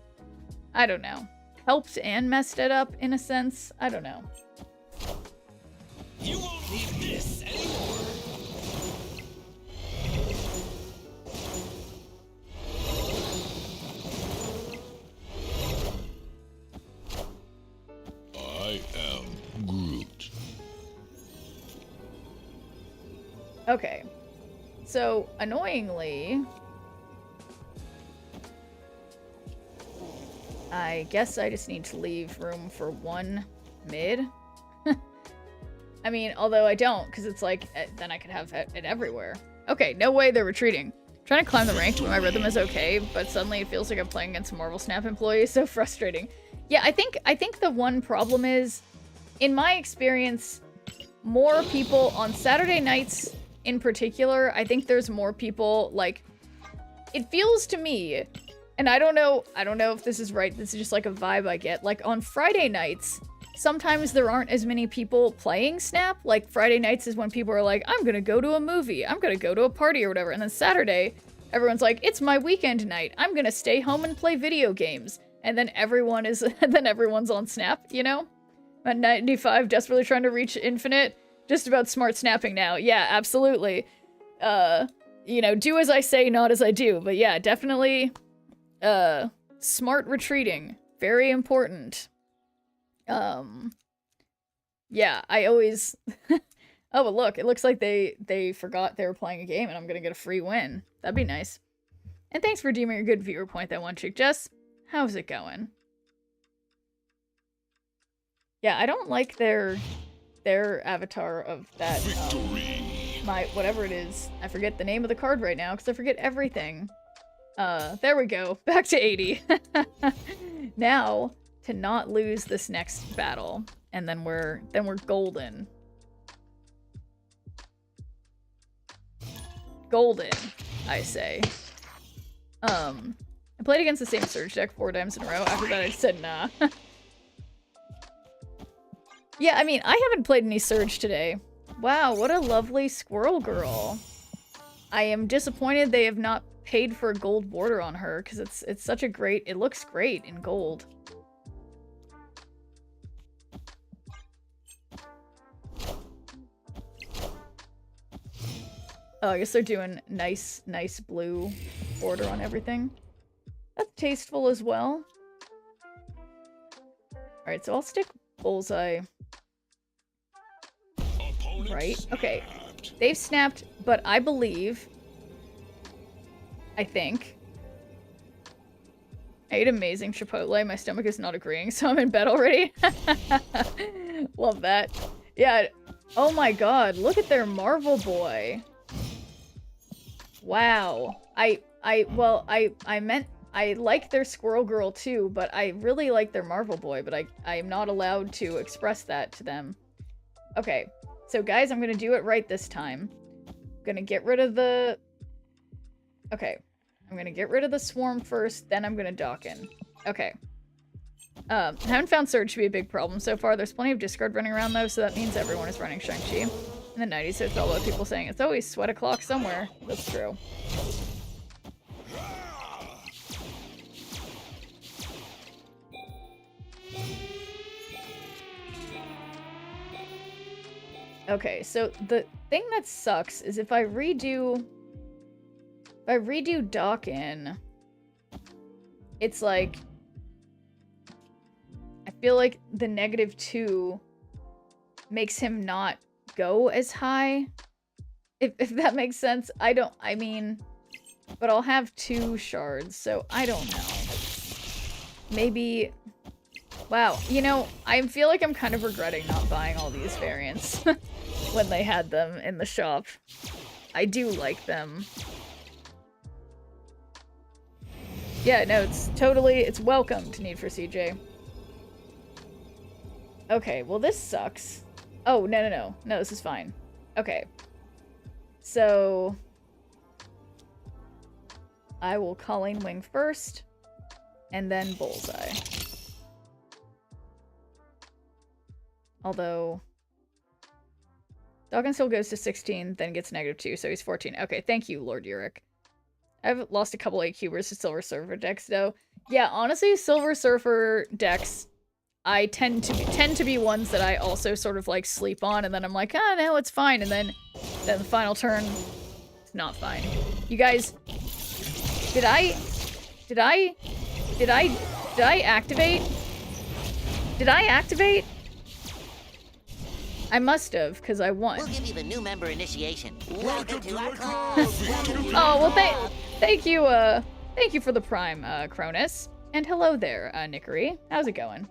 Speaker 2: I don't know, helped and messed it up in a sense. I don't know.
Speaker 3: You won't need this anymore.
Speaker 6: I am Groot.
Speaker 2: Okay. So, annoyingly, I guess I just need to leave room for one mid. I mean, although I don't, because it's like, then I could have it everywhere. Okay, no way they're retreating. Trying to climb the rank when my rhythm is okay, but suddenly it feels like I'm playing against a Marvel Snap employee. So frustrating. Yeah, I think the one problem is, in my experience, more people on Saturday nights in particular, I think there's more people, like, it feels to me, and I don't know if this is right, this is just like a vibe I get, like on Friday nights, sometimes there aren't as many people playing Snap. Like Friday nights is when people are like, I'm gonna go to a movie, I'm gonna go to a party or whatever, and then Saturday, everyone's like, it's my weekend night, I'm gonna stay home and play video games, and then everyone's on Snap, you know? At 95, desperately trying to reach infinite. Just about smart snapping now. Yeah, absolutely. You know, do as I say, not as I do. But yeah, definitely, smart retreating. Very important. Yeah, I always... Oh, but look, it looks like they forgot they were playing a game and I'm gonna get a free win. That'd be nice. And thanks for deeming a good viewer point, that one chick. Jess, how's it going? Yeah, I don't like their avatar of that, my, whatever it is. I forget the name of the card right now, because I forget everything. There we go. Back to 80. Now, to not lose this next battle, and then we're golden. Golden, I say. I played against the same Surge deck 4 times in a row. After that, I said nah. Yeah, I mean, I haven't played any Surge today. Wow, what a lovely squirrel girl. I am disappointed they have not paid for a gold border on her, because it's such a great... It looks great in gold. Oh, I guess they're doing nice blue border on everything. That's tasteful as well. Alright, so I'll stick Bullseye. Right, okay. They've snapped, but I believe... I think... I ate amazing Chipotle. My stomach is not agreeing, so I'm in bed already. Love that. Yeah. Oh my god, look at their Marvel Boy. Wow. I meant I like their Squirrel Girl too, but I really like their Marvel Boy, but I'm not allowed to express that to them. Okay, so guys, I'm gonna do it right this time. I'm gonna get rid of the... Okay. I'm gonna get rid of the swarm first, then I'm gonna dock in. Okay. Haven't found Surge to be a big problem so far. There's plenty of discard running around though, so that means everyone is running Shang-Chi. In the 90s, it's all about people saying it's always sweat o'clock somewhere. That's true. Okay, so the thing that sucks is if I redo dock in, it's like I feel like the -2 makes him not go as high. If that makes sense. I mean, but I'll have 2 shards, so I don't know. Maybe, wow, you know, I feel like I'm kind of regretting not buying all these variants when they had them in the shop. I do like them. Yeah, no, it's welcome to Need for CJ. Okay, well this sucks. Oh, no, this is fine. Okay. So I will Colleen Wing first, and then Bullseye. Although Dawkins still goes to 16, then gets -2, so he's 14. Okay, thank you, Lord Uric. I've lost a couple 8-cubers to Silver Surfer decks, though. Yeah, honestly, Silver Surfer decks, I tend to be ones that I also sort of like sleep on, and then I'm like, ah, no, it's fine, and then the final turn, it's not fine. You guys, did I activate? Did I activate? I must have, because I won.
Speaker 8: We'll give you the new member initiation. Welcome to our club.
Speaker 2: Oh, well, thank you for the Prime, Cronus. And hello there, Nickery. How's it going?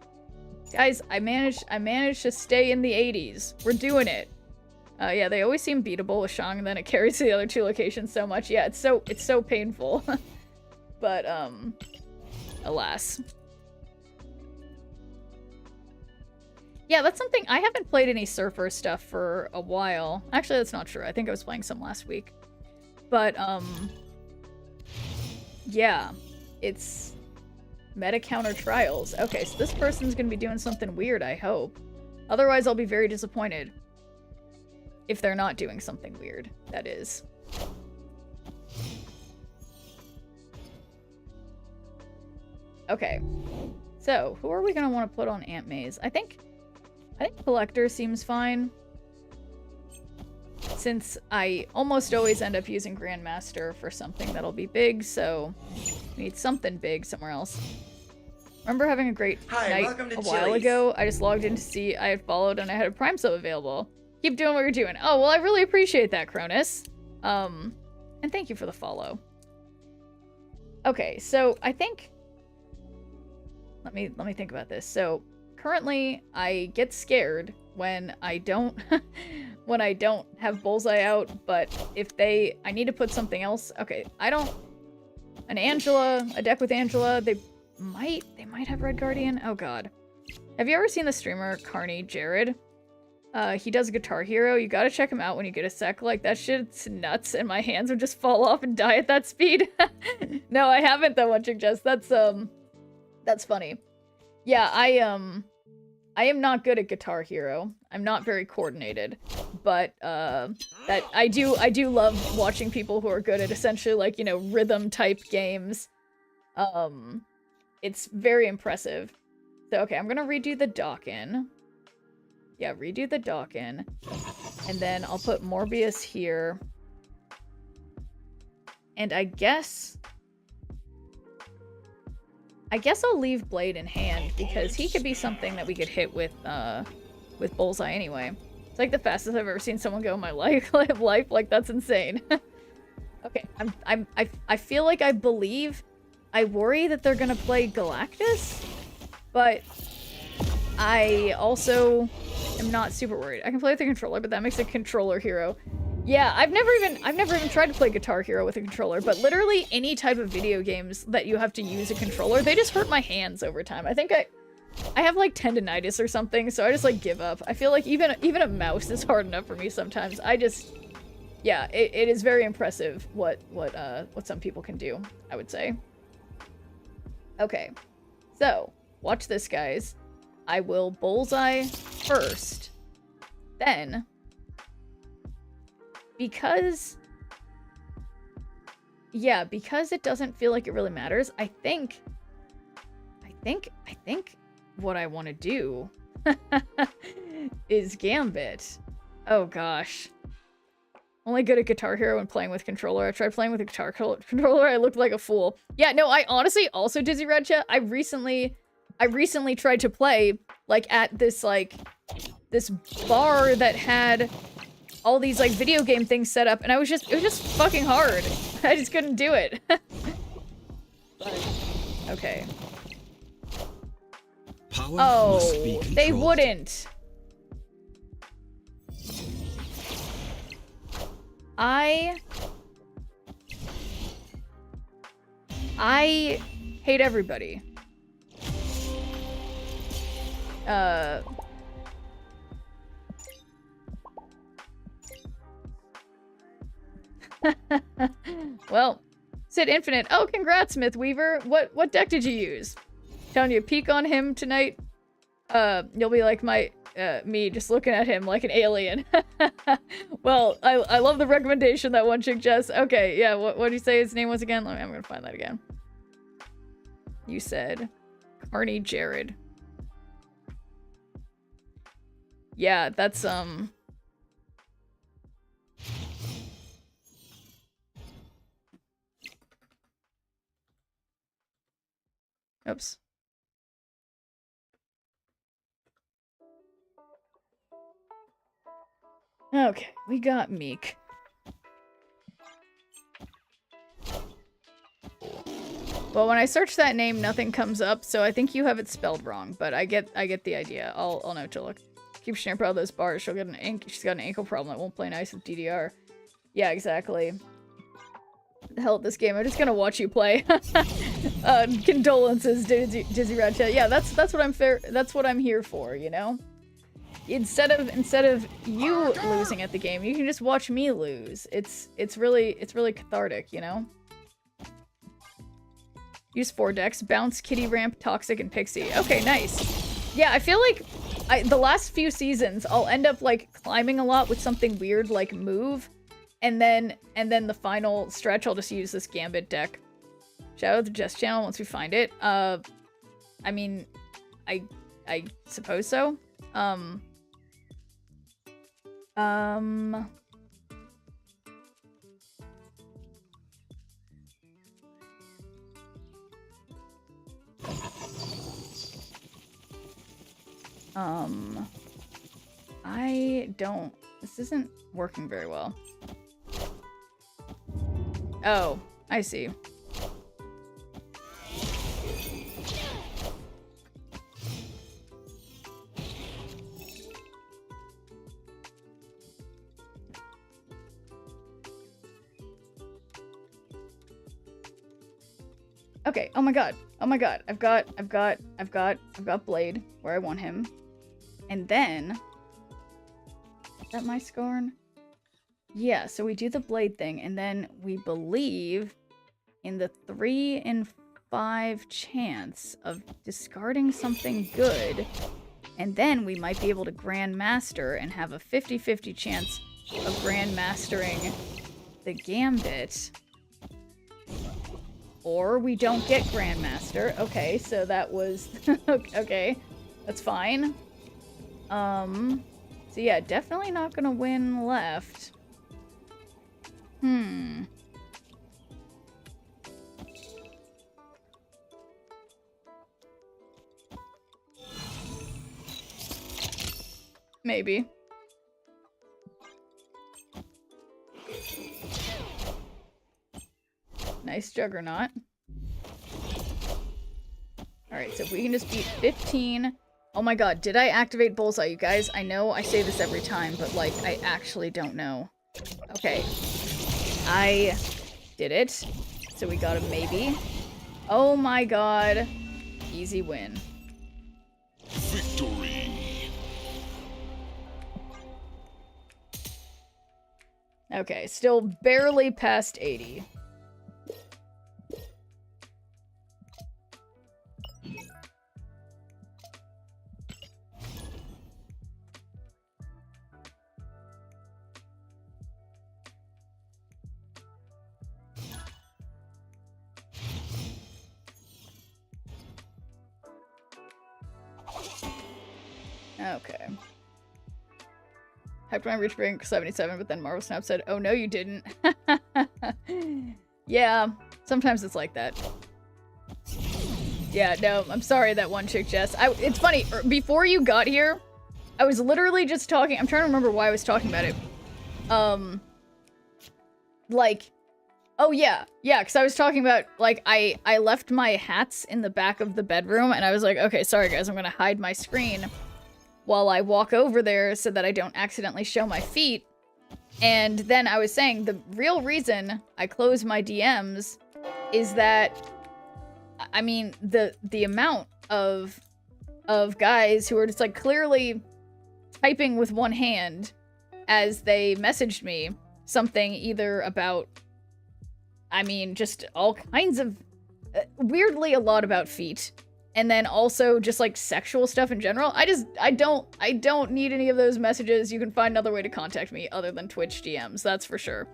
Speaker 2: Guys, I managed to stay in the 80s. We're doing it. Yeah, they always seem beatable with Shang, and then it carries to the other 2 locations so much. Yeah, it's so painful. But, alas. Yeah, that's something, I haven't played any Surfer stuff for a while. Actually, that's not true. I think I was playing some last week. But, yeah, it's meta counter trials. Okay, so this person's gonna be doing something weird, I hope. Otherwise, I'll be very disappointed. If they're not doing something weird, that is. Okay, so who are we gonna want to put on Aunt May's? I think Collector seems fine. Since I almost always end up using Grandmaster for something that'll be big, so we need something big somewhere else. Remember having a great night a while ago? I just logged in to see I had followed and I had a Prime sub available. Keep doing what you're doing. Oh, well, I really appreciate that, Cronus. And thank you for the follow. Okay, so I think... Let me think about this. So, currently, I get scared when I don't have Bullseye out, but if I need to put something else. Okay, an Angela, a deck with Angela, they might have Red Guardian. Oh god. Have you ever seen the streamer Carney Jared? He does Guitar Hero. You gotta check him out when you get a sec. Like, that shit's nuts, and my hands would just fall off and die at that speed. No, I haven't though, Watching Jess. That's funny. Yeah, I am not good at Guitar Hero. I'm not very coordinated, but that I do love watching people who are good at essentially, like, you know, rhythm type games. It's very impressive. So okay, I'm gonna redo the dock-in. Yeah, redo the dock-in, and then I'll put Morbius here. And I guess I'll leave Blade in hand, because he could be something that we could hit with Bullseye anyway. It's like the fastest I've ever seen someone go in my life. Like, that's insane. Okay, I feel like I worry that they're gonna play Galactus, but I also am not super worried. I can play with a controller, but that makes a controller hero. Yeah, I've never even tried to play Guitar Hero with a controller, but literally any type of video games that you have to use a controller, they just hurt my hands over time. I think I have like tendinitis or something, so I just like give up. I feel like even a mouse is hard enough for me sometimes. yeah, it is very impressive what some people can do, I would say. Okay, so watch this, guys. I will bullseye first, then because it doesn't feel like it really matters. I think what I want to do is Gambit. Oh gosh. Only good at Guitar Hero when playing with controller. I tried playing with a guitar controller. I looked like a fool. Yeah, no, I honestly also Dizzy Redcha. I recently tried to play like at this bar that had all these like video game things set up, and it was just fucking hard. I just couldn't do it. Okay.
Speaker 3: Power must
Speaker 2: Oh,
Speaker 3: be
Speaker 2: they
Speaker 3: controlled.
Speaker 2: wouldn't. I hate everybody. Well, Sid Infinite. Oh, congrats, Smith Weaver. What deck did you use? Telling you, peek on him tonight. You'll be like me just looking at him like an alien. Well, I love the recommendation that one chick Jess. Okay, yeah, what did you say his name was again? I'm gonna find that again. You said Carney Jared. Yeah, that's oops. Okay, we got Meek. Well, when I search that name, nothing comes up, so I think you have it spelled wrong, but I get the idea. I'll know to look. Keep Shannon proud of those bars. She's got an ankle problem that won't play nice with DDR. Yeah, exactly. The hell with this game. I'm just gonna watch you play. Condolences, Dizzy Ratchet. Yeah, that's what I'm here for, you know? Instead of you losing at the game, you can just watch me lose. It's really cathartic, you know? Use 4 decks: Bounce, Kitty Ramp, Toxic, and Pixie. Okay, nice. Yeah, I feel like the last few seasons I'll end up like climbing a lot with something weird like Move, and then the final stretch I'll just use this Gambit deck. Shout out to Jess channel once we find it. I mean, I suppose so. I don't... This isn't working very well. Oh, I see. Okay, oh my god. Oh my god. I've got Blade where I want him. And then... Is that my scorn? Yeah, so we do the Blade thing, and then we believe in the 3 in 5 chance of discarding something good, and then we might be able to Grandmaster and have a 50-50 chance of Grandmastering the Gambit. Or we don't get Grandmaster. Okay, so that was... okay, that's fine. So yeah, definitely not gonna win left. Maybe. Nice Juggernaut. Alright, so if we can just beat 15... Oh my god, did I activate Bullseye, you guys? I know I say this every time, but, like, I actually don't know. Okay. I did it. So we got a maybe. Oh my god. Easy win.
Speaker 6: Victory.
Speaker 2: Okay, still barely past 80. Okay. Hyped when I reached rank 77, but then Marvel Snap said, "Oh no, you didn't." Yeah, sometimes it's like that. Yeah, no, I'm sorry that one chick, Jess. It's funny, before you got here, I was literally just talking, I'm trying to remember why I was talking about it. Like, oh yeah, because I was talking about, like, I left my hats in the back of the bedroom, and I was like, okay, sorry guys, I'm gonna hide my screen while I walk over there so that I don't accidentally show my feet. And then I was saying the real reason I close my DMs is that, I mean, the amount of guys who are just like clearly typing with one hand as they messaged me something either about, I mean, just all kinds of, weirdly a lot about feet. And then also just like sexual stuff in general. I don't need any of those messages. You can find another way to contact me other than Twitch DMs, that's for sure.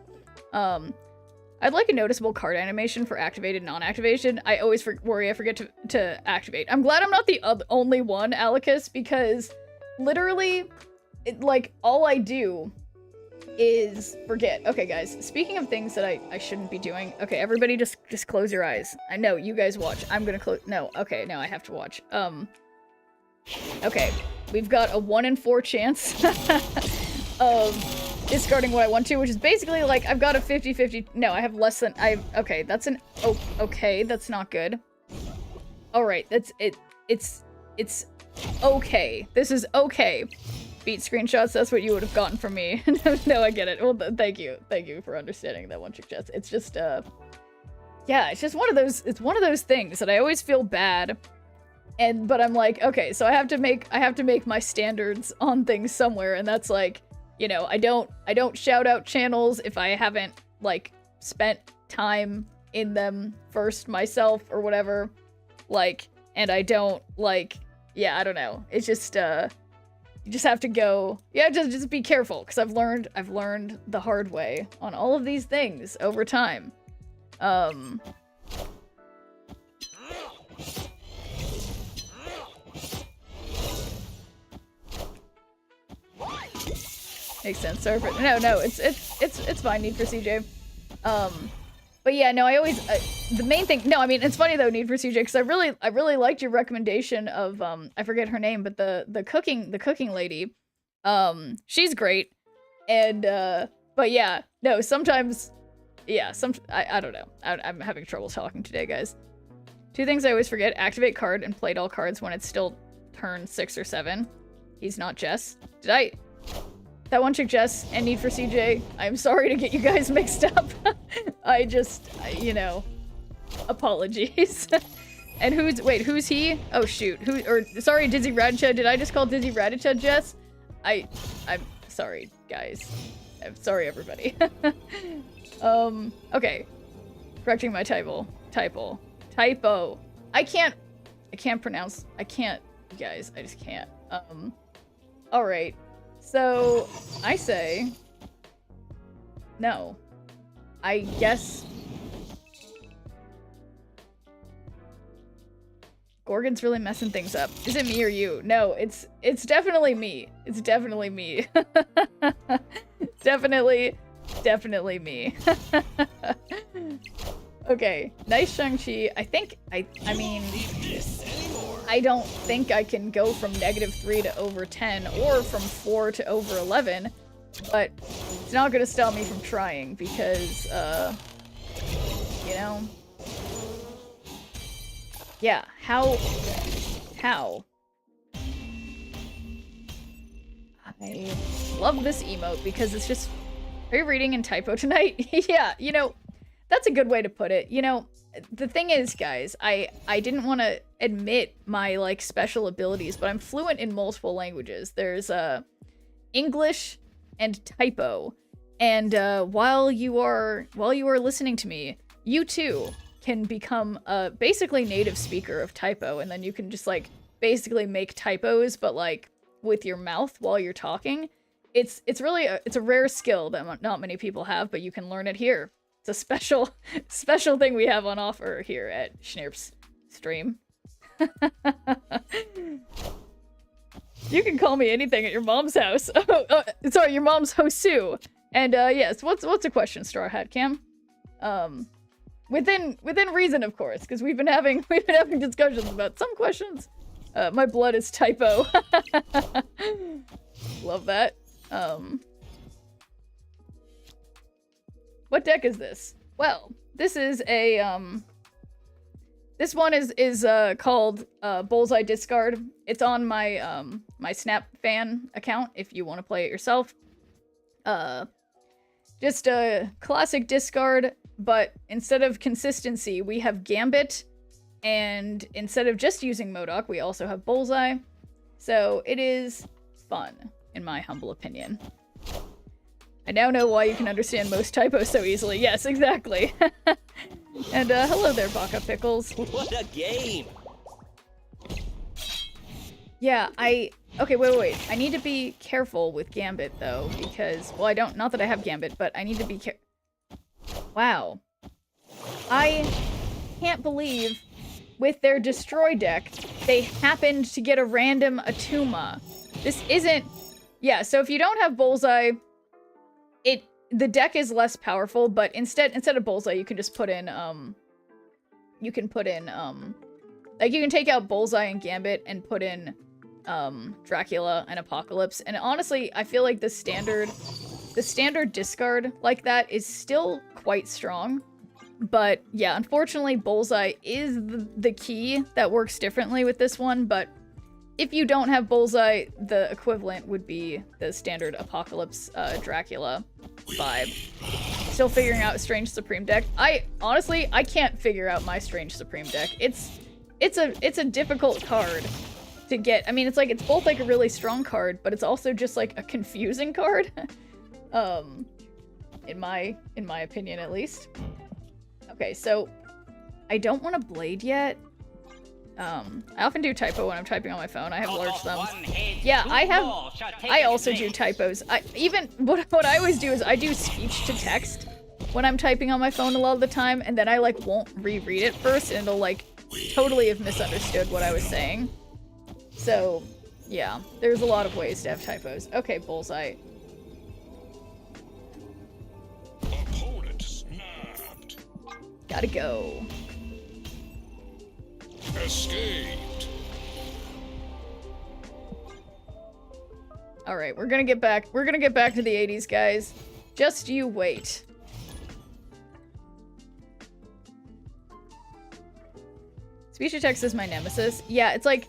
Speaker 2: I'd like a noticeable card animation for activated non-activation. I always worry I forget to activate. I'm glad I'm not the only one, Alicus, because literally, like, all I do is forget. Okay, guys, speaking of things that I shouldn't be doing. Okay, everybody just close your eyes. I know, you guys watch. I'm gonna close. No, okay, no, I have to watch. Okay, we've got a 1 in 4 chance of discarding what I want to, which is basically like I've got a 50-50. No, I have less than okay, that's an okay, that's not good. All right, that's it. It's okay. This is okay. Beat screenshots, that's what you would have gotten from me. No, I get it. Well, thank you for understanding that one, Chick Jess. It's just yeah, it's just one of those things that I always feel bad, but I'm like, okay, so I have to make my standards on things somewhere, and that's like, you know, I don't shout out channels if I haven't like spent time in them first myself or whatever, like, and I don't like, yeah, I don't know. It's just you just have to go, yeah, just be careful, because I've learned the hard way on all of these things over time. Makes sense. Sorry for no, it's fine. Need for CJ. But yeah, no, I always the main thing. No, I mean, it's funny though, Need for CJ, because I really liked your recommendation of I forget her name, but the cooking lady. She's great, and but yeah, no, sometimes, yeah, I don't know. I'm having trouble talking today, guys. 2 things I always forget: activate card and play all cards when it's still turn 6 or 7. He's not Jess. That one chick Jess and Need for CJ. I'm sorry to get you guys mixed up. You know, apologies. And who's he? Oh shoot. Sorry, Dizzy Radiched. Did I just call Dizzy Radiched Jess? I'm sorry, guys. I'm sorry, everybody. Okay. Correcting my typo. I can't pronounce, you guys, I just can't. Alright. So, I say, no. I guess Gorgon's really messing things up. Is it me or you? No, it's definitely me. It's definitely me. Definitely me. Okay, nice Shang-Chi. I mean, I don't think I can go from -3 to over 10 or from 4 to over 11, but it's not gonna stop me from trying because, you know, yeah, how? I love this emote because it's just, are you reading in typo tonight? Yeah, you know, that's a good way to put it. You know, the thing is, guys, I didn't want to admit my, like, special abilities, but I'm fluent in multiple languages. There's, English and typo. And while you are listening to me, you too can become a basically native speaker of typo, and then you can just like basically make typos, but like with your mouth while you're talking. It's really it's a rare skill that not many people have, but you can learn it here. It's a special thing we have on offer here at Schnirp's stream. You can call me anything at your mom's house. Sorry, your mom's Hosu. And yes, what's the question, Straw Hat Cam? Within reason, of course, because we've been having discussions about some questions. My blood is typo. Love that. What deck is this? Well, this is a this one is called Bullseye Discard. It's on my my Snap fan account if you want to play it yourself. Just a classic discard, but instead of consistency, we have Gambit, and instead of just using MODOK, we also have Bullseye. So it is fun, in my humble opinion. I now know why you can understand most typos so easily. Yes, exactly. And hello there, Baka Pickles.
Speaker 3: What a game!
Speaker 2: Yeah, okay, wait. I need to be careful with Gambit, though, because, well, I don't, not that I have Gambit, but I need to be Wow. I can't believe, with their Destroy deck, they happened to get a random Atuma. This isn't... Yeah, so if you don't have Bullseye, the deck is less powerful, but instead of Bullseye, you can just put in, you can take out Bullseye and Gambit and put in, Dracula and Apocalypse. And honestly, I feel like the standard discard like that is still quite strong. But yeah, unfortunately, Bullseye is the key that works differently with this one, but if you don't have Bullseye, the equivalent would be the standard Apocalypse Dracula vibe. Still figuring out Strange Supreme deck. Honestly, I can't figure out my Strange Supreme deck. It's a difficult card to get. I mean, it's both like a really strong card, but it's also just like a confusing card. In my opinion, at least. Okay, so I don't want to Blade yet. I often do typo when I'm typing on my phone. I have large thumbs. Yeah, I also do typos. What I always do is I do speech to text when I'm typing on my phone a lot of the time, and then I like won't reread it first, and it'll like totally have misunderstood what I was saying. So, yeah, there's a lot of ways to have typos. Okay, Bullseye.
Speaker 6: Opponent snapped.
Speaker 2: Gotta go.
Speaker 6: Escaped.
Speaker 2: All right, we're gonna get back to the 80s, guys. Just you wait. Speech to text is my nemesis. Yeah, it's like,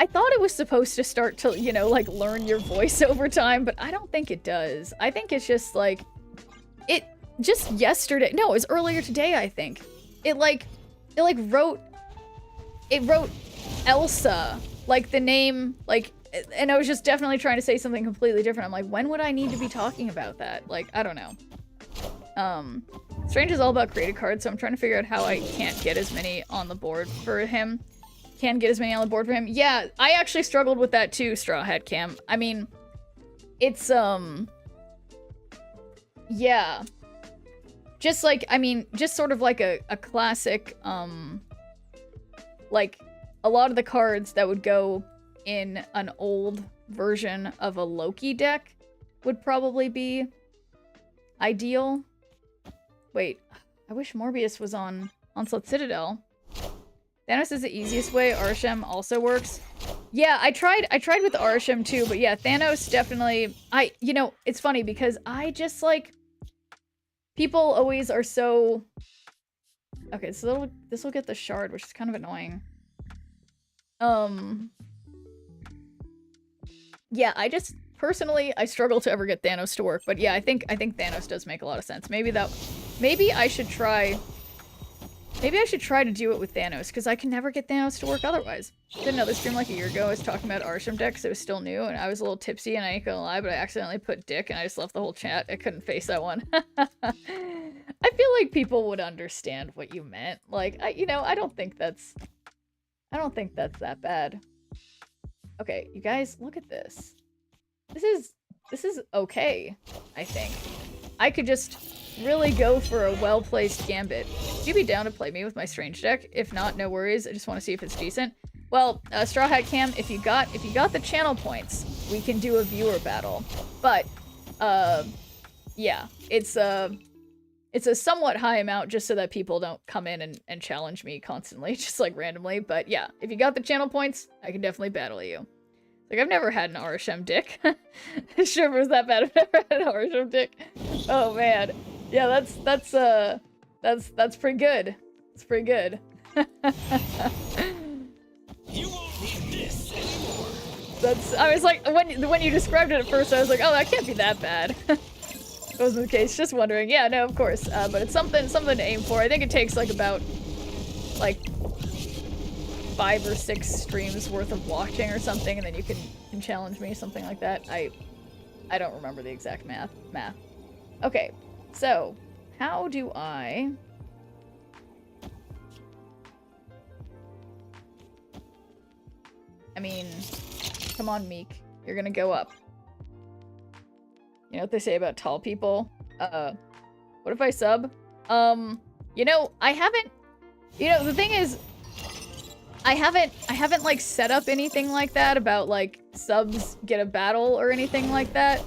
Speaker 2: I thought it was supposed to start to, you know, like learn your voice over time, but I don't think it does. I think it's just like, it just yesterday, no, it was earlier today, I think. It wrote Elsa, like the name, like, and I was just definitely trying to say something completely different. I'm like, when would I need to be talking about that? Like, I don't know. Strange is all about created cards, so I'm trying to figure out how I can't get as many on the board for him. Yeah, I actually struggled with that too, Straw Hat Cam. I mean, it's, yeah. Just like, I mean, just sort of like a classic, like, a lot of the cards that would go in an old version of a Loki deck would probably be ideal. Wait, I wish Morbius was on Onslaught Citadel. Thanos is the easiest way. Arshem also works. Yeah, I tried with Arshem too, but yeah, Thanos definitely, you know, it's funny because I just like, people always are so, okay, so this will get the shard, which is kind of annoying. Yeah, I just, personally, I struggle to ever get Thanos to work, but yeah, I think Thanos does make a lot of sense. Maybe I should try Maybe I should try to do it with Thanos, because I can never get Thanos to work otherwise. Did another stream like a year ago, I was talking about Arsham decks, it was still new, and I was a little tipsy, and I ain't gonna lie, but I accidentally put dick, and I just left the whole chat. I couldn't face that one. I feel like people would understand what you meant. Like, I don't think that's that bad. Okay, you guys, look at this. This is okay, I think. I could just really go for a well-placed gambit. Would you be down to play me with my strange deck? If not, no worries. I just want to see if it's decent. Well, Straw Hat Cam, if you got the channel points, we can do a viewer battle. But, yeah, it's a somewhat high amount just so that people don't come in and challenge me constantly, just like randomly. But yeah, if you got the channel points, I can definitely battle you. Like, I've never had an RSM dick. Sure, was that bad? I've never had an RSM dick. Oh man, yeah, that's pretty good. It's pretty good.
Speaker 3: You won't need this anymore.
Speaker 2: I was like, when you described it at first, I was like, oh, that can't be that bad. It wasn't the case. Just wondering. Yeah, no, of course. But it's something to aim for. I think it takes like about 5 or 6 streams worth of watching or something, and then you can challenge me, something like that. I don't remember the exact math. Okay, so how do I mean, come on, Meek, you're gonna go up. You know what they say about tall people? What if I sub? I haven't, the thing is, I haven't like set up anything like that about like subs get a battle or anything like that.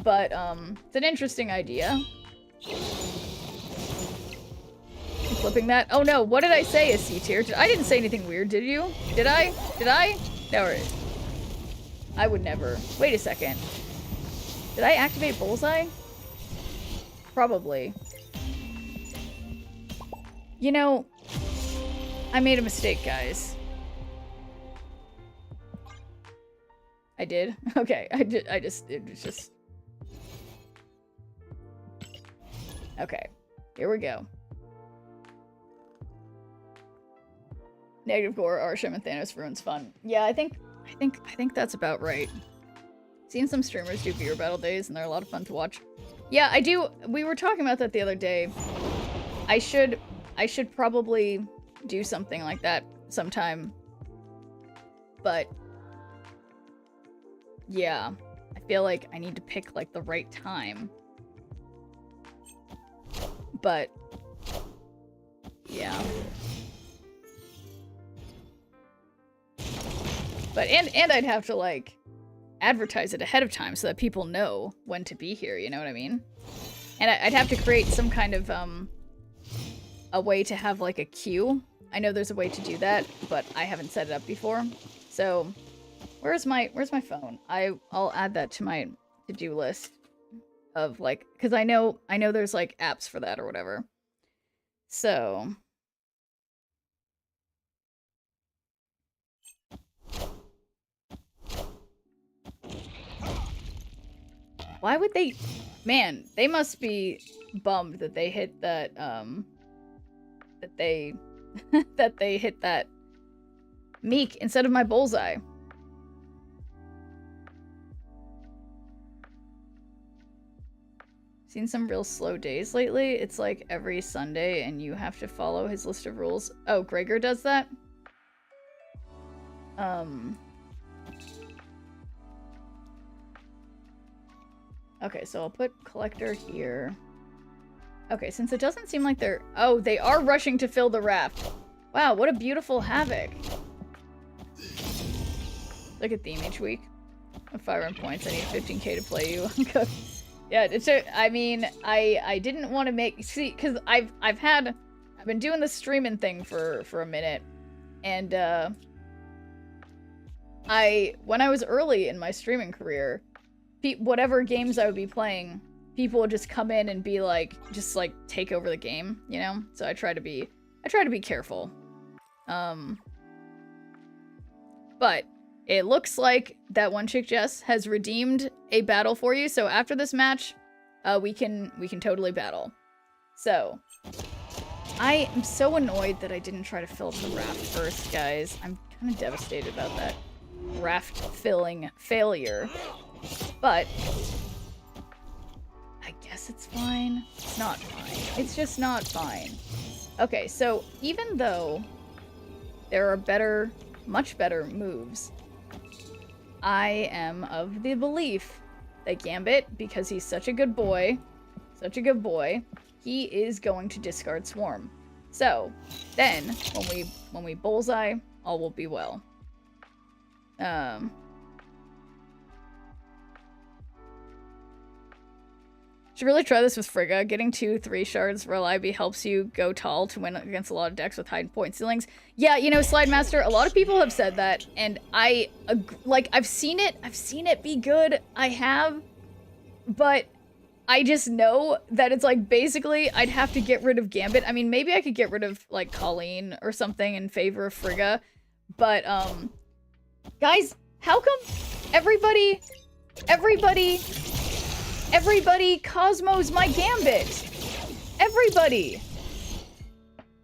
Speaker 2: But it's an interesting idea. Flipping that. Oh no, what did I say is C tier? I didn't say anything weird, did you? Did I? No, I would never. Wait a second. Did I activate Bullseye? Probably. I made a mistake, guys. I did? Okay, it was just... Okay, here we go. Negative gore, Arsham, and Thanos ruins fun. Yeah, I think that's about right. Seen some streamers do viewer battle days, and they're a lot of fun to watch. Yeah, I do. We were talking about that the other day. I should probably do something like that sometime. But yeah, I feel like I need to pick like the right time. But yeah. But and I'd have to like advertise it ahead of time so that people know when to be here, you know what I mean? And I'd have to create some kind of a way to have like a queue. I know there's a way to do that, but I haven't set it up before. So where's my phone? I'll add that to my to-do list of like, because I know there's like apps for that or whatever. So why would they? Man, they must be bummed that they hit that that they hit that Meek instead of my Bullseye. Seen some real slow days lately. It's like every Sunday and you have to follow his list of rules. Oh, Gregor does that? Okay, so I'll put collector here. Okay, since it doesn't seem like they're... Oh, they are rushing to fill the raft. Wow, what a beautiful havoc. Like a theme each week. With 5 points, I need 15k to play you. Yeah, I mean, I didn't want to make... See, because I've been doing the streaming thing for a minute. And, when I was early in my streaming career, whatever games I would be playing, people would just come in and be like, just like take over the game, you know? So I try to be careful. But it looks like that one chick Jess has redeemed a battle for you. So after this match, we can totally battle. So I am so annoyed that I didn't try to fill up the raft first, guys. I'm kind of devastated about that raft filling failure. But I guess it's fine. It's not fine. It's just not fine. Okay, so even though there are better, much better moves, I am of the belief that Gambit, because he's such a good boy, he is going to discard Swarm. So then, when we bullseye, all will be well. Should really try this with Frigga. Getting 2-3 shards reliably helps you go tall to win against a lot of decks with high point ceilings. Yeah, you know, Slide Master, a lot of people have said that, and I like, I've seen it be good. I have, but I just know that it's like, basically, I'd have to get rid of Gambit. I mean, maybe I could get rid of like Colleen or something in favor of Frigga, but guys, how come everybody Cosmos my Gambit? Everybody!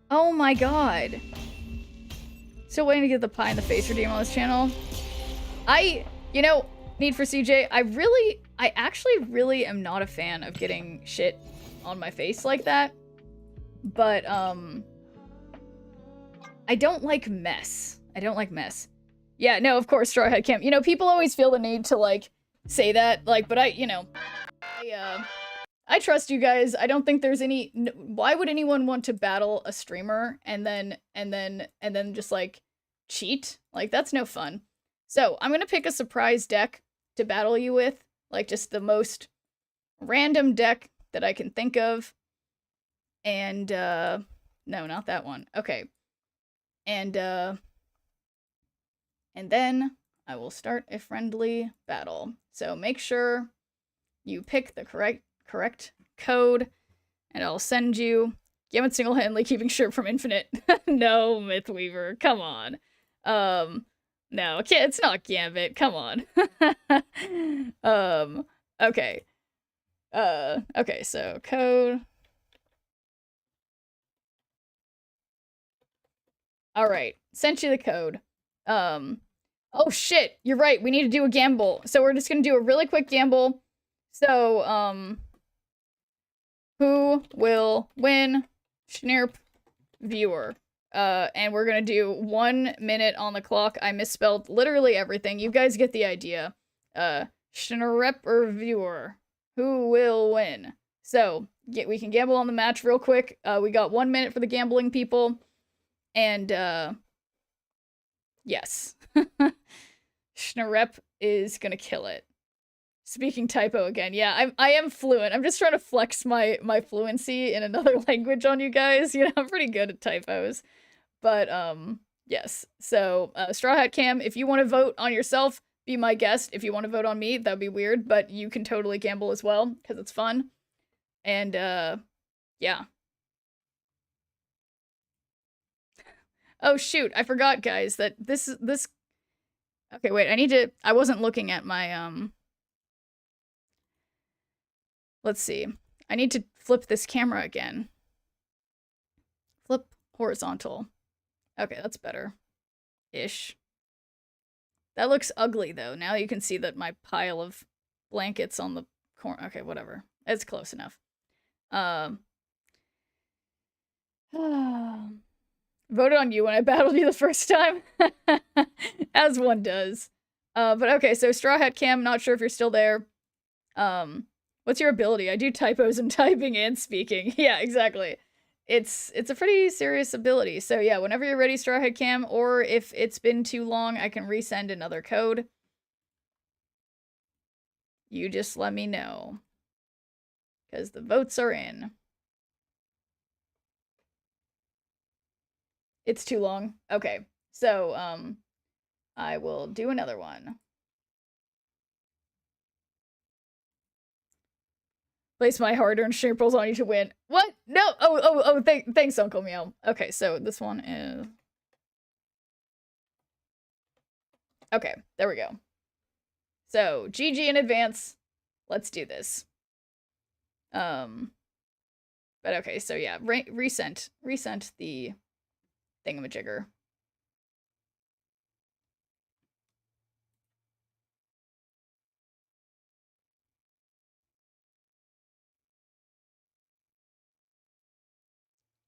Speaker 2: Oh my god. Still waiting to get the pie in the face redeem on this channel. You know, Need for CJ, I actually really am not a fan of getting shit on my face like that. But, I don't like mess. Yeah, no, of course, Straw Hat Camp. You know, people always feel the need to, like, say that, like, but I trust you guys. I don't think there's any. Why would anyone want to battle a streamer and then just like cheat? Like, that's no fun. So I'm gonna pick a surprise deck to battle you with, like just the most random deck that I can think of. And no, not that one. Okay. And then I will start a friendly battle. So make sure you pick the correct code, and I'll send you Gambit single-handedly keeping Shirp from Infinite. No, Mythweaver, come on. No, it's not Gambit, come on. Okay. Okay, so code. Alright, sent you the code. Oh shit, you're right, we need to do a gamble. So we're just gonna do a really quick gamble. So, who will win? Schnirp viewer. And we're gonna do 1 minute on the clock. I misspelled literally everything. You guys get the idea. Schnirp or viewer. Who will win? So, we can gamble on the match real quick. We got 1 minute for the gambling people. And, yes. Schnirp is gonna kill it. Speaking typo again. Yeah, I am fluent. I'm just trying to flex my fluency in another language on you guys. You know, I'm pretty good at typos. But, yes. So, Straw Hat Cam, if you want to vote on yourself, be my guest. If you want to vote on me, that'd be weird, but you can totally gamble as well, because it's fun. And, yeah. Oh, shoot. I forgot, guys, that this... Okay, wait, I wasn't looking at my, Let's see. I need to flip this camera again. Flip horizontal. Okay, that's better. Ish. That looks ugly, though. Now you can see that my pile of blankets on the corner. Okay, whatever. It's close enough. Voted on you when I battled you the first time. As one does. But okay, so Straw Hat Cam, not sure if you're still there. What's your ability? I do typos in typing and speaking. Yeah, exactly. It's a pretty serious ability. So yeah, whenever you're ready, Straw Hat Cam, or if it's been too long, I can resend another code. You just let me know. Because the votes are in. It's too long. Okay. So, I will do another one. Place my hard-earned shaples on you to win. What? No! Oh, thanks, Uncle Meow. Okay, so this one is... Okay, there we go. So, GG in advance. Let's do this. But okay, so yeah, resent the thingamajigger.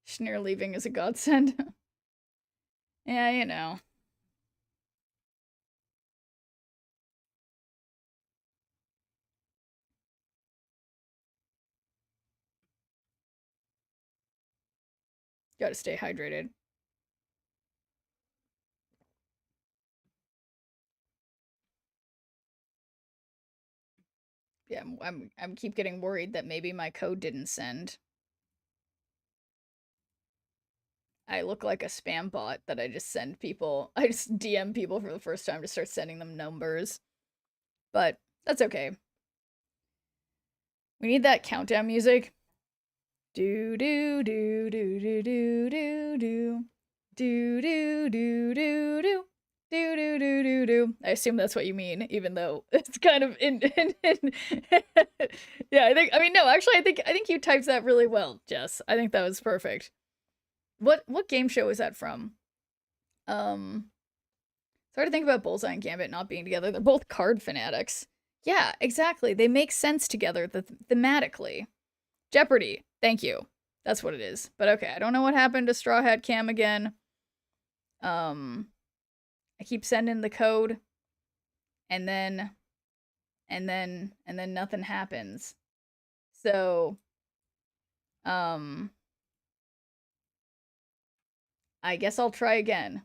Speaker 2: Schneer leaving is a godsend. Yeah, you know. Gotta stay hydrated. Yeah, I'm keep getting worried that maybe my code didn't send. I look like a spam bot that I just send people. I just DM people for the first time to start sending them numbers. But that's okay. We need that countdown music. Do do do do do do do do do do do do do. Do do do do do. I assume that's what you mean, even though it's kind of in yeah, I mean no, actually I think you typed that really well, Jess. I think that was perfect. What game show is that from? It's hard to think about Bullseye and Gambit not being together. They're both card fanatics. Yeah, exactly. They make sense together thematically. Jeopardy. Thank you. That's what it is. But okay, I don't know what happened to Straw Hat Cam again. I keep sending the code and then nothing happens. So I guess I'll try again.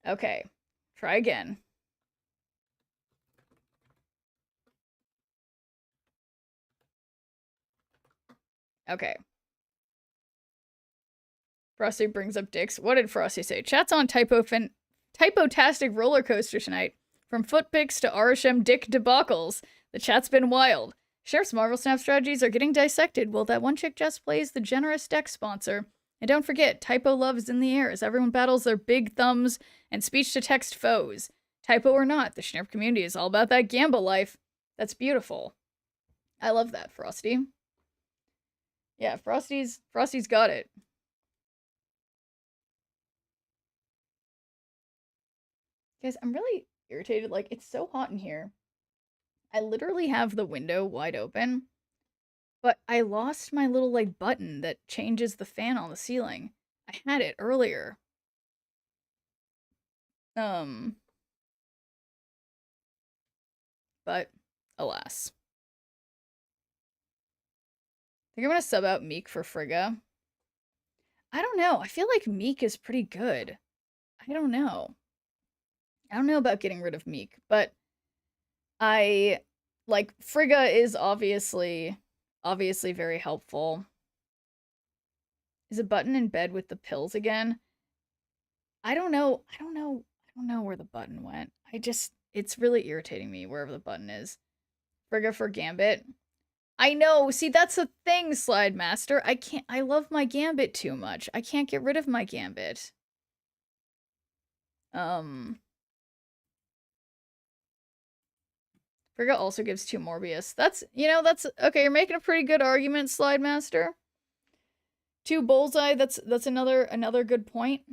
Speaker 2: Okay. Try again. Okay. Frosty brings up dicks. What did Frosty say? Chat's on typotastic roller coaster tonight. From footpics to RSM dick debacles. The chat's been wild. Sheriff's Marvel Snap strategies are getting dissected while that one chick just plays the generous deck sponsor. And don't forget, typo love is in the air as everyone battles their big thumbs and speech-to-text foes. Typo or not, the Schnurp community is all about that gamble life. That's beautiful. I love that, Frosty. Yeah, Frosty's got it. Guys, I'm really irritated. Like, it's so hot in here. I literally have the window wide open, but I lost my little, like, button that changes the fan on the ceiling. I had it earlier. But, alas. I think I'm gonna sub out Meek for Frigga. I don't know. I feel like Meek is pretty good. I don't know. I don't know about getting rid of Meek, but Frigga is obviously very helpful. Is a button in bed with the pills again? I don't know where the button went. It's really irritating me wherever the button is. Frigga for Gambit. I know. See, that's the thing, Slide Master. I love my Gambit too much. I can't get rid of my Gambit. Frigga also gives 2 Morbius. That's okay, you're making a pretty good argument, Slide Master. 2 Bullseye, that's another good point.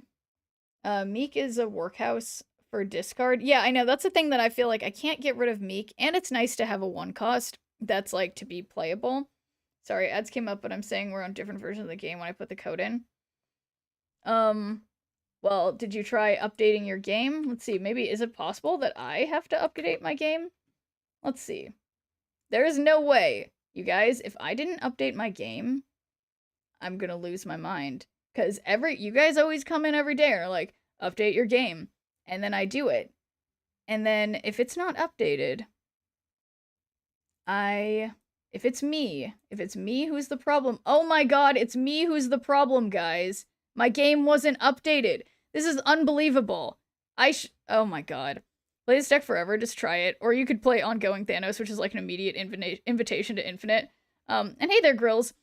Speaker 2: Meek is a workhouse for discard. Yeah, I know, that's the thing that I feel like I can't get rid of Meek, and it's nice to have a 1 cost that's like to be playable. Sorry, ads came up, but I'm saying we're on different versions of the game when I put the code in. Well, did you try updating your game? Let's see, maybe is it possible that I have to update my game? Let's see. There is no way, you guys, if I didn't update my game, I'm gonna lose my mind. Because you guys always come in every day and are like, update your game. And then I do it. And then if it's not updated, if it's me who's the problem, oh my god, it's me who's the problem, guys. My game wasn't updated. This is unbelievable. Oh my god. Play this deck forever, just try it. Or you could play Ongoing Thanos, which is like an immediate invitation to infinite. And hey there, Grills.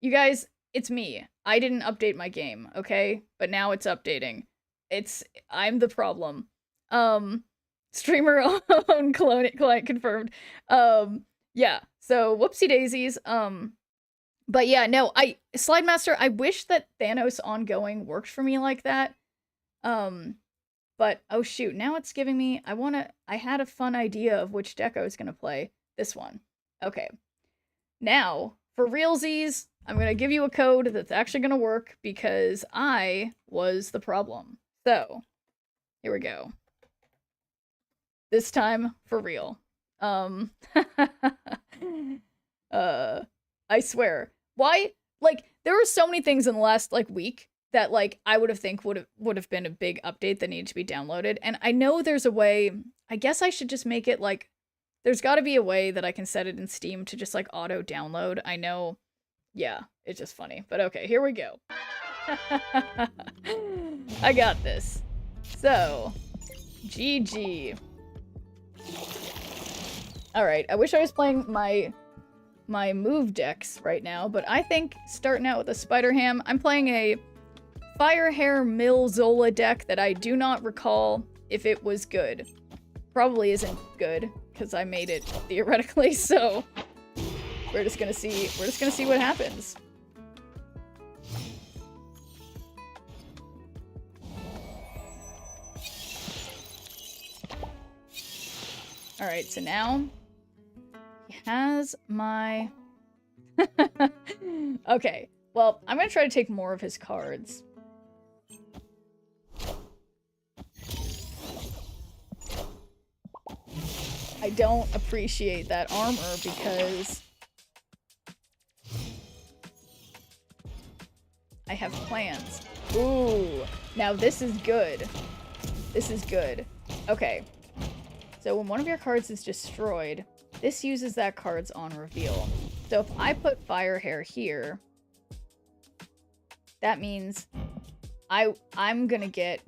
Speaker 2: You guys, it's me. I didn't update my game, okay? But now it's updating. I'm the problem. Streamer own client confirmed. Yeah, so whoopsie daisies. But yeah, no, Slide Master, I wish that Thanos ongoing worked for me like that. But oh shoot, now it's giving me, I had a fun idea of which deck I was gonna play. This one. Okay. Now, for realsies, I'm gonna give you a code that's actually gonna work because I was the problem. So, here we go. This time, for real. I swear. Why? Like, there were so many things in the last, like, week that, like, I would have been a big update that needed to be downloaded. And I know there's a way, I guess I should just make it, like, there's gotta be a way that I can set it in Steam to just, like, auto-download. I know, yeah, it's just funny. But okay, here we go. I got this. So, GG. Alright, I wish I was playing my move decks right now, but I think starting out with a Spider-Ham, I'm playing a Firehair Mill Zola deck that I do not recall if it was good. Probably isn't good, because I made it theoretically, so we're just gonna see what happens. Alright, so now he has my... Okay, well, I'm gonna try to take more of his cards. I don't appreciate that armor because I have plans. Ooh, now this is good. This is good. Okay. So when one of your cards is destroyed, this uses that card's on reveal. So if I put Firehair here, that means I'm gonna get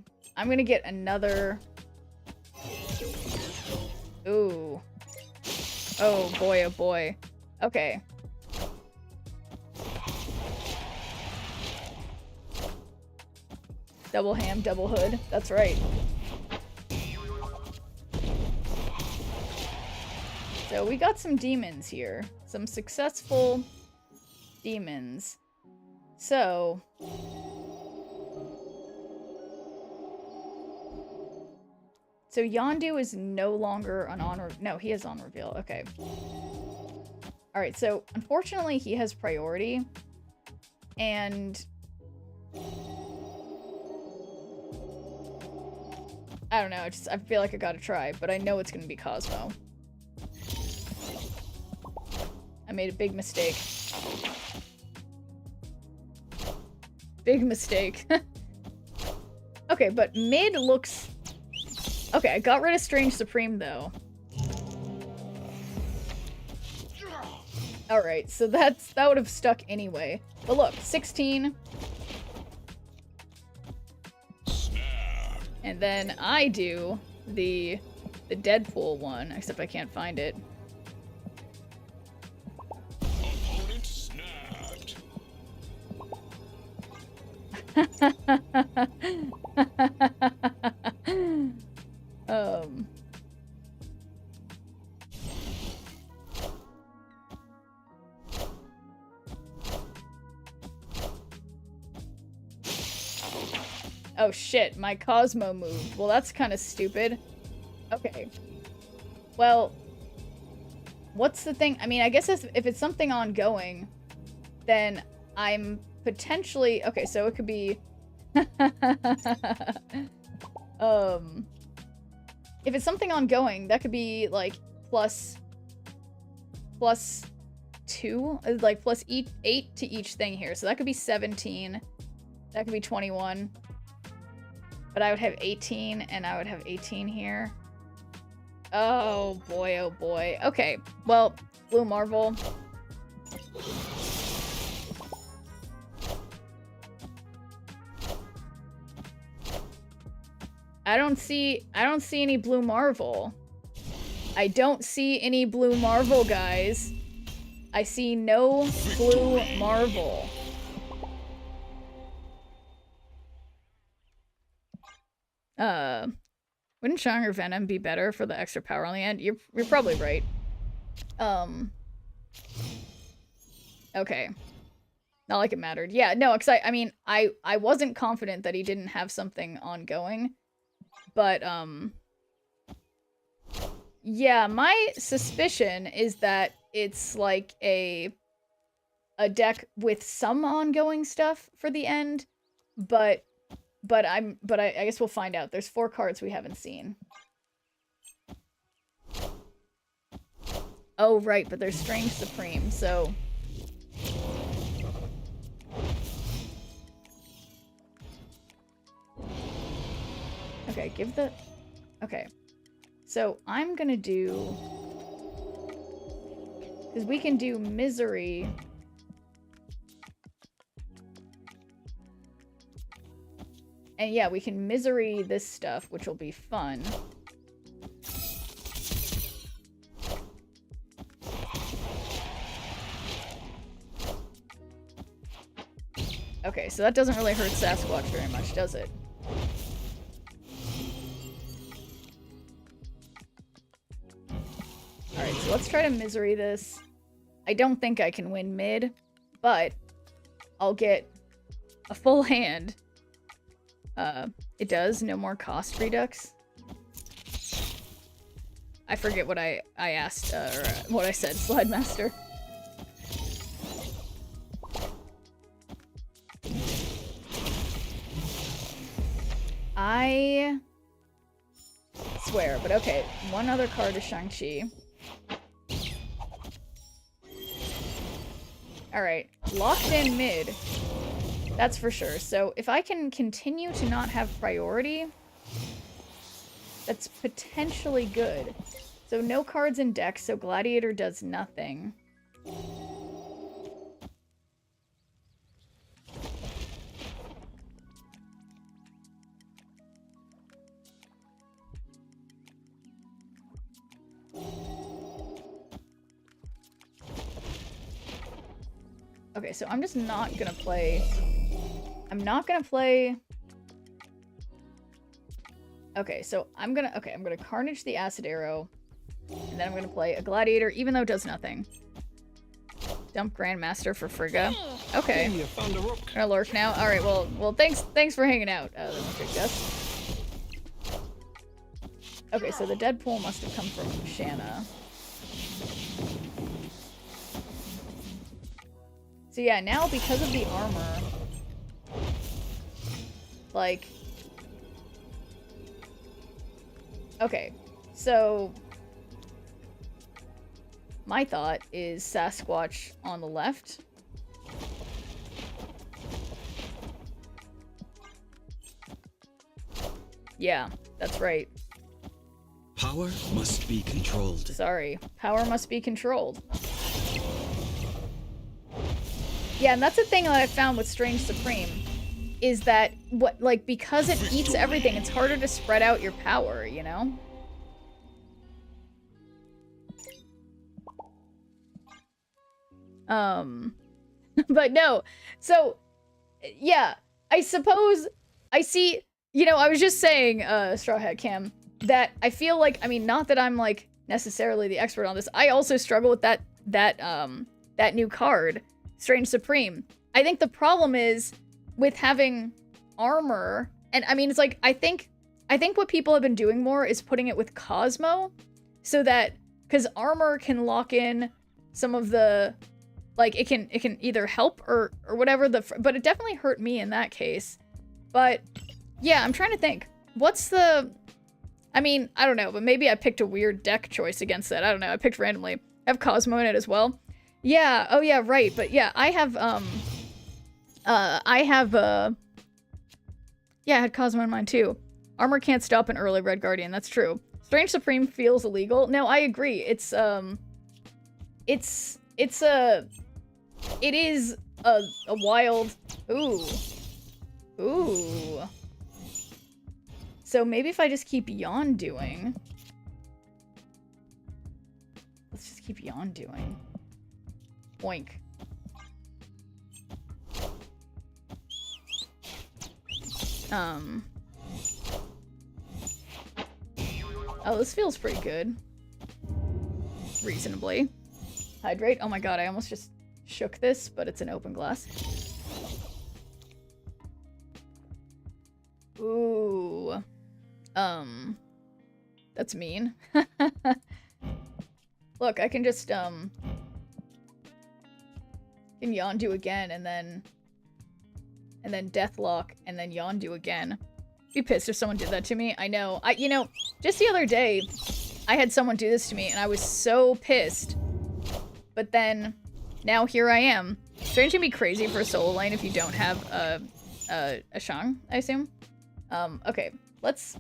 Speaker 2: another. Ooh. Oh boy, oh boy. Okay. Double ham, double hood. That's right. So we got some demons here. Some successful demons. So... So Yondu is no longer an no, he is on reveal. Okay. Alright, so unfortunately he has priority. And... I don't know, I feel like I gotta try, but I know it's gonna be Cosmo. I made a big mistake. Big mistake. Okay, but mid looks... Okay, I got rid of Strange Supreme, though. Alright, so that would have stuck anyway. But look, 16. And then I do the Deadpool one, except I can't find it.
Speaker 6: Opponent snapped.
Speaker 2: Oh shit, my Cosmo moved. Well, that's kind of stupid. Okay. Well, what's the thing? I mean, I guess if it's something ongoing, then I'm potentially... Okay, so it could be... If it's something ongoing, that could be, like, plus 2, like, plus 8 to each thing here. So that could be 17. That could be 21. But I would have 18, and I would have 18 here. Oh boy, oh boy. Okay, well, Blue Marvel. I don't see any Blue Marvel. I don't see any Blue Marvel, guys. I see no Blue Marvel. Wouldn't Stronger Venom be better for the extra power on the end? You're probably right. Okay. Not like it mattered. Yeah, no, because I mean, I wasn't confident that he didn't have something ongoing. But, yeah, my suspicion is that it's like a deck with some ongoing stuff for the end, but I guess we'll find out. There's 4 cards we haven't seen. Oh, right, but there's Strange Supreme, so... Okay, give the... Okay. So, I'm gonna do... Because we can do Misery... And yeah, we can Misery this stuff, which will be fun. Okay, so that doesn't really hurt Sasquatch very much, does it? Alright, so let's try to Misery this. I don't think I can win mid, but I'll get a full hand. It does. No more cost redux. I forget what I asked, or what I said, Slide Master. I swear, but okay. One other card is Shang-Chi. Alright, locked in mid. That's for sure. So if I can continue to not have priority, that's potentially good. So no cards in deck, so Gladiator does nothing. Okay, so I'm just not gonna play... I'm not gonna play... Okay, so I'm gonna Carnage the Acid Arrow, and then I'm gonna play a Gladiator, even though it does nothing. Dump Grandmaster for Frigga. Okay.
Speaker 3: You found a rook.
Speaker 2: Gonna lurk now? Alright, well, thanks for hanging out, Gus. Okay, so the Deadpool must have come from Shanna. So yeah, now because of the armor, like... Okay, so... My thought is Sasquatch on the left. Yeah, that's right.
Speaker 9: Power must be controlled.
Speaker 2: Sorry. Power must be controlled. Yeah, and that's the thing that I found with Strange Supreme, is that, because it eats everything, it's harder to spread out your power, you know? But no. So, yeah, I suppose I see, I was just saying, Straw Hat Cam, that I feel like, I mean, not that I'm, necessarily the expert on this, I also struggle with that new card, Strange Supreme. I think the problem is with having armor, and I mean, it's like, I think what people have been doing more is putting it with Cosmo, so that, because armor can lock in some of the, it can either help or whatever, but it definitely hurt me in that case. But, yeah, I'm trying to think. What's the... I mean, I don't know, but maybe I picked a weird deck choice against that. I don't know, I picked randomly. I have Cosmo in it as well. Yeah, oh yeah, right, but yeah, I have, I had Cosmo in mine too. Armor can't stop an early Red Guardian, that's true. Strange Supreme feels illegal. No, I agree. It is a wild... Ooh. So maybe if I just keep Yawn-doing... Let's just keep Yawn-doing. Oink. Oh, this feels pretty good. Reasonably. Hydrate? Oh my god, I almost just shook this, but it's an open glass. Ooh. That's mean. Look, I can just, can Yondu again, and then Deathlock, and then Yondu again. Be pissed if someone did that to me. I know. You know, just the other day, I had someone do this to me, and I was so pissed. But then, now here I am. Strange can be crazy for a solo lane if you don't have a Shang, I assume. Okay, let's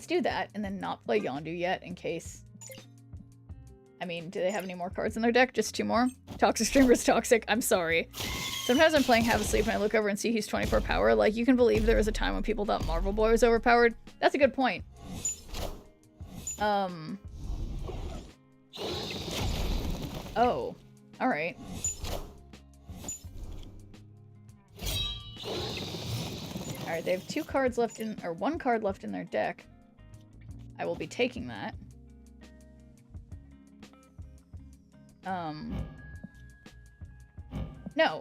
Speaker 2: do that, and then not play Yondu yet, in case... I mean, do they have any more cards in their deck? Just 2 more? Toxic Streamer's toxic. I'm sorry. Sometimes I'm playing Have a Sleep and I look over and see he's 24 power. Like, you can believe there was a time when people thought Marvel Boy was overpowered. That's a good point. Oh. Alright. Alright, they have 2 cards left in... or 1 card left in their deck. I will be taking that.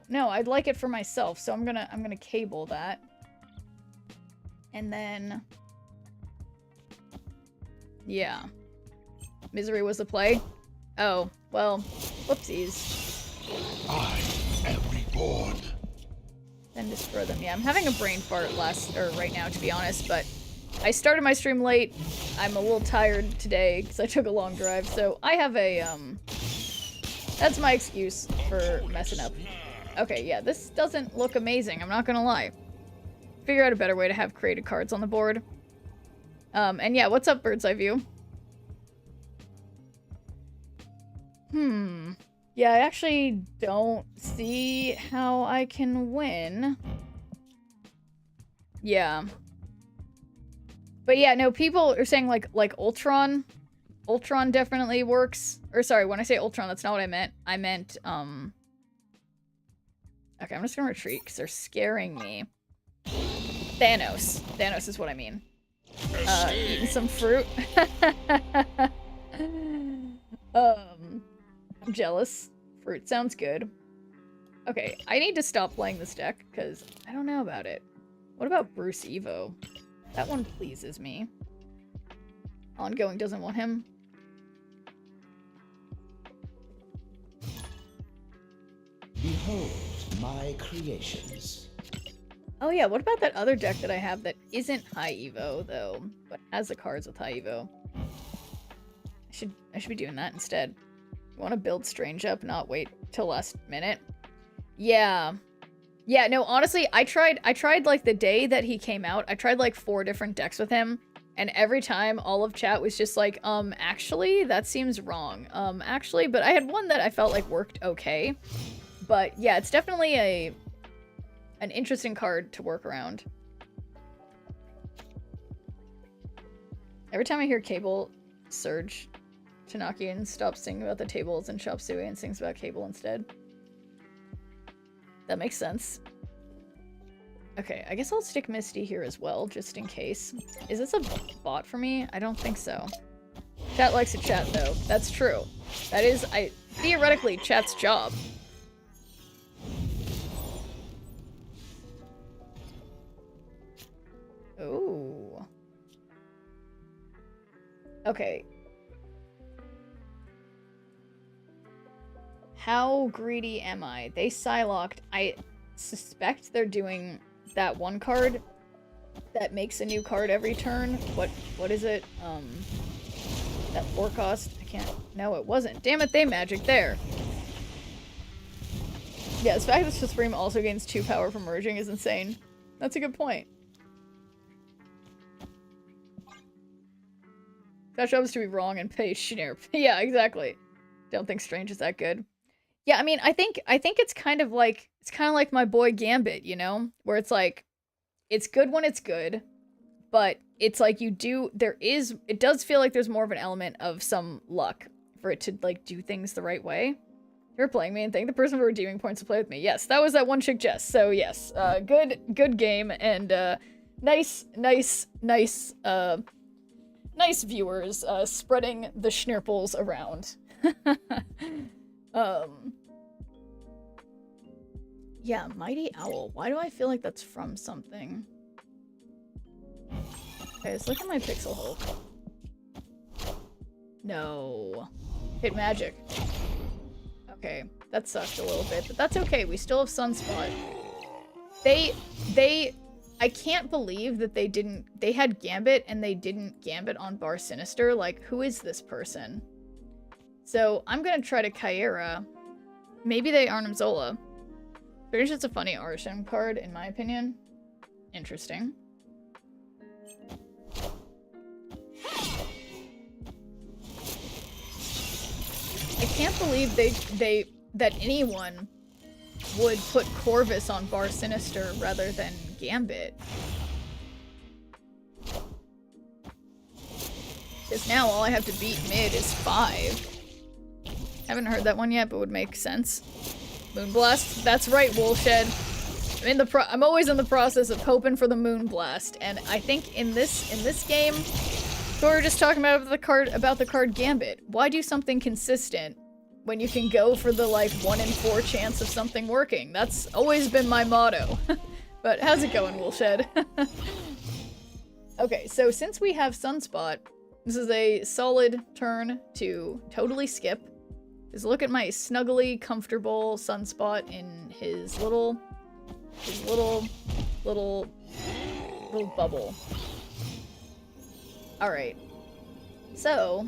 Speaker 2: No, I'd like it for myself, so I'm gonna cable that. And then... yeah. Misery was the play? Oh, well, whoopsies.
Speaker 6: I am reborn.
Speaker 2: Then destroy them. Yeah, I'm having a brain fart right now, to be honest, but I started my stream late. I'm a little tired today, because I took a long drive, so I have a, that's my excuse for messing up. Okay, yeah, this doesn't look amazing, I'm not gonna lie. Figure out a better way to have created cards on the board. And yeah, what's up, Bird's Eye View? Yeah, I actually don't see how I can win. Yeah. But yeah, no, people are saying like Ultron. Ultron definitely works. Or sorry, when I say Ultron, that's not what I meant. I meant, okay, I'm just gonna retreat because they're scaring me. Thanos. Thanos is what I mean. Eating some fruit. I'm jealous. Fruit sounds good. Okay, I need to stop playing this deck because I don't know about it. What about Bruce Evo? That one pleases me. Ongoing doesn't want him.
Speaker 10: Behold my creations.
Speaker 2: Oh yeah, what about that other deck that I have that isn't high Evo though, but has the cards with high Evo? I should be doing that instead. You want to build Strange up, not wait till last minute? Yeah. Yeah, no, honestly, I tried like the day that he came out, I tried like 4 different decks with him, and every time all of chat was just like, actually, that seems wrong. Actually, but I had one that I felt like worked okay. But yeah, it's definitely an interesting card to work around. Every time I hear Cable Surge, Tanakian stops singing about the tables and Chop Suey and sings about Cable instead. That makes sense. Okay, I guess I'll stick Misty here as well, just in case. Is this a bot for me? I don't think so. Chat likes to chat, though. That's true. That is, theoretically, chat's job. Ooh. Okay. How greedy am I? They Psylocked. I suspect they're doing that one card that makes a new card every turn. What is it? That 4 cost? I can't... No, it wasn't. Damn it, they magic there. Yeah, the fact that Supreme also gains 2 power from merging is insane. That's a good point. That job is to be wrong and pay Schneer. Yeah, exactly. Don't think Strange is that good. Yeah, I mean, I think it's kind of like my boy Gambit, you know? Where it's like, it's good when it's good, but it's like it does feel like there's more of an element of some luck for it to, like, do things the right way. You're playing me and thank the person for redeeming points to play with me. Yes, that was that one chick Jess, so yes. Good game, and, nice viewers, spreading the schnirples around. Yeah, Mighty Owl. Why do I feel like that's from something? Okay, let's look at my Pixel Hulk. No. Hit magic. Okay, that sucked a little bit, but that's okay. We still have Sunspot. I can't believe that they had Gambit and they didn't Gambit on Bar Sinister. Like, who is this person? So, I'm gonna try to Kyera. Maybe they Arnim Zola. Pretty sure it's a funny Arshem card, in my opinion. Interesting. I can't believe that anyone would put Corvus on Bar Sinister rather than Gambit. Because now all I have to beat mid is 5. Haven't heard that one yet, but would make sense. Moonblast. That's right, Woolshed. I'm always in the process of hoping for the Moonblast, and I think in this game, so we were just talking about the card Gambit. Why do something consistent when you can go for the like 1 in 4 chance of something working? That's always been my motto. But how's it going, Woolshed? Okay, so since we have Sunspot, this is a solid turn to totally skip. Just look at my snuggly, comfortable Sunspot in his little bubble. Alright. So,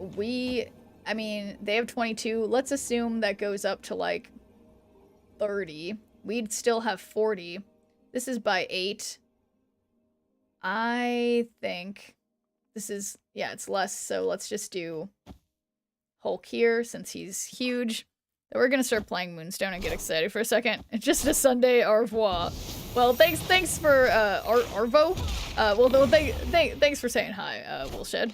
Speaker 2: I mean, they have 22. Let's assume that goes up to like 30. We'd still have 40. This is by 8. I think this is, yeah, it's less, so let's just do Hulk here since he's huge. We're gonna start playing Moonstone and get excited for a second. It's just a Sunday, au revoir. Well, thanks for, Arvo. Thanks for saying hi, Woolshed.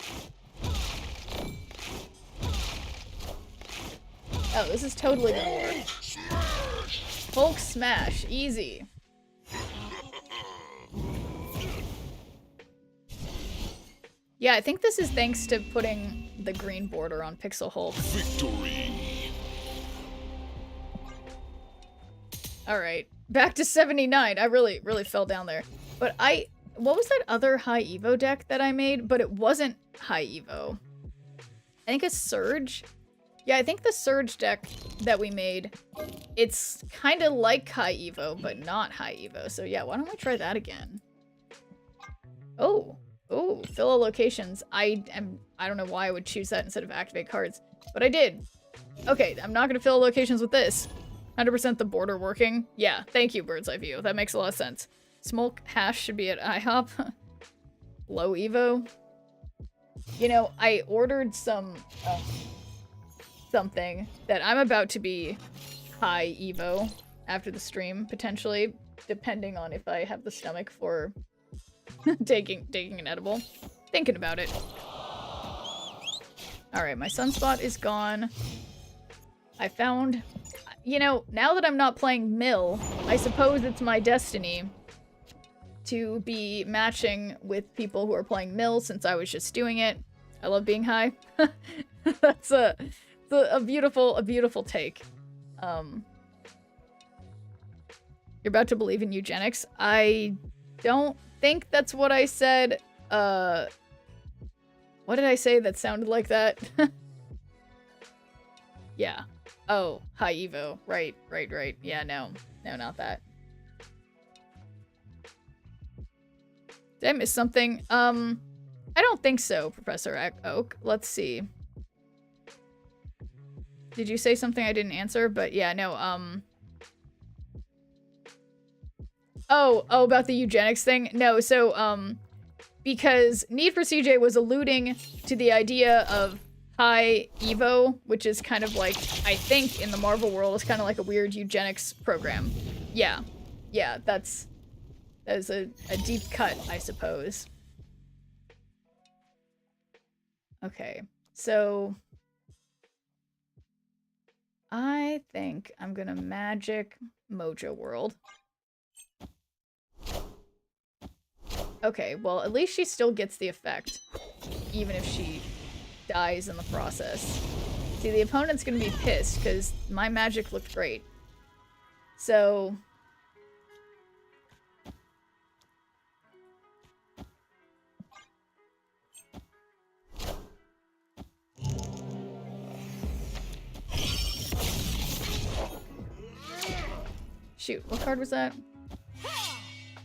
Speaker 2: Oh, this is totally gonna work. Hulk smash, easy. Yeah, I think this is thanks to putting the green border on Pixel Hulk.
Speaker 6: Victory.
Speaker 2: Alright, back to 79. I really fell down there. But what was that other high Evo deck that I made? But it wasn't high Evo. I think a Surge? Yeah, I think the Surge deck that we made, it's kind of like high Evo, but not high Evo. So yeah, why don't we try that again? Oh, fill locations. I don't know why I would choose that instead of activate cards, but I did. Okay, I'm not gonna fill locations with this. 100% the border working. Yeah, thank you, Bird's Eye View. That makes a lot of sense. Smolk Hash should be at IHOP. Low Evo. You know, I ordered something that I'm about to be high Evo after the stream, potentially, depending on if I have the stomach for taking an edible. Thinking about it. Alright, my Sunspot is gone. I found... You know, now that I'm not playing Mill, I suppose it's my destiny to be matching with people who are playing Mill since I was just doing it. I love being high. That's a beautiful take. You're about to believe in eugenics. I don't think that's what I said. What did I say that sounded like that? Yeah. Oh, high Evo. Right. Yeah, no, not that. Did I miss something? I don't think so, Professor Oak. Let's see. Did you say something I didn't answer? But yeah, no, Oh, about the eugenics thing? No, so, because Need for CJ was alluding to the idea of high Evo, which is kind of like, I think in the Marvel world, is kind of like a weird eugenics program. Yeah, that is a deep cut, I suppose. Okay, so I think I'm gonna magic Mojo World. Okay, well, at least she still gets the effect, even if she dies in the process. See, the opponent's gonna be pissed because my magic looked great. So... Shoot, what card was that?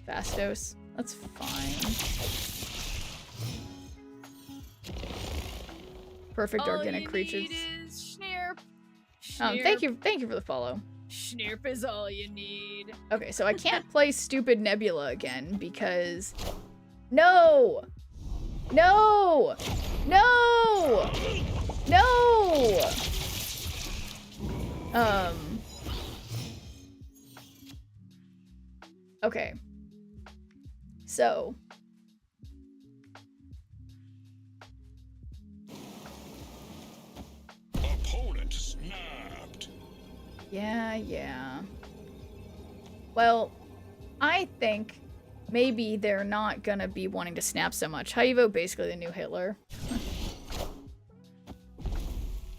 Speaker 2: Fastos. That's fine. Perfect organic creatures.
Speaker 7: Schnirp.
Speaker 2: Thank you for the follow.
Speaker 7: Schnirp is all you need.
Speaker 2: Okay, so I can't play stupid Nebula again because... No! No! No! No! Okay. So...
Speaker 6: Opponent snapped.
Speaker 2: Yeah. Well, I think maybe they're not gonna be wanting to snap so much. Haivo, basically the new Hitler.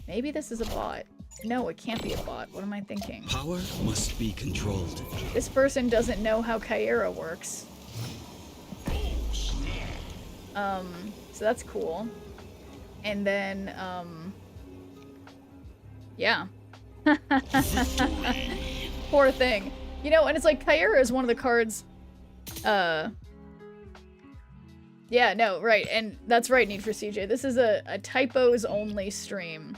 Speaker 2: Maybe this is a bot. No, it can't be a bot. What am I thinking?
Speaker 9: Power must be controlled.
Speaker 2: This person doesn't know how Kyera works. So that's cool. And then, yeah. Poor thing. You know, and it's like, Kyera is one of the cards, yeah, no, right, and that's right, Need for CJ. This is a typos-only stream.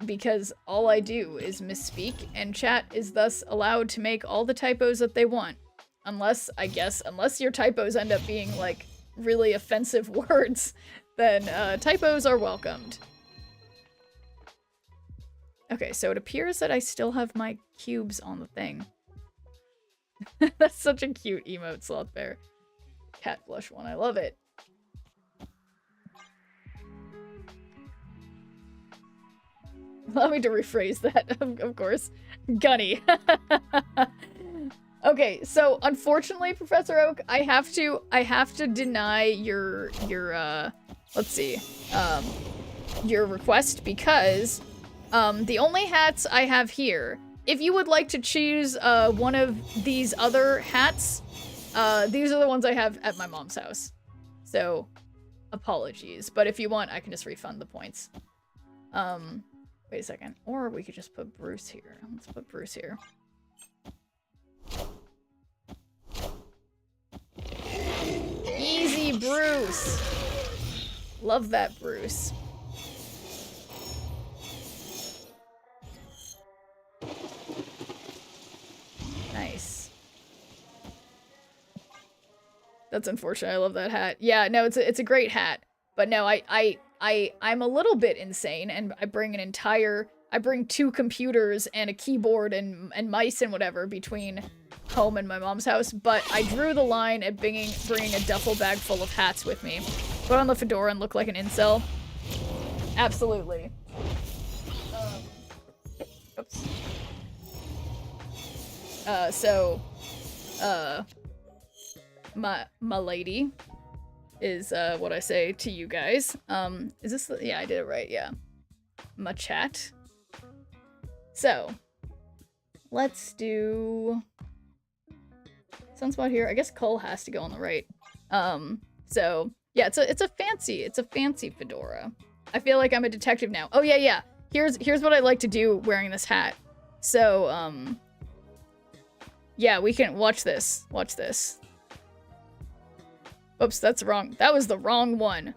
Speaker 2: Because all I do is misspeak, and chat is thus allowed to make all the typos that they want. Unless, I guess, unless your typos end up being, like, really offensive words, then typos are welcomed. Okay, so it appears that I still have my cubes on the thing. That's such a cute emote, Sloth Bear. Cat blush one, I love it. Allow me to rephrase that, of course. Gunny. Okay, so unfortunately, Professor Oak, I have to deny your let's see, your request because the only hats I have here, if you would like to choose one of these other hats, these are the ones I have at my mom's house. So, apologies, but if you want, I can just refund the points. Wait a second. Or we could just put Bruce here. Let's put Bruce here. Easy, Bruce! Love that, Bruce. Nice. That's unfortunate. I love that hat. Yeah, no, it's a great hat. But no, I'm a little bit insane, and I bring I bring 2 computers and a keyboard and mice and whatever between home and my mom's house, but I drew the line at bringing a duffel bag full of hats with me. Put on the fedora and look like an incel. Absolutely. Oops. My lady is what I say to you guys. Is this the, yeah, I did it right, yeah. My chat. So, let's do Sunspot here. I guess Cole has to go on the right. So yeah, it's a fancy fedora. I feel like I'm a detective now. Oh yeah. Here's what I like to do wearing this hat. So yeah, we can watch this. Watch this. Oops, that's wrong. That was the wrong one.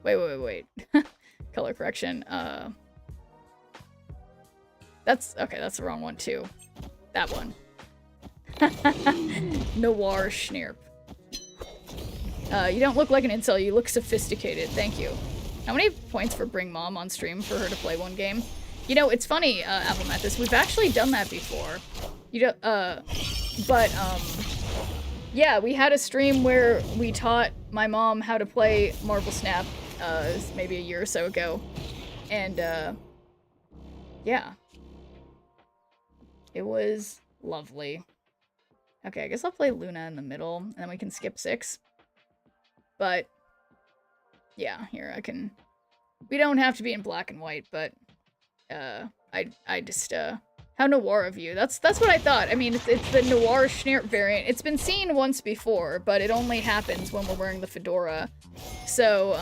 Speaker 2: Wait. Color correction. That's the wrong one too. That one. Noir Schnirp. You don't look like an incel, you look sophisticated. Thank you. How many points for Bring Mom on stream for her to play one game? You know, it's funny, Apple Mathis, we've actually done that before. Yeah, we had a stream where we taught my mom how to play Marble Snap, maybe a year or so ago. And, yeah. It was lovely. Okay, I guess I'll play Luna in the middle, and then we can skip 6. But, yeah, here, I can We don't have to be in black and white, but I just how noir of you. That's what I thought. I mean, it's the noir Schneerp variant. It's been seen once before, but it only happens when we're wearing the fedora. So,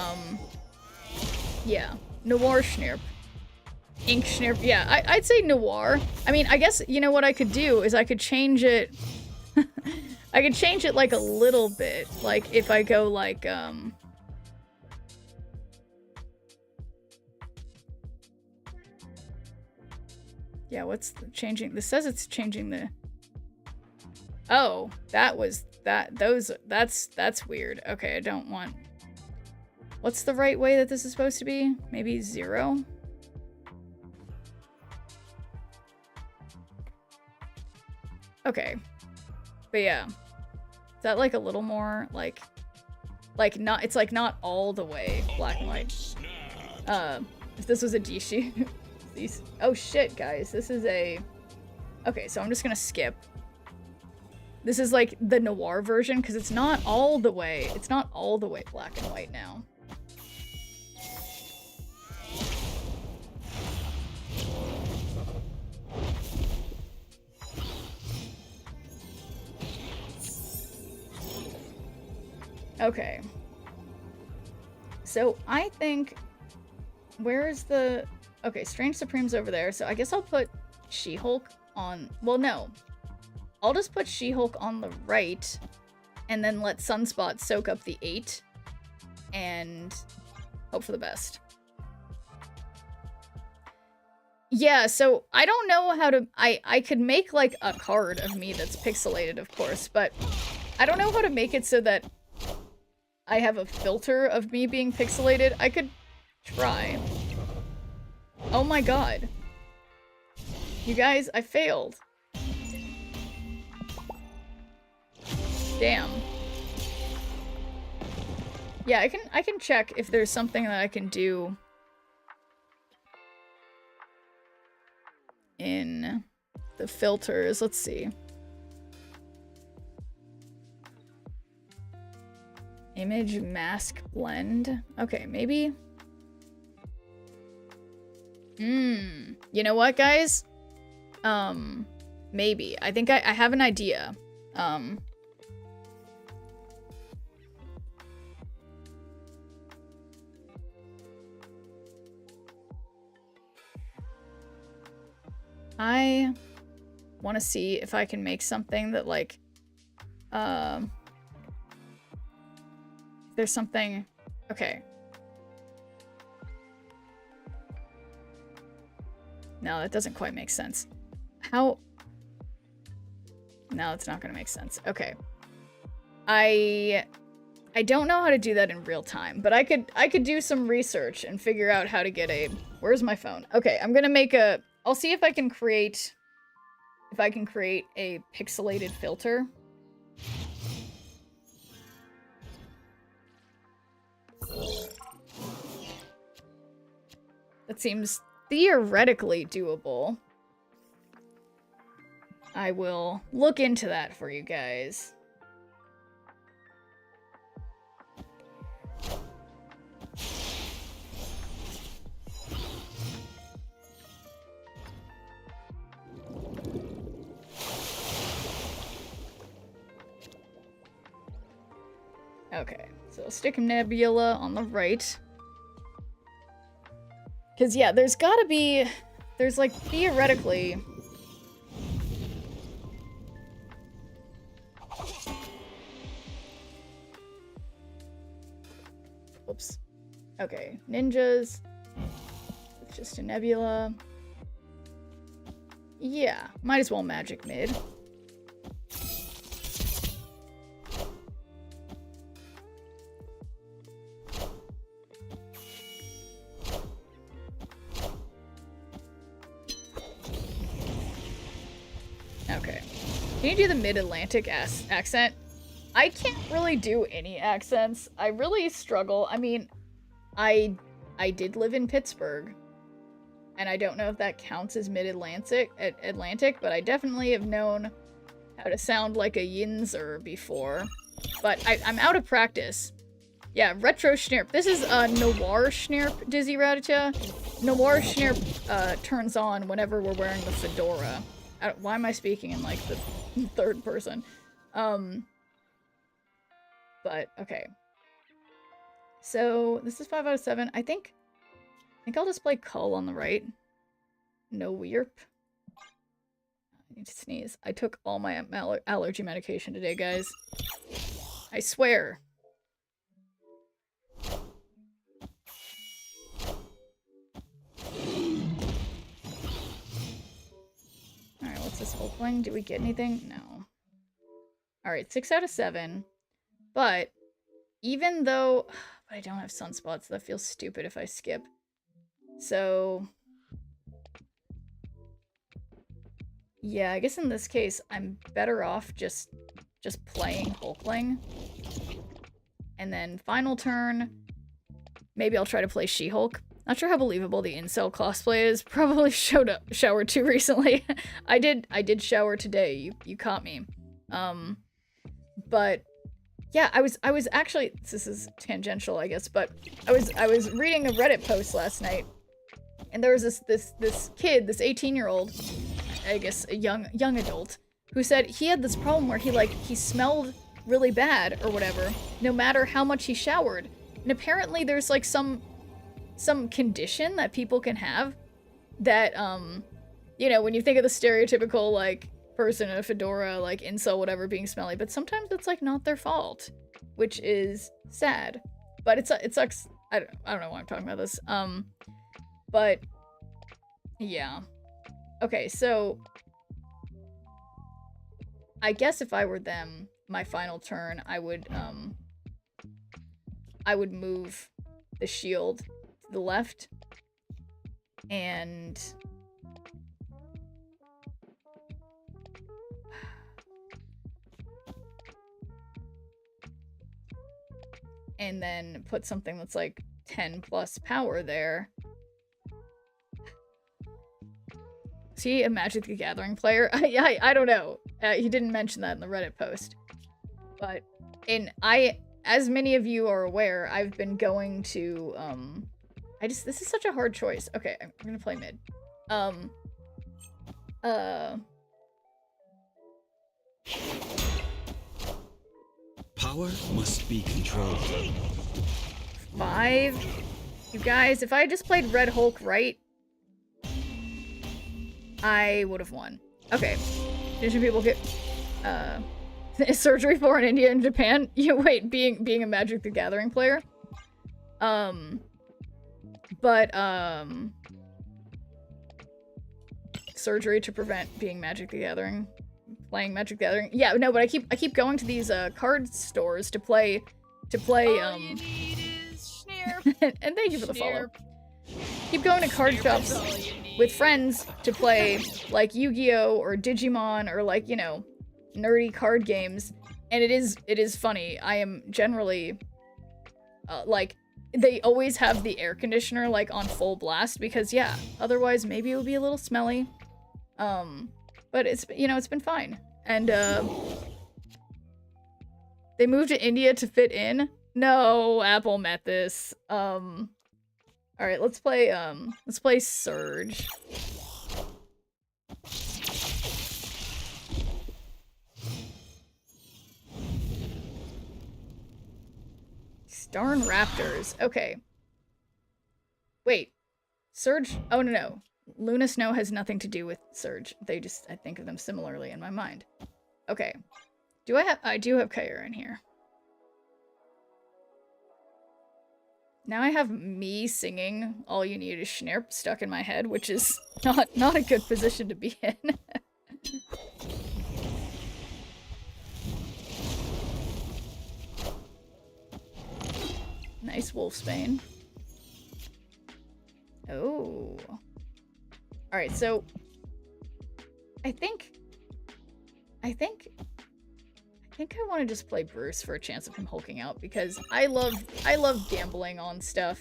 Speaker 2: yeah, noir Schneerp. Ink Schneerp. Yeah, I'd say noir. I mean, I guess, you know what I could do is I could change it. I could change it like a little bit. Like if I go like, yeah, what's the changing? This says it's changing the... Oh, that's weird. Okay, I don't want... What's the right way that this is supposed to be? Maybe 0? Okay. But yeah. Is that like a little more like not, it's like not all the way black and white. If this was a Dishi... Oh shit, guys. This is a... Okay, so I'm just gonna skip. This is like the noir version, because it's not all the way black and white now. Okay. So I think... Where's the... Okay, Strange Supreme's over there, so I guess I'll put She-Hulk on... Well, no. I'll just put She-Hulk on the right, and then let Sunspot soak up the 8, and hope for the best. Yeah, so I don't know how to... I could make, like, a card of me that's pixelated, of course, but I don't know how to make it so that I have a filter of me being pixelated. I could try. Oh my god. You guys, I failed. Damn. Yeah, I can check if there's something that I can do in the filters. Let's see. Image mask blend. Okay, maybe. You know what, guys? Maybe. I think I have an idea. I want to see if I can make something that, like, there's something... Okay. No, that doesn't quite make sense. How... No, it's not gonna make sense. Okay. I don't know how to do that in real time, but I could do some research and figure out how to get a... Where's my phone? Okay, I'm gonna make a... I'll see if I can create... If I can create a pixelated filter. That seems theoretically doable. I will look into that for you guys. Okay, so stick Nebula on the right. Because, yeah, there's gotta be... There's, like, theoretically... Whoops. Okay, ninjas. It's just a Nebula. Yeah, might as well magic mid. Okay. Can you do the mid-Atlantic accent? I can't really do any accents. I really struggle. I mean, I did live in Pittsburgh, and I don't know if that counts as mid-Atlantic, but I definitely have known how to sound like a Yinzer before. But I'm out of practice. Yeah, Retro Schnirp. This is Noir Schnirp, Dizzy Raditya. Noir Schnirp turns on whenever we're wearing the fedora. Why am I speaking in, like, the third person? But, okay. So, this is 5 out of 7. I think I'll just play Cull on the right. No Weirp. I need to sneeze. I took all my allergy medication today, guys. I swear. Alright, what's this whole thing? Did we get anything? No. Alright, 6 out of 7. But, even though... But I don't have sunspots, so that feels stupid if I skip. So... Yeah, I guess in this case, I'm better off just playing Hulkling. And then final turn, maybe I'll try to play She-Hulk. Not sure how believable the incel cosplay is. Probably showered too recently. I did shower today. You caught me. But yeah, I was actually, this is tangential, I guess, but I was reading a Reddit post last night, and there was this kid, this 18-year-old, I guess a young adult, who said he had this problem where he smelled really bad or whatever, no matter how much he showered. And apparently there's like some condition that people can have that, you know, when you think of the stereotypical, like, person in a fedora, like, incel, whatever, being smelly, but sometimes it's, like, not their fault, which is sad. But it sucks. I don't know why I'm talking about this. But, yeah. Okay, so, I guess if I were them, my final turn, I would move the shield to the left, and then put something that's like 10 plus power there. Is he a Magic the Gathering player? I don't know. He didn't mention that in the Reddit post. But as many of you are aware, I've been going to, this is such a hard choice. Okay, I'm gonna play mid.
Speaker 9: Power must be controlled.
Speaker 2: 5? You guys, if I just played Red Hulk right, I would have won. Okay. Did people get surgery for in India and Japan? You wait, being a Magic the Gathering player? Surgery to prevent being Magic the Gathering. Playing Magic the Gathering. Yeah, no, but I keep going to these card stores to play
Speaker 7: All you need is Schnirp.
Speaker 2: and thank you for the follow.
Speaker 7: Schnirp.
Speaker 2: Keep going to card shops
Speaker 7: That's all you need.
Speaker 2: with friends to play like Yu-Gi-Oh or Digimon or, like, you know, nerdy card games, and it is funny. I am generally like, they always have the air conditioner like on full blast because, yeah, otherwise maybe it would be a little smelly. But it's, you know, it's been fine. And they moved to India to fit in. No, Apple met this. All right, let's play Surge. Darn Raptors. Okay. Wait. Surge? Oh, no. Luna Snow has nothing to do with Surge. I think of them similarly in my mind. Okay. I do have Kyra in here. Now I have me singing All You Need Is Schnirp stuck in my head, which is not a good position to be in. Nice Wolfsbane. Oh. Alright, so I think I want to just play Bruce for a chance of him hulking out, because I love gambling on stuff.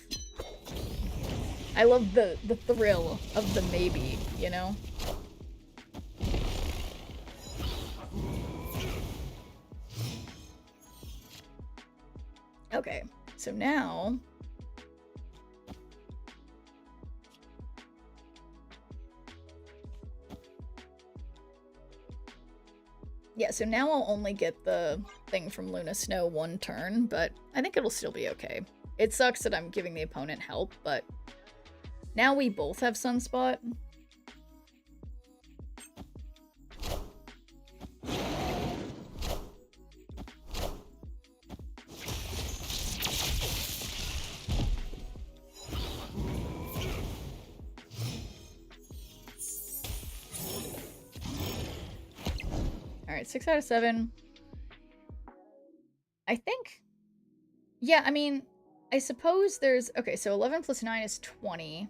Speaker 2: I love the thrill of the maybe, you know? Okay. so now... Yeah, so now I'll only get the thing from Luna Snow one turn, but I think it'll still be okay. It sucks that I'm giving the opponent help, but now we both have Sunspot. Alright, 6 out of 7. I think... Yeah, I mean, I suppose there's... Okay, so 11 plus 9 is 20.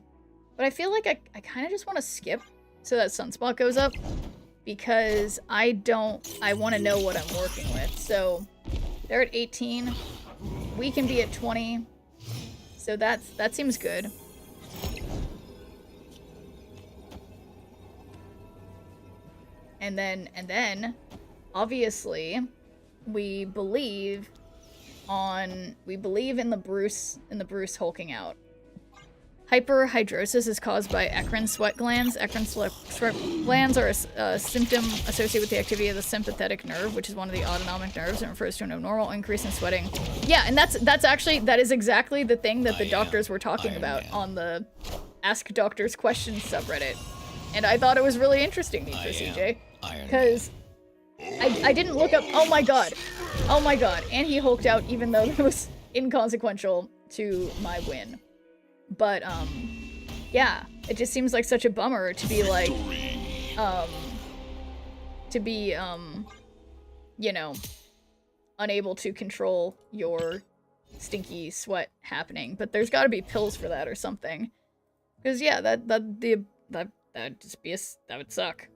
Speaker 2: But I feel like I kind of just want to skip so that Sunspot goes up. Because I want to know what I'm working with. So, they're at 18. We can be at 20. So that seems good. And then, obviously, we believe in the Bruce hulking out. Hyperhidrosis is caused by eccrine sweat glands. Eccrine sweat glands are a symptom associated with the activity of the sympathetic nerve, which is one of the autonomic nerves, and refers to an abnormal increase in sweating. Yeah, and that is exactly the thing that the doctors were talking about on the Ask Doctors Questions subreddit. And I thought it was really interesting, Need for CJ. Because I didn't look up. Oh my god. Oh my god. And he hulked out even though that was inconsequential to my win. But, yeah. It just seems like such a bummer to be like, you know, unable to control your stinky sweat happening. But there's gotta be pills for that or something. Because, yeah, that would suck.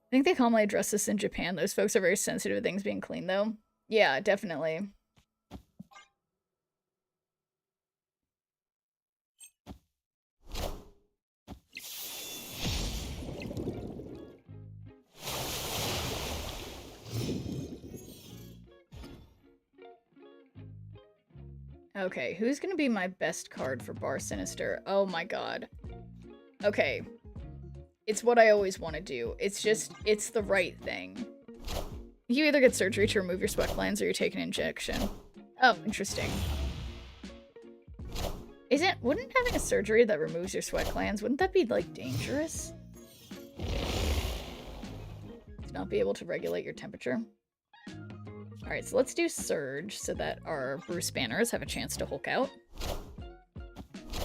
Speaker 2: I think they commonly address this in Japan. Those folks are very sensitive to things being clean, though. Yeah, definitely. Okay, who's gonna be my best card for Bar Sinister? Oh my god. Okay. It's what I always want to do. It's the right thing. You either get surgery to remove your sweat glands or you take an injection. Oh, interesting. Wouldn't having a surgery that removes your sweat glands, wouldn't that be, like, dangerous? To not be able to regulate your temperature? Alright, so let's do Surge so that our Bruce Banners have a chance to Hulk out.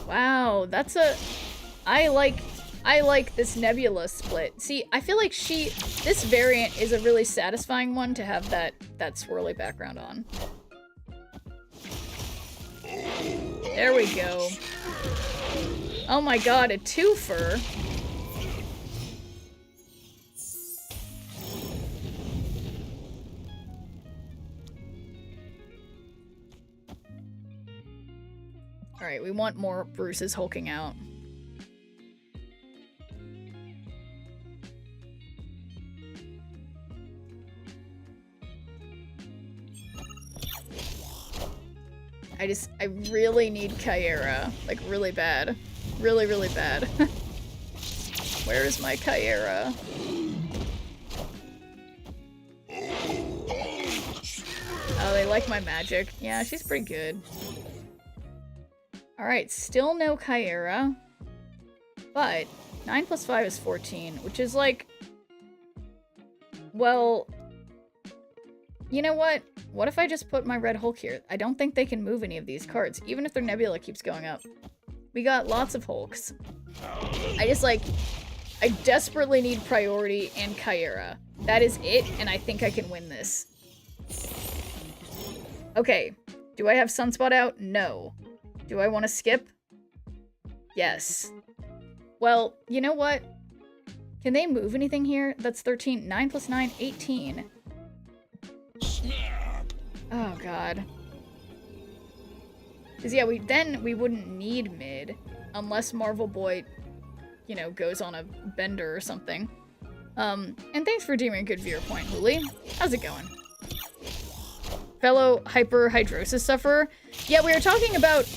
Speaker 2: Wow, that's a... I like this Nebula split. See, I feel like this variant is a really satisfying one to have that swirly background on. There we go. Oh my god, a twofer. Alright, we want more Bruce's hulking out. I really need Kyera. Like, really bad. Really, really bad. Where is my Kyera? Oh, they like my magic. Yeah, she's pretty good. Alright, still no Kyera. But 9 plus 5 is 14, which is like... Well... You know what? What if I just put my Red Hulk here? I don't think they can move any of these cards, even if their Nebula keeps going up. We got lots of Hulks. I desperately need priority and Kyera. That is it, and I think I can win this. Okay. Do I have Sunspot out? No. Do I want to skip? Yes. Well, you know what? Can they move anything here? That's 13. 9 plus 9, 18.
Speaker 6: Snap.
Speaker 2: Oh god. Because yeah, we wouldn't need mid unless Marvel Boy you know, goes on a bender or something. And thanks for deeming a good viewer point, Huli. How's it going? Fellow hyperhidrosis sufferer. Yeah, we were talking about,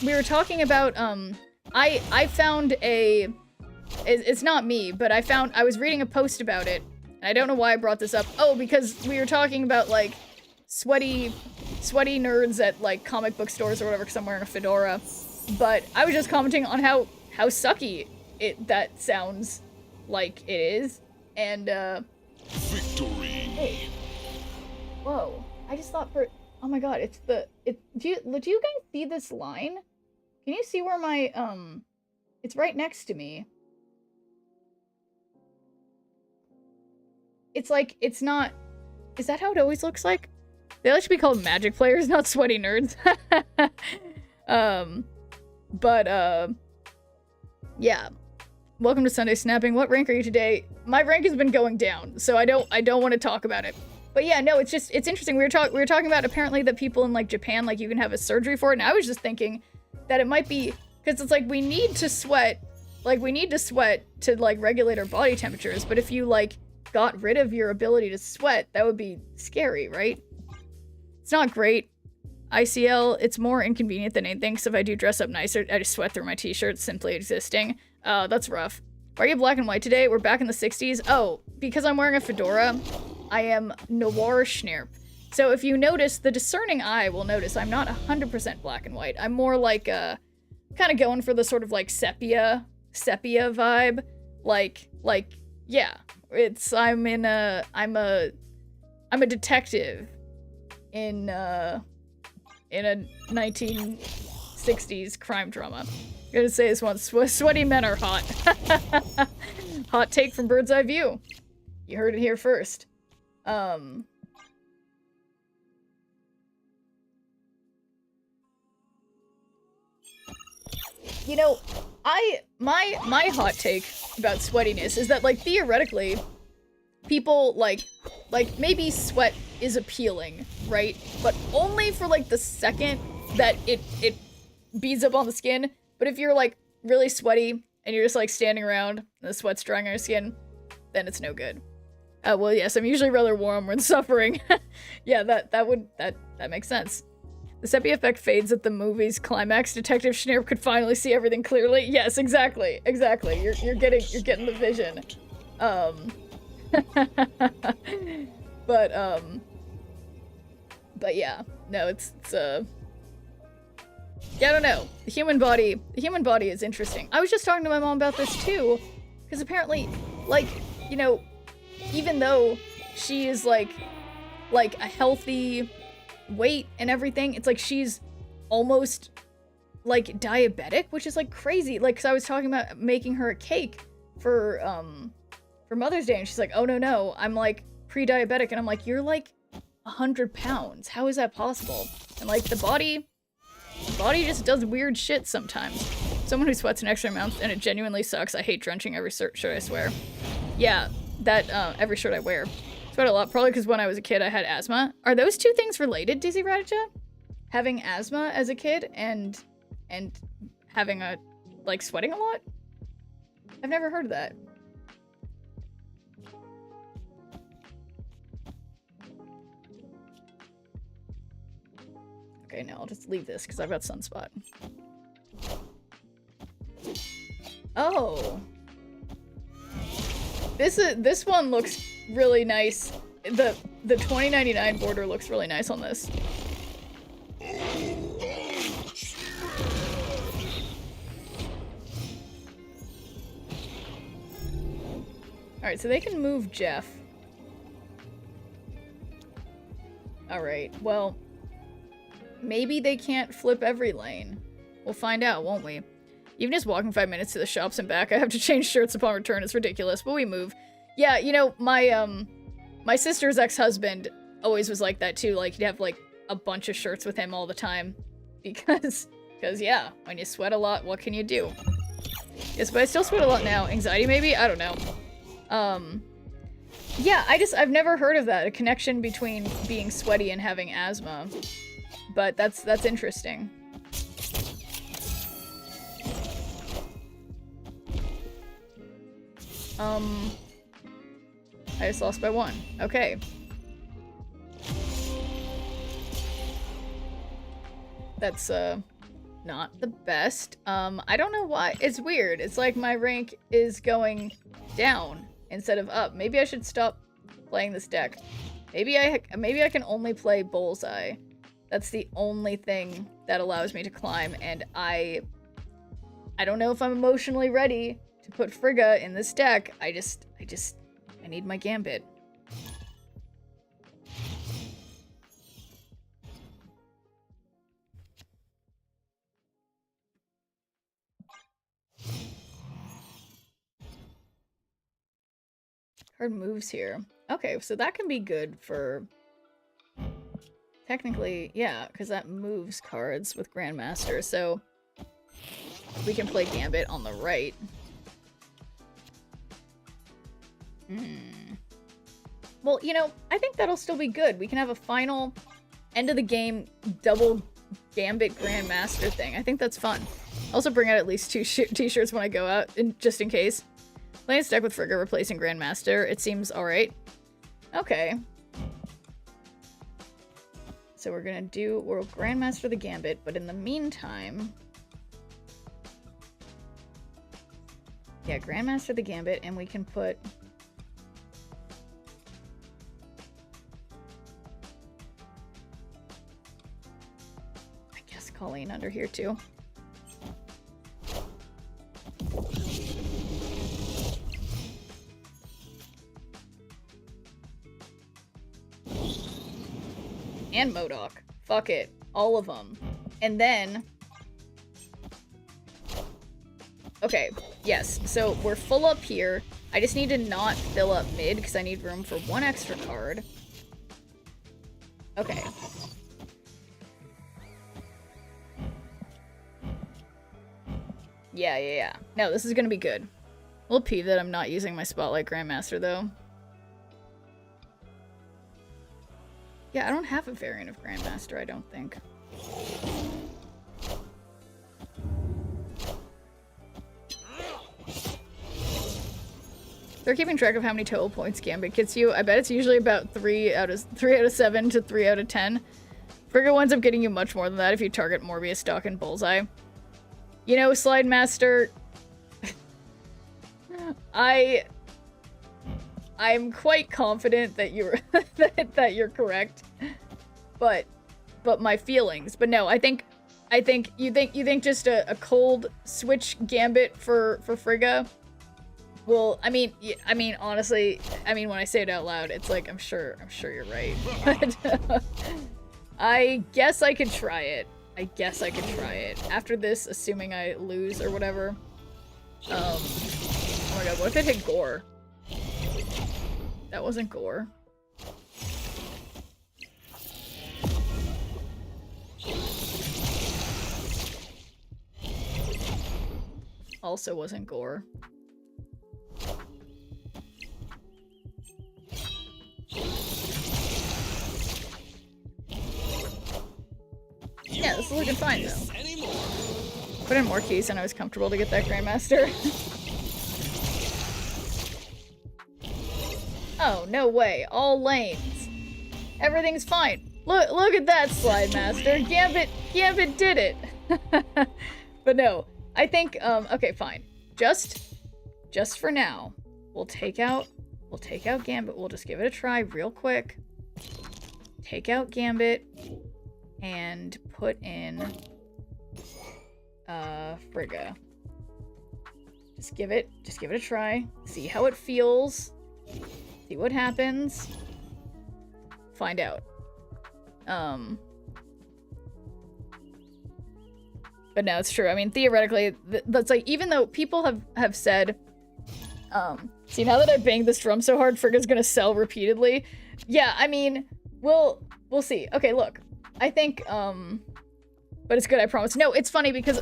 Speaker 2: I found it's not me, but I was reading a post about it, and I don't know why I brought this up. Oh, because we were talking about, like, sweaty nerds at, like, comic book stores or whatever, because I'm wearing a fedora. But I was just commenting on how sucky that sounds like it is, and,
Speaker 6: Victory.
Speaker 2: Hey. Whoa. I just thought oh my god, do you guys see this line? Can you see where my, it's right next to me. It's like, it's not, is that how it always looks like? They like to be called magic players, not sweaty nerds. Yeah. Welcome to Sunday Snapping. What rank are you today? My rank has been going down, so I don't want to talk about it. But yeah, no, it's interesting. We were talking about apparently that people in, like, Japan, like, you can have a surgery for it, and I was just thinking that it might be, because it's like, we need to sweat to, like, regulate our body temperatures, but if you, like, got rid of your ability to sweat, that would be scary, right? It's not great. ICL, it's more inconvenient than anything, so if I do dress up nicer, I just sweat through my t-shirts simply existing. That's rough. Are you black and white today? We're back in the 60s. Oh, because I'm wearing a fedora, I am noir schnirp. So if you notice, the discerning eye will notice I'm not 100% black and white. I'm more like, kind of going for the sort of, like, sepia vibe. Like, yeah. I'm a detective in a 1960s crime drama. I'm gonna say this once, sweaty men are hot. Hot take from Bird's Eye View. You heard it here first. You know, my hot take about sweatiness is that, like, theoretically, people, like, maybe sweat is appealing, right? But only for, like, the second that it beads up on the skin. But if you're, like, really sweaty and you're just, like, standing around and the sweat's drying on your skin, then it's no good. Well, yes, I'm usually rather warm when suffering. Yeah, that makes sense. The sepia effect fades at the movie's climax. Detective Schnirp could finally see everything clearly. Yes, exactly. You're getting the vision. But yeah, no, it's yeah, I don't know. The human body is interesting. I was just talking to my mom about this too, because apparently, like, you know, even though she is like a healthy weight and everything, it's like she's almost like diabetic, which is like crazy. Like, cause I was talking about making her a cake for Mother's Day, and she's like, oh no, I'm like pre-diabetic, and I'm like, you're like 100 pounds. How is that possible? And like the body just does weird shit sometimes. Someone who sweats an extra amount and it genuinely sucks. I hate drenching every shirt, I swear. Yeah, that every shirt I wear. Sweat a lot, probably because when I was a kid I had asthma. Are those two things related, Dizzy Radija? Having asthma as a kid and having like sweating a lot? I've never heard of that. Okay, now I'll just leave this because I've got sunspot. Oh. This one looks really nice. The 2099 border looks really nice on this. Alright, so they can move Jeff. Alright, well, maybe they can't flip every lane. We'll find out, won't we? Even just walking 5 minutes to the shops and back, I have to change shirts upon return. It's ridiculous, but we move. Yeah, you know, my sister's ex-husband always was like that too. Like, he'd have like a bunch of shirts with him all the time. Because yeah, when you sweat a lot, what can you do? Yes, but I still sweat a lot now. Anxiety maybe? I don't know. Yeah, I've never heard of that. A connection between being sweaty and having asthma. But that's interesting. I just lost by 1. Okay. That's, not the best. I don't know why. It's weird. It's like my rank is going down instead of up. Maybe I should stop playing this deck. Maybe I can only play Bullseye. That's the only thing that allows me to climb, and I don't know if I'm emotionally ready to put Frigga in this deck. I need my Gambit. Card moves here. Okay, so that can be good for... Technically, yeah, because that moves cards with Grandmaster, so we can play Gambit on the right. Well, you know, I think that'll still be good. We can have a final end of the game double Gambit Grandmaster thing. I think that's fun. Also bring out at least 2 t-shirts when I go out, just in case. Playing deck with Frigga replacing Grandmaster. It seems alright. Okay. So we'll Grandmaster the Gambit, but in the meantime... Yeah, Grandmaster the Gambit, and we can put... I guess Colleen under here too. And MODOK. Fuck it. All of them. And then... Okay, yes. So we're full up here. I just need to not fill up mid because I need room for 1 extra card. Okay. Yeah. No, this is gonna be good. A little peeved that I'm not using my Spotlight Grandmaster, though. Yeah, I don't have a variant of Grandmaster, I don't think. They're keeping track of how many total points Gambit gets you. I bet it's usually about 3 out of 7 to 3 out of 10. Frigga winds up getting you much more than that if you target Morbius, Stock, and Bullseye. You know, Slide Master... I'm quite confident that you're that you're correct, but my feelings. But no, I think you think just a cold switch Gambit for Frigga. Well, I mean honestly, when I say it out loud, it's like I'm sure you're right. But I guess I could try it. After this, assuming I lose or whatever. Oh my god, what if it hit Gore? That wasn't Gore. Also wasn't Gore. Yeah, this is looking fine though. Put in more keys and I was comfortable to get that Grandmaster. Oh, no way. All lanes. Everything's fine. Look at that, Slide Master. Gambit did it. But no, I think, okay, fine. Just for now, we'll take out Gambit. We'll just give it a try real quick. Take out Gambit and put in, Frigga. Just give it a try. See how it feels. See what happens. Find out. But no, it's true. I mean, theoretically, that's like, even though people have said, see, now that I banged this drum so hard, Frigga's gonna sell repeatedly. Yeah, I mean, we'll see. Okay, look. I think, but it's good, I promise. No, it's funny because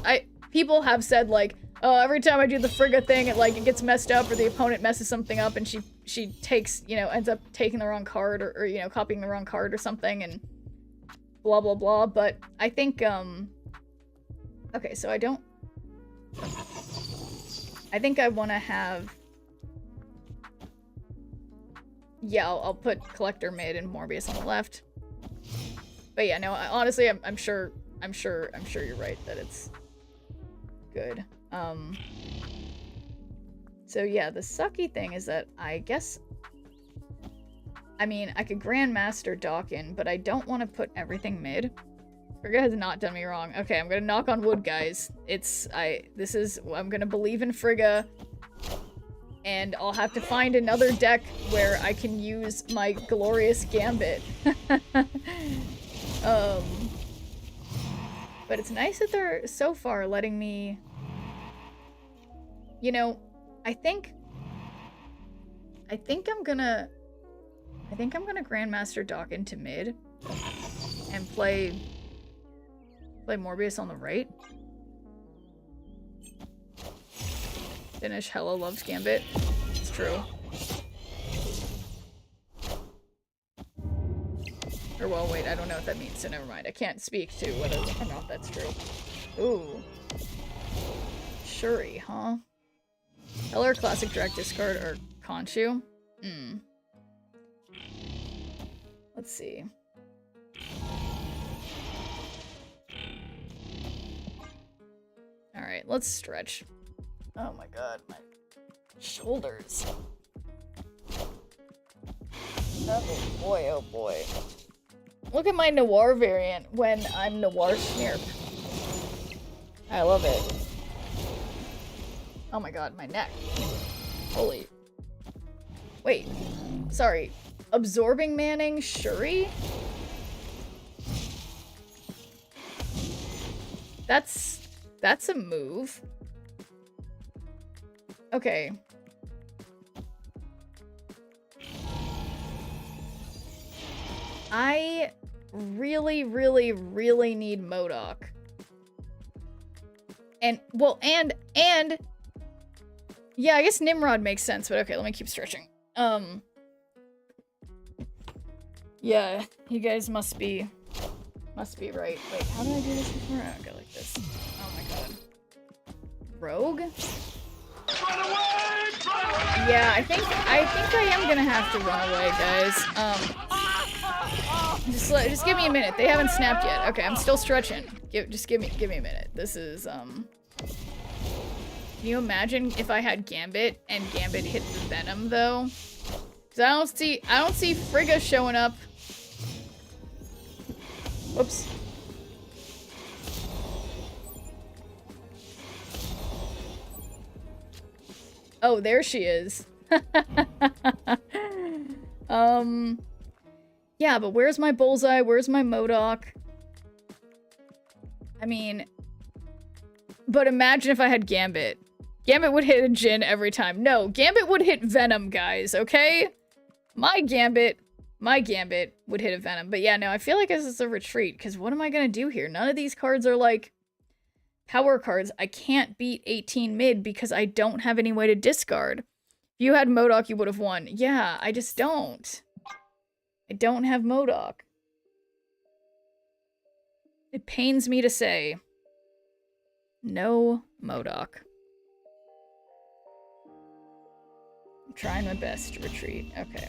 Speaker 2: people have said, like, oh, every time I do the Frigga thing, it gets messed up, or the opponent messes something up, and she takes, ends up taking the wrong card, or copying the wrong card or something, and blah, blah, blah. But I think, okay, so I think I want to have yeah, I'll put Collector mid and Morbius on the left. But yeah, no, honestly, I'm sure you're right that it's good. So yeah, the sucky thing is that I guess, I mean, I could Grandmaster Dawkin, but I don't want to put everything mid. Frigga has not done me wrong. Okay, I'm gonna knock on wood, guys. I'm gonna believe in Frigga, and I'll have to find another deck where I can use my glorious Gambit. But it's nice that they're so far letting me, you know, I think I'm gonna Grandmaster Dock into mid and play Morbius on the right. Finish Hella loves Gambit. It's true. Or well, wait, I don't know what that means, so never mind. I can't speak to whether or not that's true. Ooh. Shuri, huh? Eller Classic Direct Discard or Khonshu? Let's see. Alright, let's stretch. Oh my god, my shoulders. Oh boy, oh boy. Look at my Noir variant when I'm Noir Snirp. I love it. Oh my god, my neck. Holy. Wait. Sorry. Absorbing Manning Shuri? That's a move. Okay. I really, really, really need MODOK. And, well, and, yeah, I guess Nimrod makes sense, but okay, let me keep stretching. Yeah, you guys must be right. Wait, how did I do this before? I go like this. Oh my god. Rogue? Yeah, I think I am gonna have to run away, guys. Just give me a minute. They haven't snapped yet. Okay, I'm still stretching. Just give me a minute. This is Can you imagine if I had Gambit and Gambit hit the Venom though? Cause I don't see Frigga showing up. Whoops. Oh, there she is. Yeah, but where's my Bullseye? Where's my MODOK? I mean, but imagine if I had Gambit. Gambit would hit a Jhin every time. No, Gambit would hit Venom, guys, okay? My Gambit would hit a Venom. But yeah, no, I feel like this is a retreat, because what am I gonna do here? None of these cards are, like, power cards. I can't beat 18 mid because I don't have any way to discard. If you had MODOK, you would have won. Yeah, I just don't. I don't have MODOK. It pains me to say. No MODOK. I'm trying my best to retreat. Okay.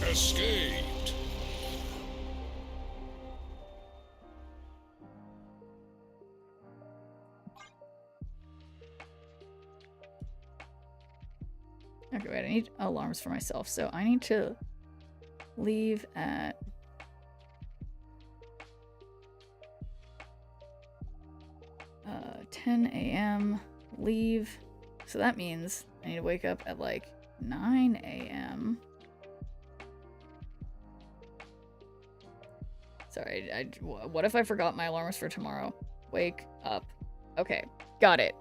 Speaker 6: Escaped.
Speaker 2: Okay, wait, I need alarms for myself, so I need to leave at 10 a.m. Leave. So that means I need to wake up at like 9 a.m. Sorry, what if I forgot my alarms for tomorrow? Wake up. Okay, got it.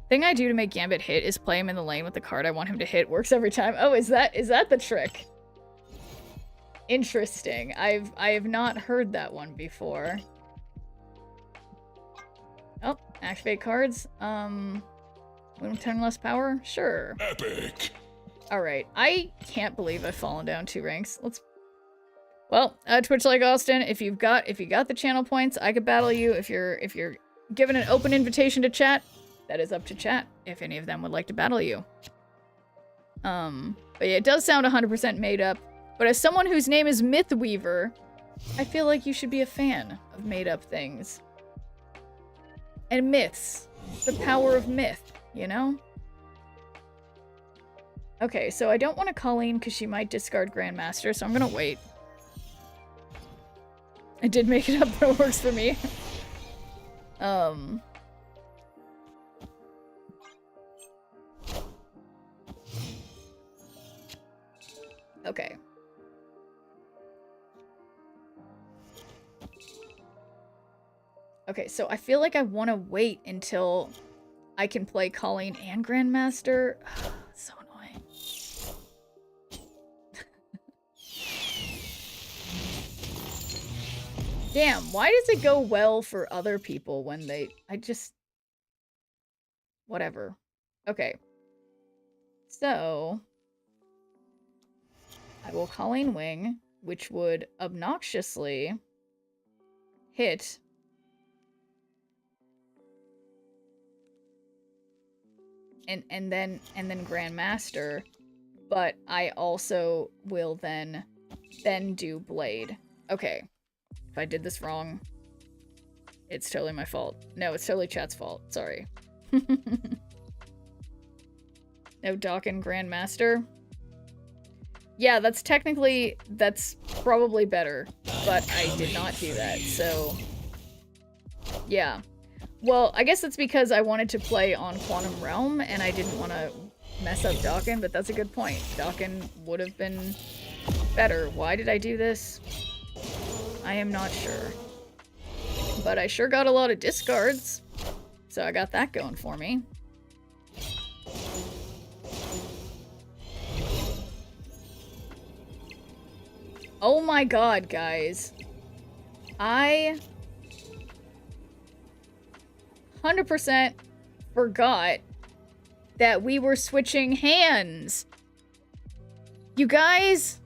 Speaker 2: Thing I do to make Gambit hit is play him in the lane with the card I want him to hit. Works every time. Oh, is that the trick? Interesting. I have not heard that one before. Oh, activate cards. 10 less power? Sure.
Speaker 6: Epic.
Speaker 2: Alright. I can't believe I've fallen down 2 ranks. Well, Twitch like Austin, if you got the channel points, I could battle you. If you're given an open invitation to chat, that is up to chat if any of them would like to battle you. But But yeah, it does sound 100% made up. But as someone whose name is Mythweaver, I feel like you should be a fan of made up things. And myths. The power of myth, you know? Okay, so I don't want to Colleen because she might discard Grandmaster, so I'm gonna wait. I did make it up, but it works for me. Okay. Okay, so I feel like I want to wait until I can play Colleen and Grandmaster. So annoying. Damn, why does it go well for other people when they... Whatever. Okay. So... I will Colleen Wing, which would obnoxiously hit... And then Grandmaster, but I also will then do Blade. Okay. If I did this wrong, it's totally my fault. No, it's totally chat's fault. Sorry. No Dawkin Grandmaster. Yeah, that's probably better, but I did not do that, so... Yeah. Well, I guess that's because I wanted to play on Quantum Realm, and I didn't want to mess up Dawkin, but that's a good point. Dawkin would have been better. Why did I do this? I am not sure. But I sure got a lot of discards, so I got that going for me. Oh my god, guys. I 100% forgot that we were switching hands. You guys?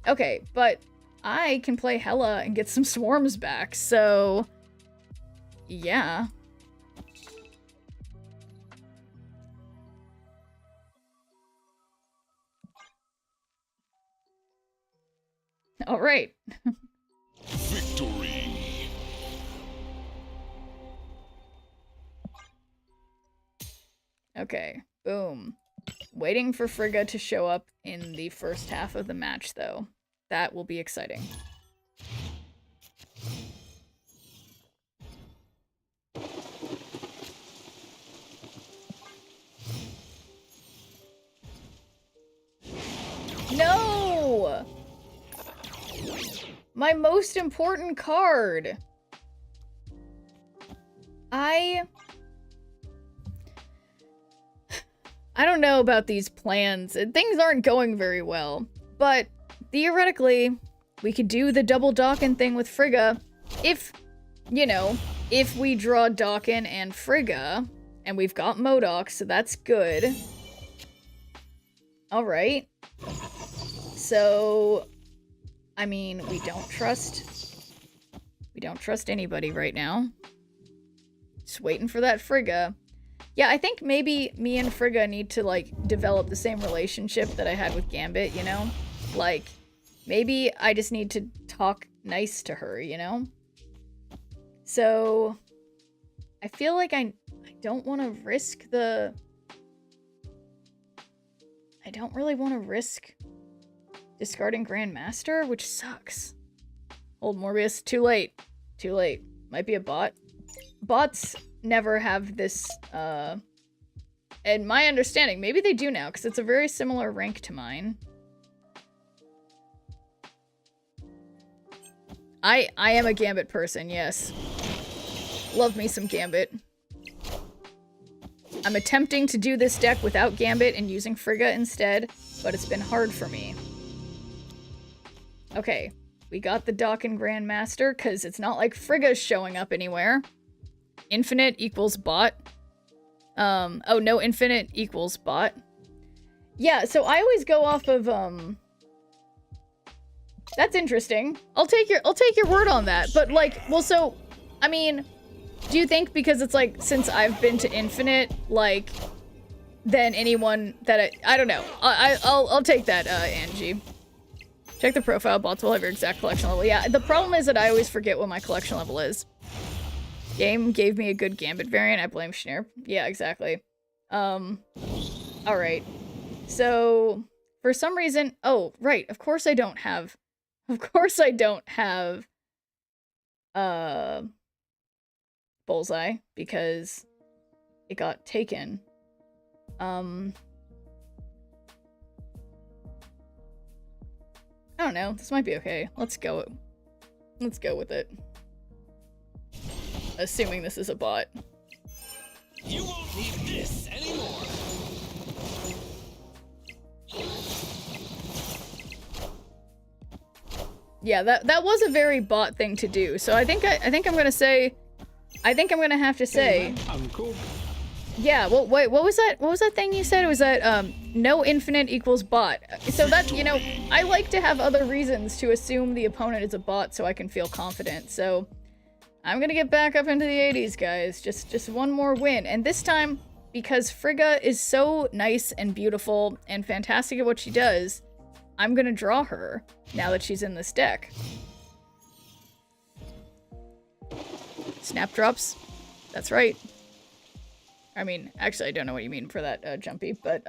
Speaker 2: Okay, but I can play Hela and get some swarms back, so... Yeah. Alright.
Speaker 6: Victory.
Speaker 2: Okay, boom. Waiting for Frigga to show up in the first half of the match, though. That will be exciting. No! My most important card! I don't know about these plans. Things aren't going very well. But theoretically, we could do the double Dawkin thing with Frigga if, you know, if we draw Dawkin and Frigga, and we've got MODOK, so that's good. Alright. So, I mean, we don't trust anybody right now. Just waiting for that Frigga. Yeah, I think maybe me and Frigga need to, like, develop the same relationship that I had with Gambit, you know? Like, maybe I just need to talk nice to her, you know? So, I feel like I don't want to risk the... I don't really want to risk discarding Grandmaster, which sucks. Old Morbius, too late. Too late. Might be a bot. Bots never have this, and my understanding, maybe they do now, because it's a very similar rank to mine. I am a Gambit person, yes. Love me some Gambit. I'm attempting to do this deck without Gambit and using Frigga instead, but it's been hard for me. Okay, we got the Dawkin Grandmaster, because it's not like Frigga's showing up anywhere. Infinite equals bot. Oh, no infinite equals bot. Yeah, so I always go off of, that's interesting. I'll take your word on that. But, like, well, so, I mean, do you think because it's, like, since I've been to infinite, like, than anyone that I don't know. I'll take that, Angie. Check the profile, bots will have your exact collection level. Yeah, the problem is that I always forget what my collection level is. Game gave me a good Gambit variant, I blame Schneer. Yeah, exactly. Alright. So, for some reason, oh, right, of course I don't have, Bullseye, because it got taken. I don't know. This might be okay. Let's go with it. Assuming this is a bot.
Speaker 3: You won't need this anymore.
Speaker 2: Yeah, that was a very bot thing to do. So I think I'm gonna have to say.
Speaker 9: I'm cool.
Speaker 2: Yeah, well, wait, what was that thing you said? It was that, no infinite equals bot. So that, you know, I like to have other reasons to assume the opponent is a bot so I can feel confident. So, I'm gonna get back up into the 80s, guys. Just one more win. And this time, because Frigga is so nice and beautiful and fantastic at what she does, I'm gonna draw her now that she's in this deck. Snap drops. That's right. I mean, actually, I don't know what you mean for that, Jumpy, but,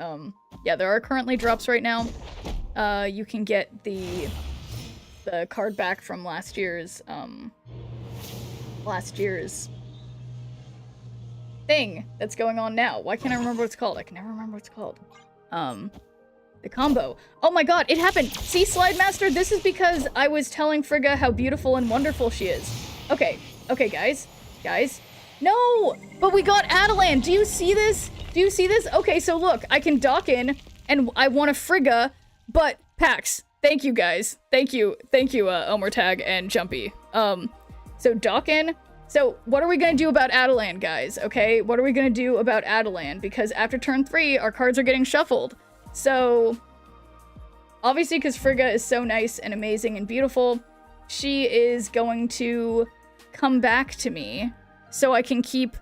Speaker 2: yeah, there are currently drops right now. You can get the card back from last year's thing that's going on now. Why can't I remember what it's called? I can never remember what it's called. The combo. Oh my god, it happened! See, Slide Master, this is because I was telling Frigga how beautiful and wonderful she is. Okay, guys. No! But we got Adelan! Do you see this? Okay, so look, I can dock in, and I want a Frigga, but Pax. Thank you, guys. Thank you, Omertag and Jumpy. So dock in. So what are we gonna do about Adelan, guys? Okay, what are we gonna do about Adelan? Because after turn 3, our cards are getting shuffled. So, obviously, because Frigga is so nice and amazing and beautiful, she is going to come back to me. So I can keep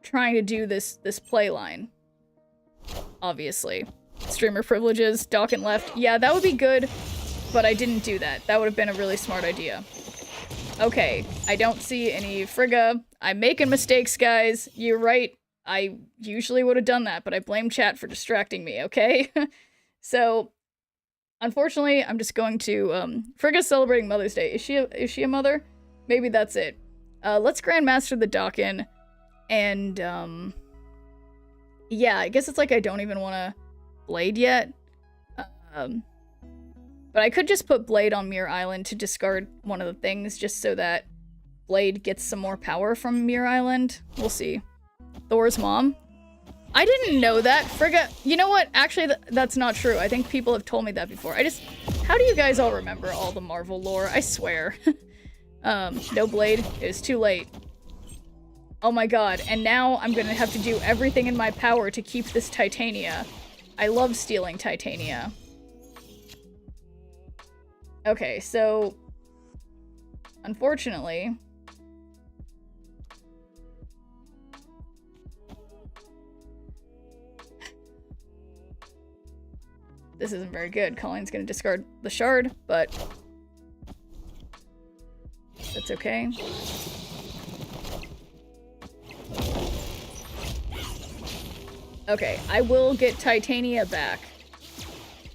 Speaker 2: trying to do this play line. Obviously. Streamer privileges, dock and left. Yeah, that would be good, but I didn't do that. That would have been a really smart idea. Okay, I don't see any Frigga. I'm making mistakes, guys. You're right. I usually would have done that, but I blame chat for distracting me, okay? So, unfortunately, I'm just going to, Frigga's celebrating Mother's Day. Is she a mother? Maybe that's it. Let's Grandmaster the Dock-in, and, yeah, I guess it's like I don't even want to Blade yet. But I could just put Blade on Mirror Island to discard one of the things, just so that Blade gets some more power from Mirror Island. We'll see. Thor's mom? I didn't know that. Frigga, you know what? Actually, that's not true. I think people have told me that before. How do you guys all remember all the Marvel lore? I swear. No Blade. It is too late. Oh my god. And now I'm gonna have to do everything in my power to keep this Titania. I love stealing Titania. Okay, so... Unfortunately... This isn't very good. Colleen's gonna discard the shard, but... That's okay. Okay, I will get Titania back.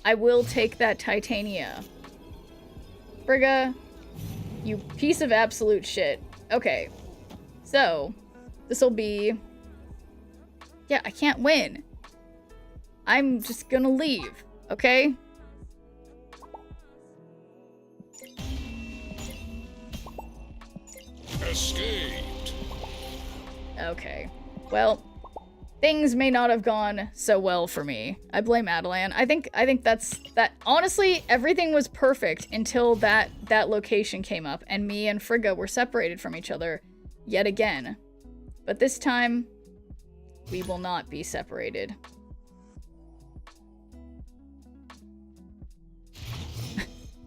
Speaker 2: I will take that Titania. Frigga, you piece of absolute shit. Okay, so, this'll be... Yeah, I can't win. I'm just gonna leave, okay?
Speaker 6: Escaped.
Speaker 2: Okay. Well, things may not have gone so well for me. I blame Adelan. I think that honestly, everything was perfect until that location came up and me and Frigga were separated from each other yet again. But this time, we will not be separated.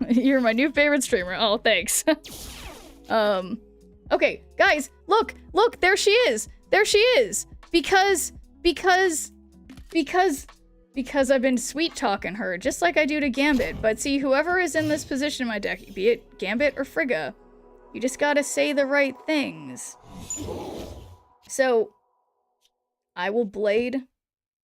Speaker 2: You're my new favorite streamer. Oh, thanks. Okay, guys, look, there she is. There she is. Because I've been sweet talking her, just like I do to Gambit. But see, whoever is in this position in my deck, be it Gambit or Frigga, you just gotta say the right things. So, I will blade,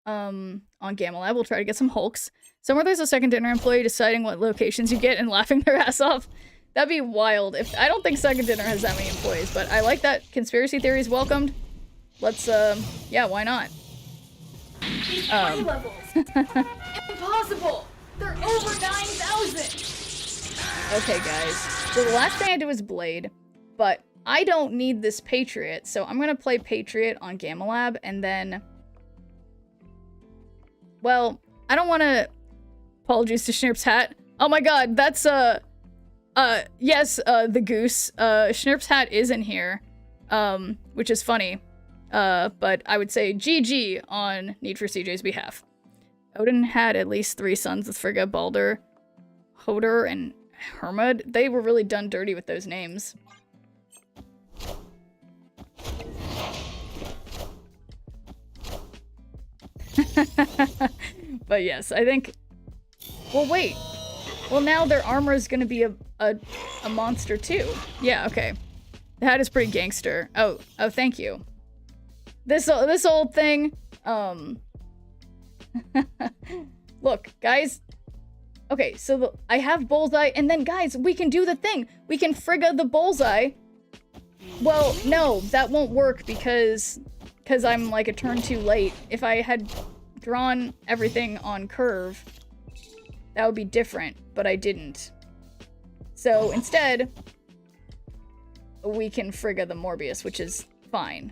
Speaker 2: on Gamelab. We'll try to get some Hulks. Somewhere there's a second dinner employee deciding what locations you get and laughing their ass off. That'd be wild. I don't think second dinner has that many employees, but I like that. Conspiracy theories welcomed. Let's, yeah, why not?
Speaker 7: Levels. Impossible. They're over 9,000.
Speaker 2: Okay, guys. So the last thing I did was Blade, but I don't need this Patriot, so I'm gonna play Patriot on Gamelab, and then... Well, I don't wanna... Apologies to Schnurp's hat. Oh my god, that's, yes, the goose. Schnurp's hat is in here, which is funny. But I would say GG on Need for CJ's behalf. Odin had at least 3 sons with Frigga, Balder, Hoder, and Hermod. They were really done dirty with those names. But yes, I think... Well, wait. Well, now their armor is gonna be a monster too. Yeah, okay. The hat is pretty gangster. Oh, thank you. This old thing, look, guys. Okay, so I have Bullseye, and then, guys, we can do the thing. We can Frigga the Bullseye. Well, no, that won't work because I'm, like, a turn too late. If I had drawn everything on curve, that would be different, but I didn't. So, instead, we can Frigga the Morbius, which is fine.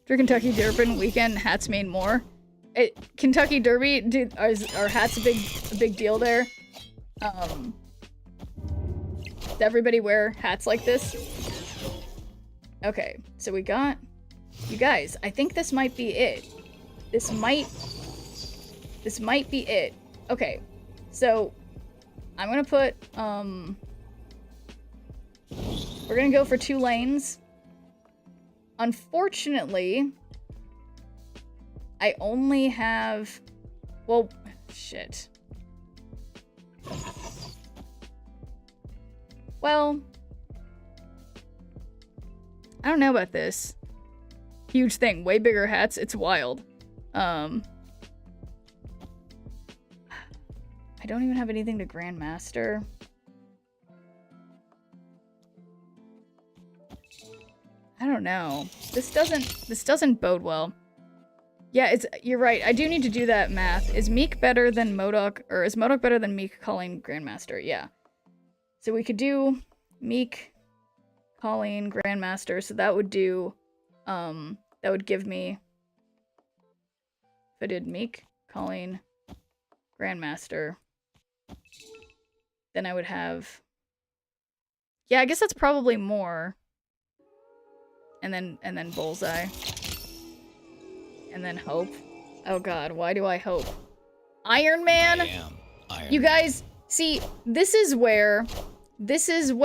Speaker 2: For Kentucky Derby weekend, hats mean more. Kentucky Derby, dude, are hats a big deal there? Does everybody wear hats like this? Okay, so we got... You guys, I think this might be it. This might be it. Okay, so I'm gonna put, we're gonna go for 2 lanes. Unfortunately, I only have... Well, shit. Well, I don't know about this. Huge thing. Way bigger hats. It's wild. I don't even have anything to Grandmaster. I don't know. This doesn't bode well. Yeah, you're right. I do need to do that math. Is Meek better than MODOK, or is MODOK better than Meek calling Grandmaster? Yeah. So we could do Meek calling Grandmaster, so that would do, that would give me, if I did Meek calling Grandmaster, then I would have, yeah, I guess that's probably more. And then Bullseye. And then Hope. Oh god, why do I hope? Iron Man? You guys, see, this is where Gambit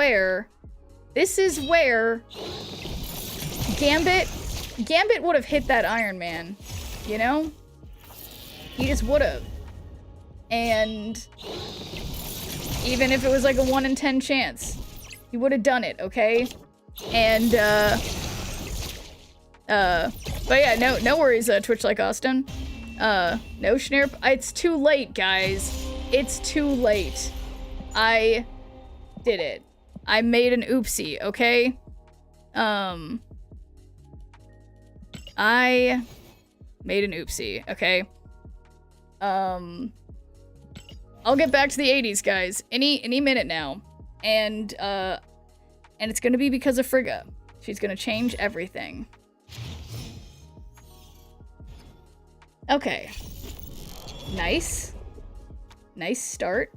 Speaker 2: would have hit that Iron Man, you know? He just would have. And even if it was like a 1 in 10 chance, he would have done it, okay? And, but yeah, no worries, Twitch like Austin. No Schnurp. It's too late, guys. It's too late. I did it. I made an oopsie, okay? I made an oopsie, okay? I'll get back to the 80s, guys. Any minute now. And it's gonna be because of Frigga. She's gonna change everything. Okay. Nice. Nice start.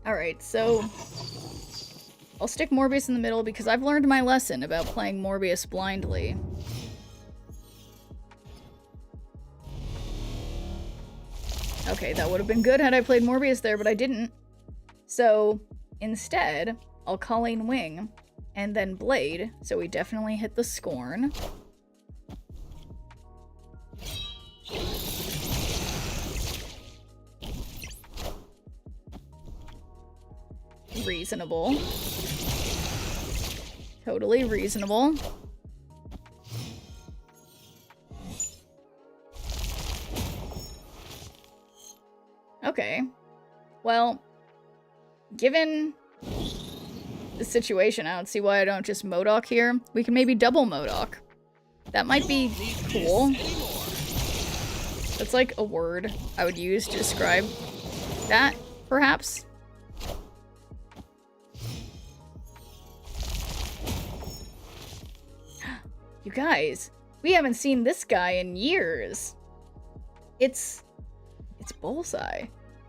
Speaker 2: Alright, so I'll stick Morbius in the middle because I've learned my lesson about playing Morbius blindly. Okay, that would have been good had I played Morbius there, but I didn't. So, instead, I'll Colleen Wing, and then Blade, so we definitely hit the Scorn. Reasonable. Totally reasonable. Okay. Well, given the situation, I don't see why I don't just MODOK here. We can maybe double MODOK. That might be cool. That's like a word I would use to describe that, perhaps. You guys, we haven't seen this guy in years. It's Bullseye.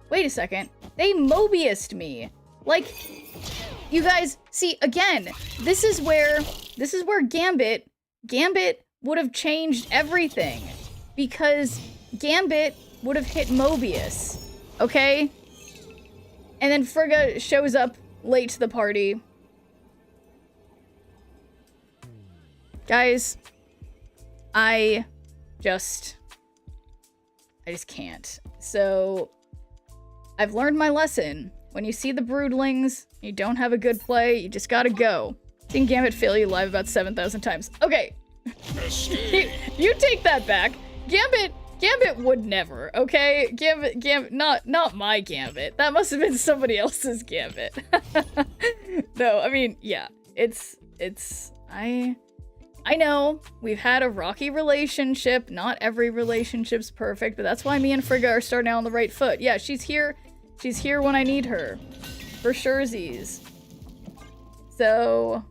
Speaker 2: Wait a second. They Mobius'd me. Like, you guys, see, again, this is where Gambit would have changed everything. Because Gambit would have hit Mobius. Okay? And then Frigga shows up late to the party. Guys, I just can't. So, I've learned my lesson. When you see the Broodlings, you don't have a good play, you just gotta go. Seen Gambit fail you live about 7,000 times. Okay. You take that back. Gambit would never, okay? Gambit, not my Gambit. That must have been somebody else's Gambit. No, I mean, yeah. I know, we've had a rocky relationship. Not every relationship's perfect, but that's why me and Frigga are starting out on the right foot. Yeah, she's here. She's here when I need her. For surezies. So,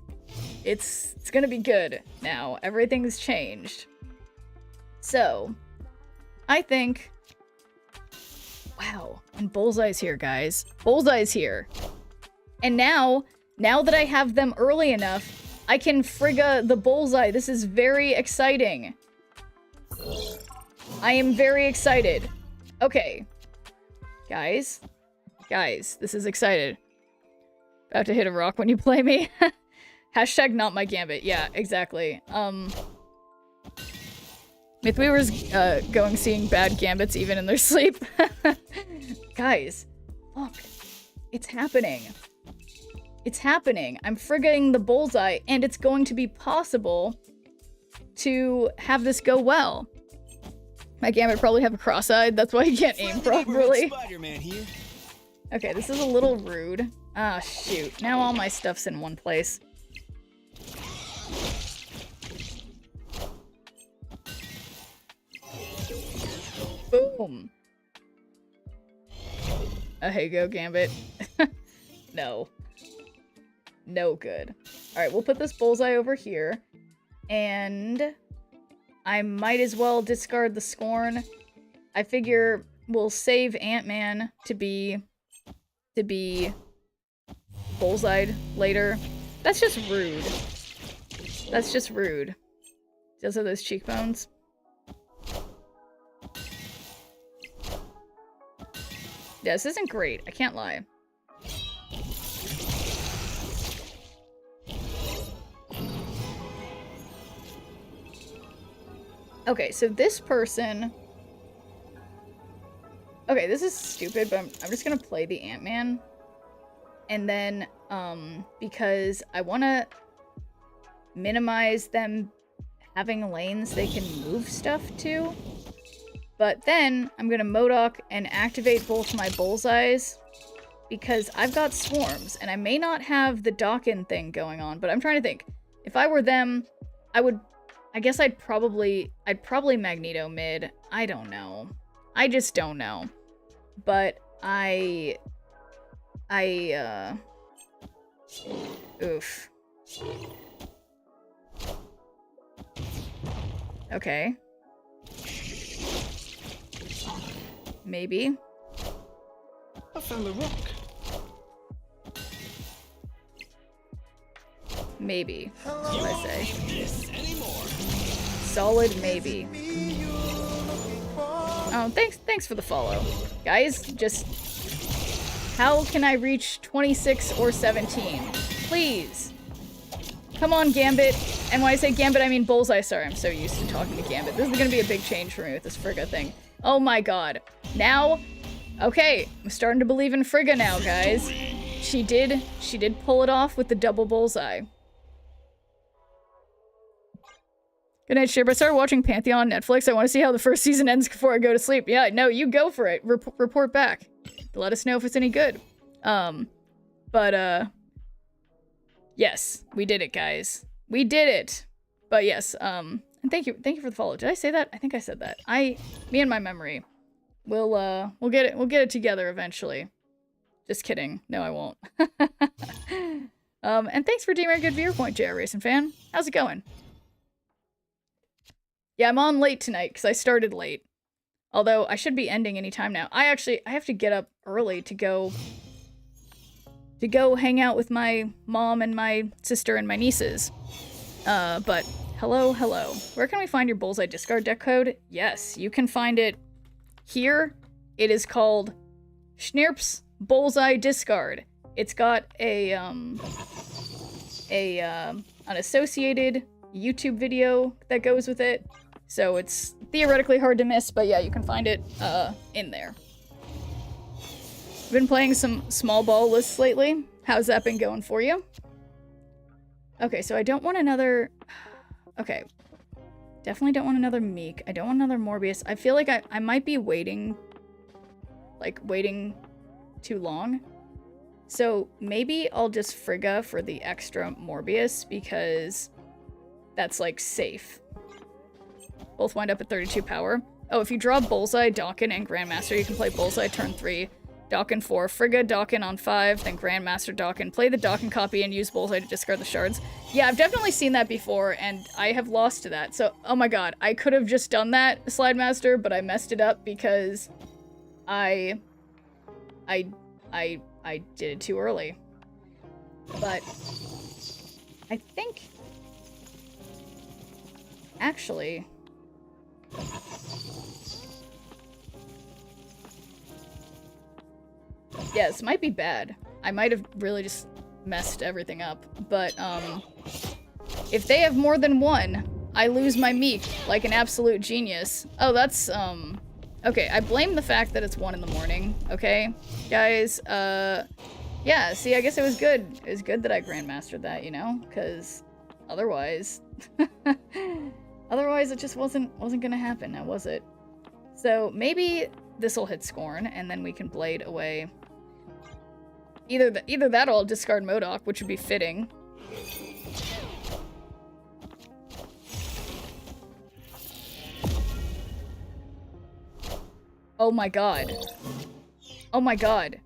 Speaker 2: it's gonna be good now. Everything's changed. So, I think... Wow, and Bullseye's here, guys. Bullseye's here. And now that I have them early enough, I can Frigga the Bullseye. This is very exciting. I am very excited. Okay. Guys, this is excited. About to hit a rock when you play me. Hashtag not my Gambit. Yeah, exactly. Mythweaver's seeing bad Gambits even in their sleep. Guys, look. It's happening. It's happening. I'm Friggaing the Bullseye, and it's going to be possible to have this go well. My Gambit probably have a cross-eyed, that's why he can't aim properly. Okay, this is a little rude. Ah, shoot. Now all my stuff's in one place. Boom. Hey, go, Gambit. No. No good. Alright, we'll put this Bullseye over here. And I might as well discard the Scorn. I figure we'll save Ant-Man to be Bullseyed later. That's just rude. That's just rude. Does have those cheekbones. Yeah, this isn't great. I can't lie. Okay, so this person... Okay, this is stupid, but I'm just gonna play the Ant-Man. And then, because I wanna minimize them having lanes they can move stuff to. But then, I'm gonna MODOK and activate both my Bullseyes. Because I've got Swarms, and I may not have the Dawkin thing going on, but I'm trying to think. If I were them, I guess I'd probably Magneto mid. I don't know. I just don't know. But oof. Okay. Maybe.
Speaker 3: I found the rock.
Speaker 2: Maybe. What did I say? Solid maybe. Oh, thanks for the follow. Guys, just... How can I reach 26 or 17? Please. Come on, Gambit. And when I say Gambit, I mean Bullseye. Sorry, I'm so used to talking to Gambit. This is gonna be a big change for me with this Frigga thing. Oh my god. Now... Okay, I'm starting to believe in Frigga now, guys. She did pull it off with the double Bullseye. Good night, Shib. I started watching Pantheon on Netflix. I want to see how the first season ends before I go to sleep. Yeah, no, you go for it. Report back. Let us know if it's any good. Yes, we did it, guys. We did it. But yes, and thank you for the follow. Did I say that? I think I said that. Me and my memory. We'll get it together eventually. Just kidding. No, I won't. And thanks for deeming a good viewpoint, JR Racing Fan. How's it going? Yeah, I'm on late tonight because I started late. Although I should be ending any time now. I have to get up early to go hang out with my mom and my sister and my nieces. But hello. Where can we find your Bullseye discard deck code? Yes, you can find it here. It is called Schnirp's Bullseye Discard. It's got an associated YouTube video that goes with it. So it's theoretically hard to miss, but yeah, you can find it in there. I've been playing some small ball lists lately. How's that been going for you? Okay, so I don't want another... Okay. Definitely don't want another Meek. I don't want another Morbius. I feel like I might be waiting... Like, waiting too long. So maybe I'll just Frigga for the extra Morbius, because that's, like, safe. Both wind up at 32 power. Oh, if you draw Bullseye, Dawkin, and Grandmaster, you can play Bullseye turn 3, Dawkin 4, Frigga, Dawkin on 5, then Grandmaster Dawkin. Play the Dawkin copy and use Bullseye to discard the shards. Yeah, I've definitely seen that before, and I have lost to that. So, oh my god, I could have just done that, Slide Master, but I messed it up because I did it too early. But I think... Actually... Yeah, this might be bad. I might have really just messed everything up. But, if they have more than one, I lose my Meek like an absolute genius. Oh, that's, okay, I blame the fact that it's 1 in the morning, okay? Guys, yeah, see, I guess it was good. It was good that I Grandmastered that, you know? Because otherwise... Otherwise, it just wasn't gonna happen, now was it? So maybe this'll hit Scorn, and then we can Blade away. Either that or I'll discard MODOK, which would be fitting. Oh my god. Oh my god.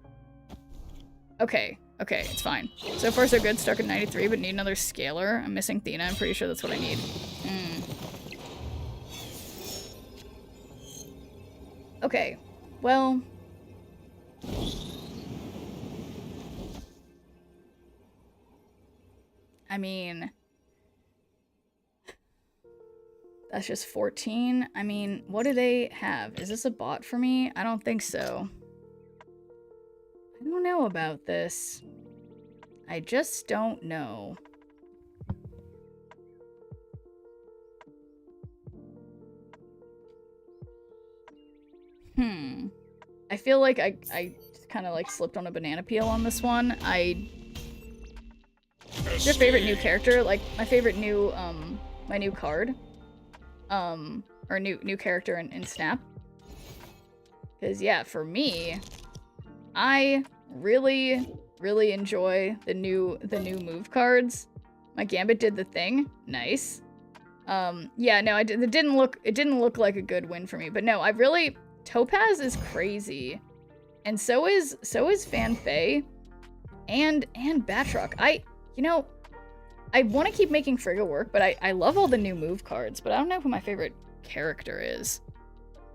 Speaker 2: Okay, it's fine. So far so good, stuck at 93, but need another Scalar. I'm missing Thena, I'm pretty sure that's what I need. Okay, well... I mean... That's just 14. I mean, what do they have? Is this a bot for me? I don't think so. I don't know about this. I just don't know. I feel like I kind of like slipped on a banana peel on this one. Your favorite new character? Like my favorite new my new card, or new character in Snap. Because yeah, for me, I really enjoy the new move cards. My Gambit did the thing, nice. Yeah, no, it didn't look like a good win for me, but no, Topaz is crazy, and so is Fan Fei, and Batroc. I want to keep making Frigga work, but I love all the new move cards, but I don't know who my favorite character is.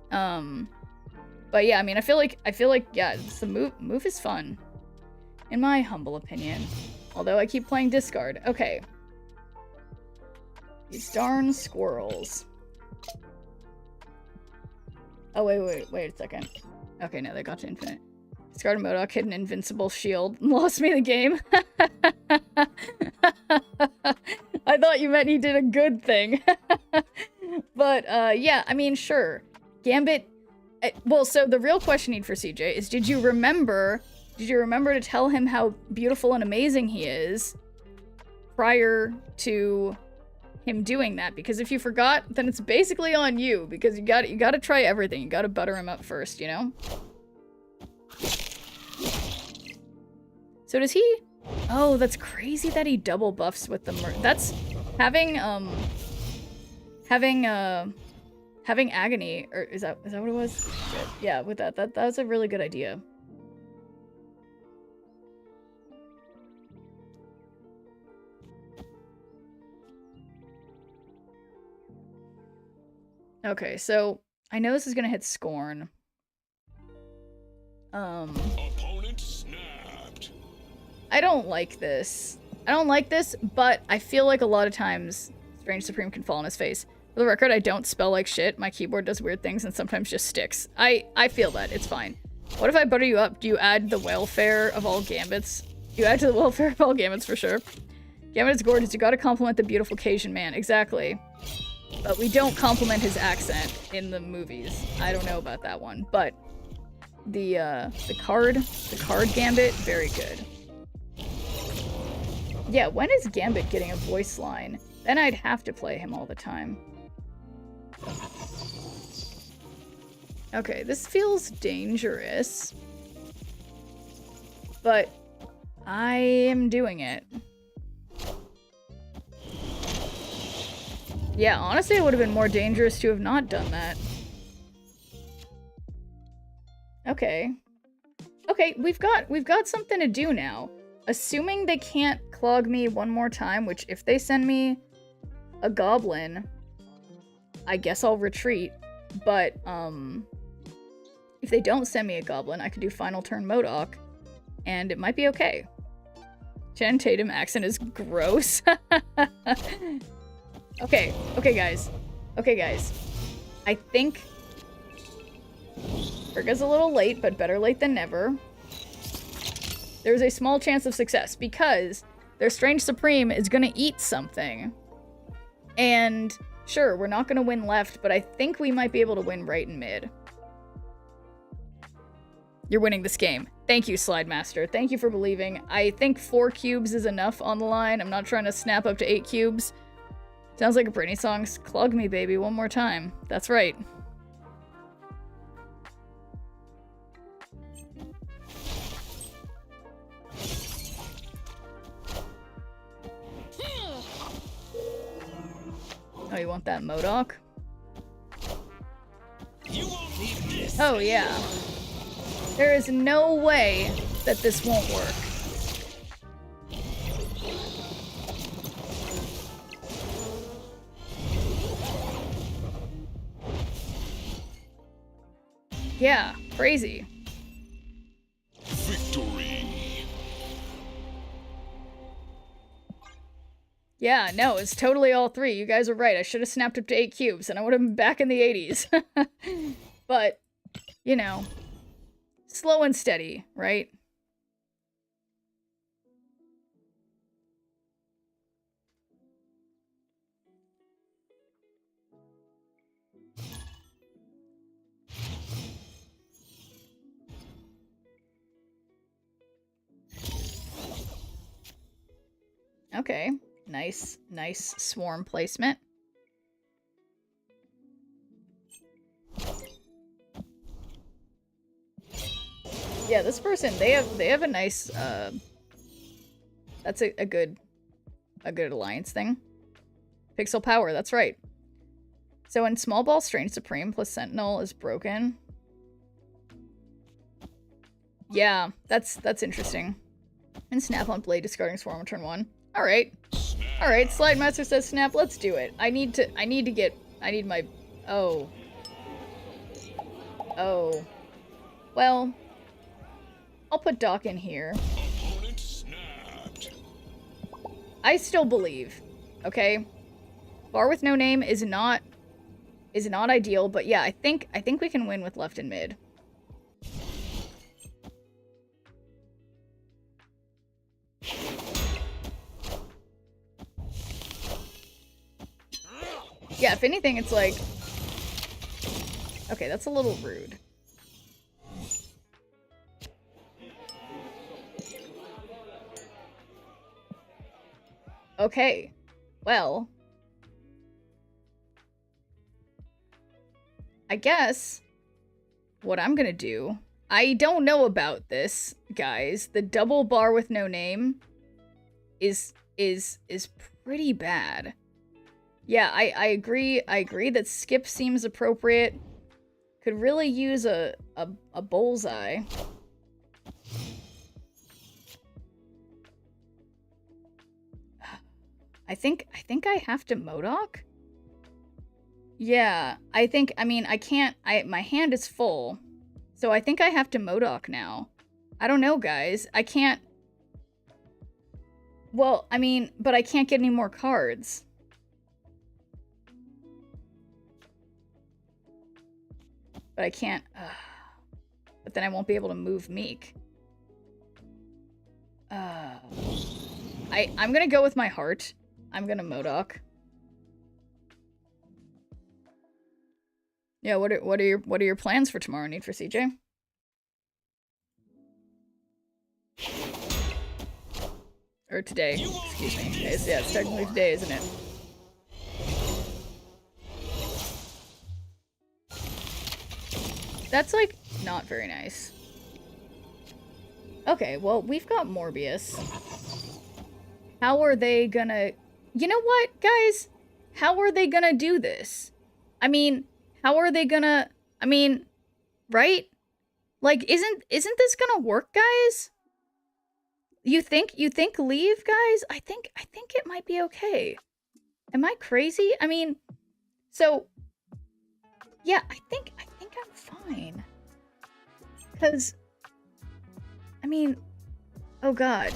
Speaker 2: But yeah, I mean, I feel like yeah, the move is fun, in my humble opinion. Although I keep playing discard. Okay. These darn squirrels. Oh, wait a second. Okay, no, they got to infinite. Discarded Modok, hit an invincible shield, and lost me the game. I thought you meant he did a good thing. But, yeah, I mean, sure. Gambit... well, so the real question for CJ is, did you remember to tell him how beautiful and amazing he is prior to him doing that? Because if you forgot, then it's basically on you, because you gotta try everything. You gotta butter him up first, you know? So does he... Oh, that's crazy that he double buffs with the that's... Having agony, or is that what it was? Shit. Yeah, with that was a really good idea. Okay, so I know this is gonna hit Scorn.
Speaker 6: Opponent snapped.
Speaker 2: I don't like this. But I feel like a lot of times Strange Supreme can fall on his face. For the record, I don't spell like shit. My keyboard does weird things and sometimes just sticks. I feel that. It's fine. What if I butter you up? Do you add the welfare of all gambits? You add to the welfare of all gambits for sure. Gambit is gorgeous. You gotta compliment the beautiful Cajun man. Exactly. But we don't compliment his accent in the movies. I don't know about that one. But the card Gambit, very good. Yeah, when is Gambit getting a voice line? Then I'd have to play him all the time. Okay, this feels dangerous. But I am doing it. Yeah, honestly, it would have been more dangerous to have not done that. Okay. Okay, we've got something to do now. Assuming they can't clog me one more time, which if they send me a goblin, I guess I'll retreat. But, if they don't send me a goblin, I could do final turn Modok, and it might be okay. Jen Tatum accent is gross. Okay, guys. I think Virga's a little late, but better late than never. There's a small chance of success because their Strange Supreme is gonna eat something. And sure, we're not gonna win left, but I think we might be able to win right and mid. You're winning this game. Thank you, Slide Master. Thank you for believing. I think 4 cubes is enough on the line. I'm not trying to snap up to 8 cubes. Sounds like a Britney song. Clog me, baby, one more time. That's right. Oh, you want that Modok?
Speaker 3: You won't need this.
Speaker 2: Oh, yeah. There is no way that this won't work. Yeah, crazy.
Speaker 6: Victory.
Speaker 2: Yeah, no, it's totally all 3. You guys are right. I should have snapped up to 8 cubes and I would have been back in the 80s. But, you know, slow and steady, right? Okay, nice swarm placement. Yeah, this person, they have a nice, that's a good alliance thing. Pixel power, that's right. So in small ball, Strange Supreme plus Sentinel is broken. Yeah, that's interesting. And Snap on Blade, discarding Swarm on turn 1. Alright. Alright, Slide Master says snap, let's do it. I need my... Oh. Oh. Well, I'll put Doc in here.
Speaker 6: Opponent snapped.
Speaker 2: I still believe, okay? Bar with no name is not is not ideal, but yeah, I think we can win with left and mid. Yeah, if anything, it's like... Okay, that's a little rude. Okay, well... I guess what I'm gonna do... I don't know about this, guys. The double bar with no name is pretty bad. Yeah, I agree that skip seems appropriate. Could really use a bullseye. I think I have to Modok? Yeah, I mean, I can't, my hand is full. So I think I have to Modok now. I don't know, guys. I can't... Well, I mean, but I can't get any more cards. But I can't... But then I won't be able to move Meek. I'm gonna go with my heart. I'm gonna Modok. Yeah, what are your plans for tomorrow, Need for CJ? Or today, excuse me. Yeah, it's technically today, isn't it? That's, like, not very nice. Okay, well, we've got Morbius. How are they gonna... You know what, guys? How are they gonna do this? I mean, how are they gonna... I mean, right? Like, isn't this gonna work, guys? You think leave, guys? I think it might be okay. Am I crazy? I mean, so... Yeah, I think I'm fine. Because... I mean... Oh, God.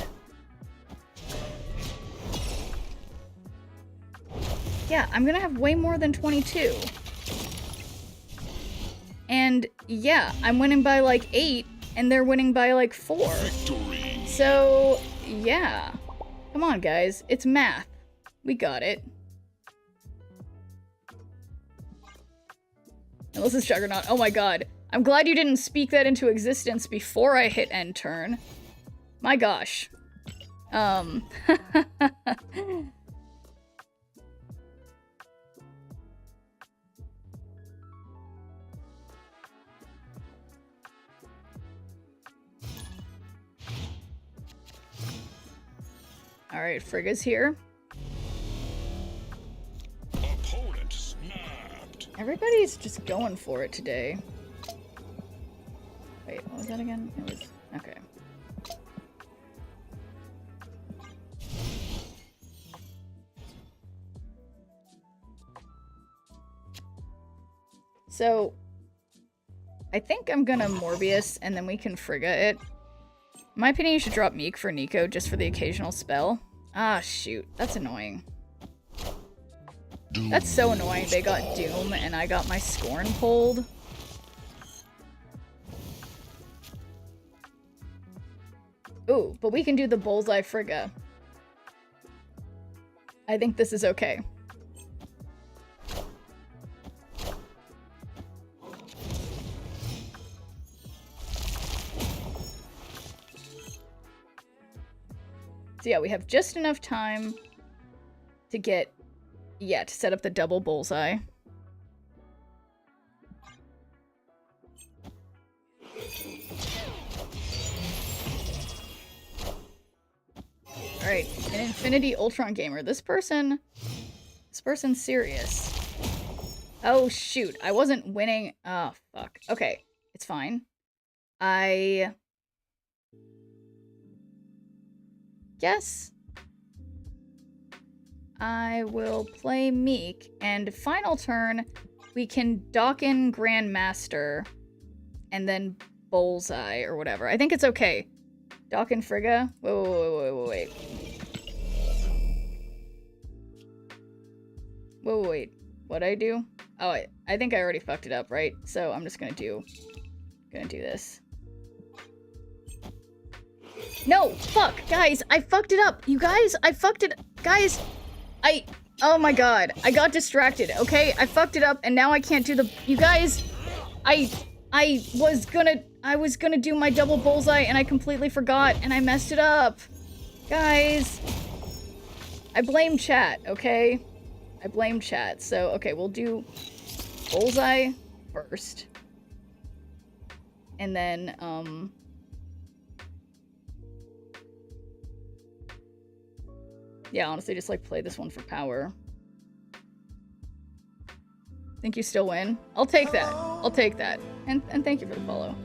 Speaker 2: Yeah, I'm gonna have way more than 22. And, yeah, I'm winning by, like, 8, and they're winning by, like, 4.
Speaker 6: Victory.
Speaker 2: So, yeah. Come on, guys. It's math. We got it. Unless it's Juggernaut. Oh my god. I'm glad you didn't speak that into existence before I hit end turn. My gosh. Alright, Frigga's here.
Speaker 6: Opponent snapped.
Speaker 2: Everybody's just going for it today. Wait, what was that again? It was... Okay. So, I think I'm gonna Morbius, and then we can Frigga it. In my opinion, you should drop Meek for Nico, just for the occasional spell. Ah, shoot. That's annoying. That's so annoying. They got Doom, and I got my Scorn pulled. Ooh, but we can do the Bullseye Frigga. I think this is okay. So yeah, we have just enough time to get, yeah, to set up the double Bullseye. Alright, an Infinity Ultron Gamer. This person's serious. Oh shoot, I wasn't winning. Oh fuck. Okay, it's fine. I guess I will play Meek, and final turn, we can dock in Grandmaster, and then Bullseye, or whatever. I think it's okay. Dock in Frigga? Wait. Wait. What'd I do? Oh, I think I already fucked it up, right? So I'm just gonna do this. No, fuck, guys, I fucked it up. You guys, I fucked it, guys. Oh my god, I got distracted, okay? I fucked it up and now I can't do the, you guys, I was gonna do my double bullseye and I completely forgot and I messed it up. Guys, I blame chat, okay? I blame chat. So, okay, we'll do bullseye first. And then, yeah, honestly, just, like, play this one for power. Think you still win? I'll take that. I'll take that. And thank you for the follow.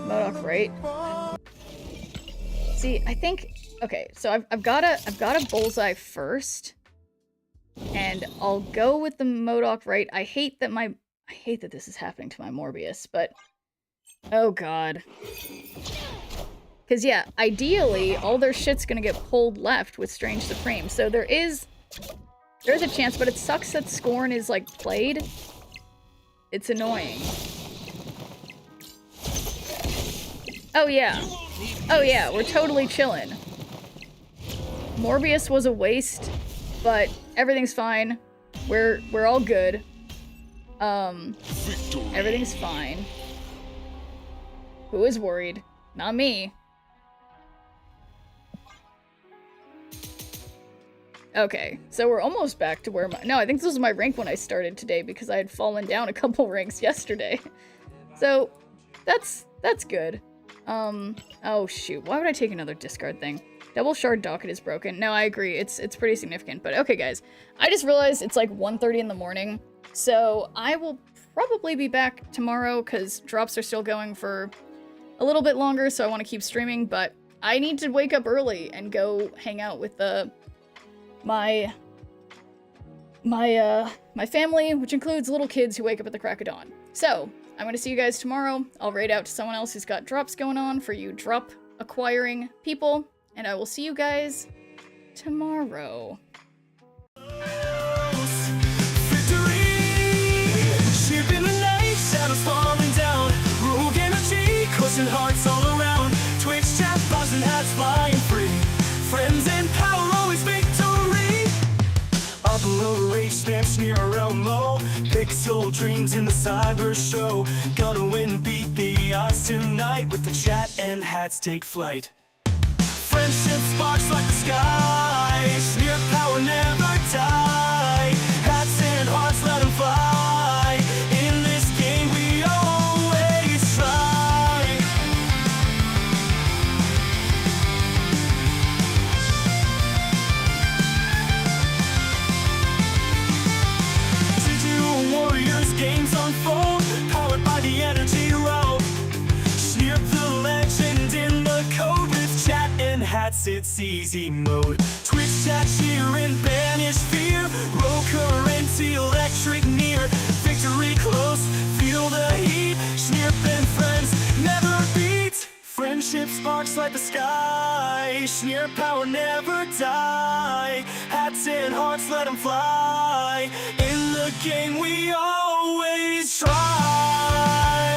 Speaker 2: Modoc, right? See, I think... Okay, so I've got a bullseye first. And I'll go with the Modoc, right? I hate that this is happening to my Morbius, but... Oh, God. Because, yeah, ideally, all their shit's gonna get pulled left with Strange Supreme. So there's a chance, but it sucks that Scorn is, like, played. It's annoying. Oh, yeah. Oh, yeah, we're totally chillin'. Morbius was a waste, but everything's fine. We're all good. Everything's fine. Who is worried? Not me. Okay, so we're almost back to where no, I think this was my rank when I started today because I had fallen down a couple ranks yesterday. So, that's good. Oh shoot, why would I take another discard thing? Double Shard Docket is broken. No, I agree, it's pretty significant, but okay guys. I just realized it's like 1:30 in the morning, so I will probably be back tomorrow because drops are still going for a little bit longer, so I want to keep streaming, but I need to wake up early and go hang out with my family, which includes little kids who wake up at the crack of dawn. So, I'm gonna see you guys tomorrow. I'll raid out to someone else who's got drops going on for you drop acquiring people, and I will see you guys tomorrow.
Speaker 1: Hearts all around. Twitch chat buzzing, hats flying free. Friends and power, always victory. Upload rage stamps near around low. Pixel dreams in the cyber show. Gonna win, beat the odds tonight. With the chat and hats take flight. Friendship sparks like the sky. Smear power never die. Hats and hearts, let them fly. In this game we always try. Warriors games unfold, powered by the energy road. Sneer the legend in the code with chat and hats, it's easy mode. Twitch chat, cheer and banish fear. Roll current, electric near. Victory close, feel the heat. Sneer and friends never beat. Friendship sparks like the sky. Sneer power never die. Hats and hearts, let them fly. In the game we always try.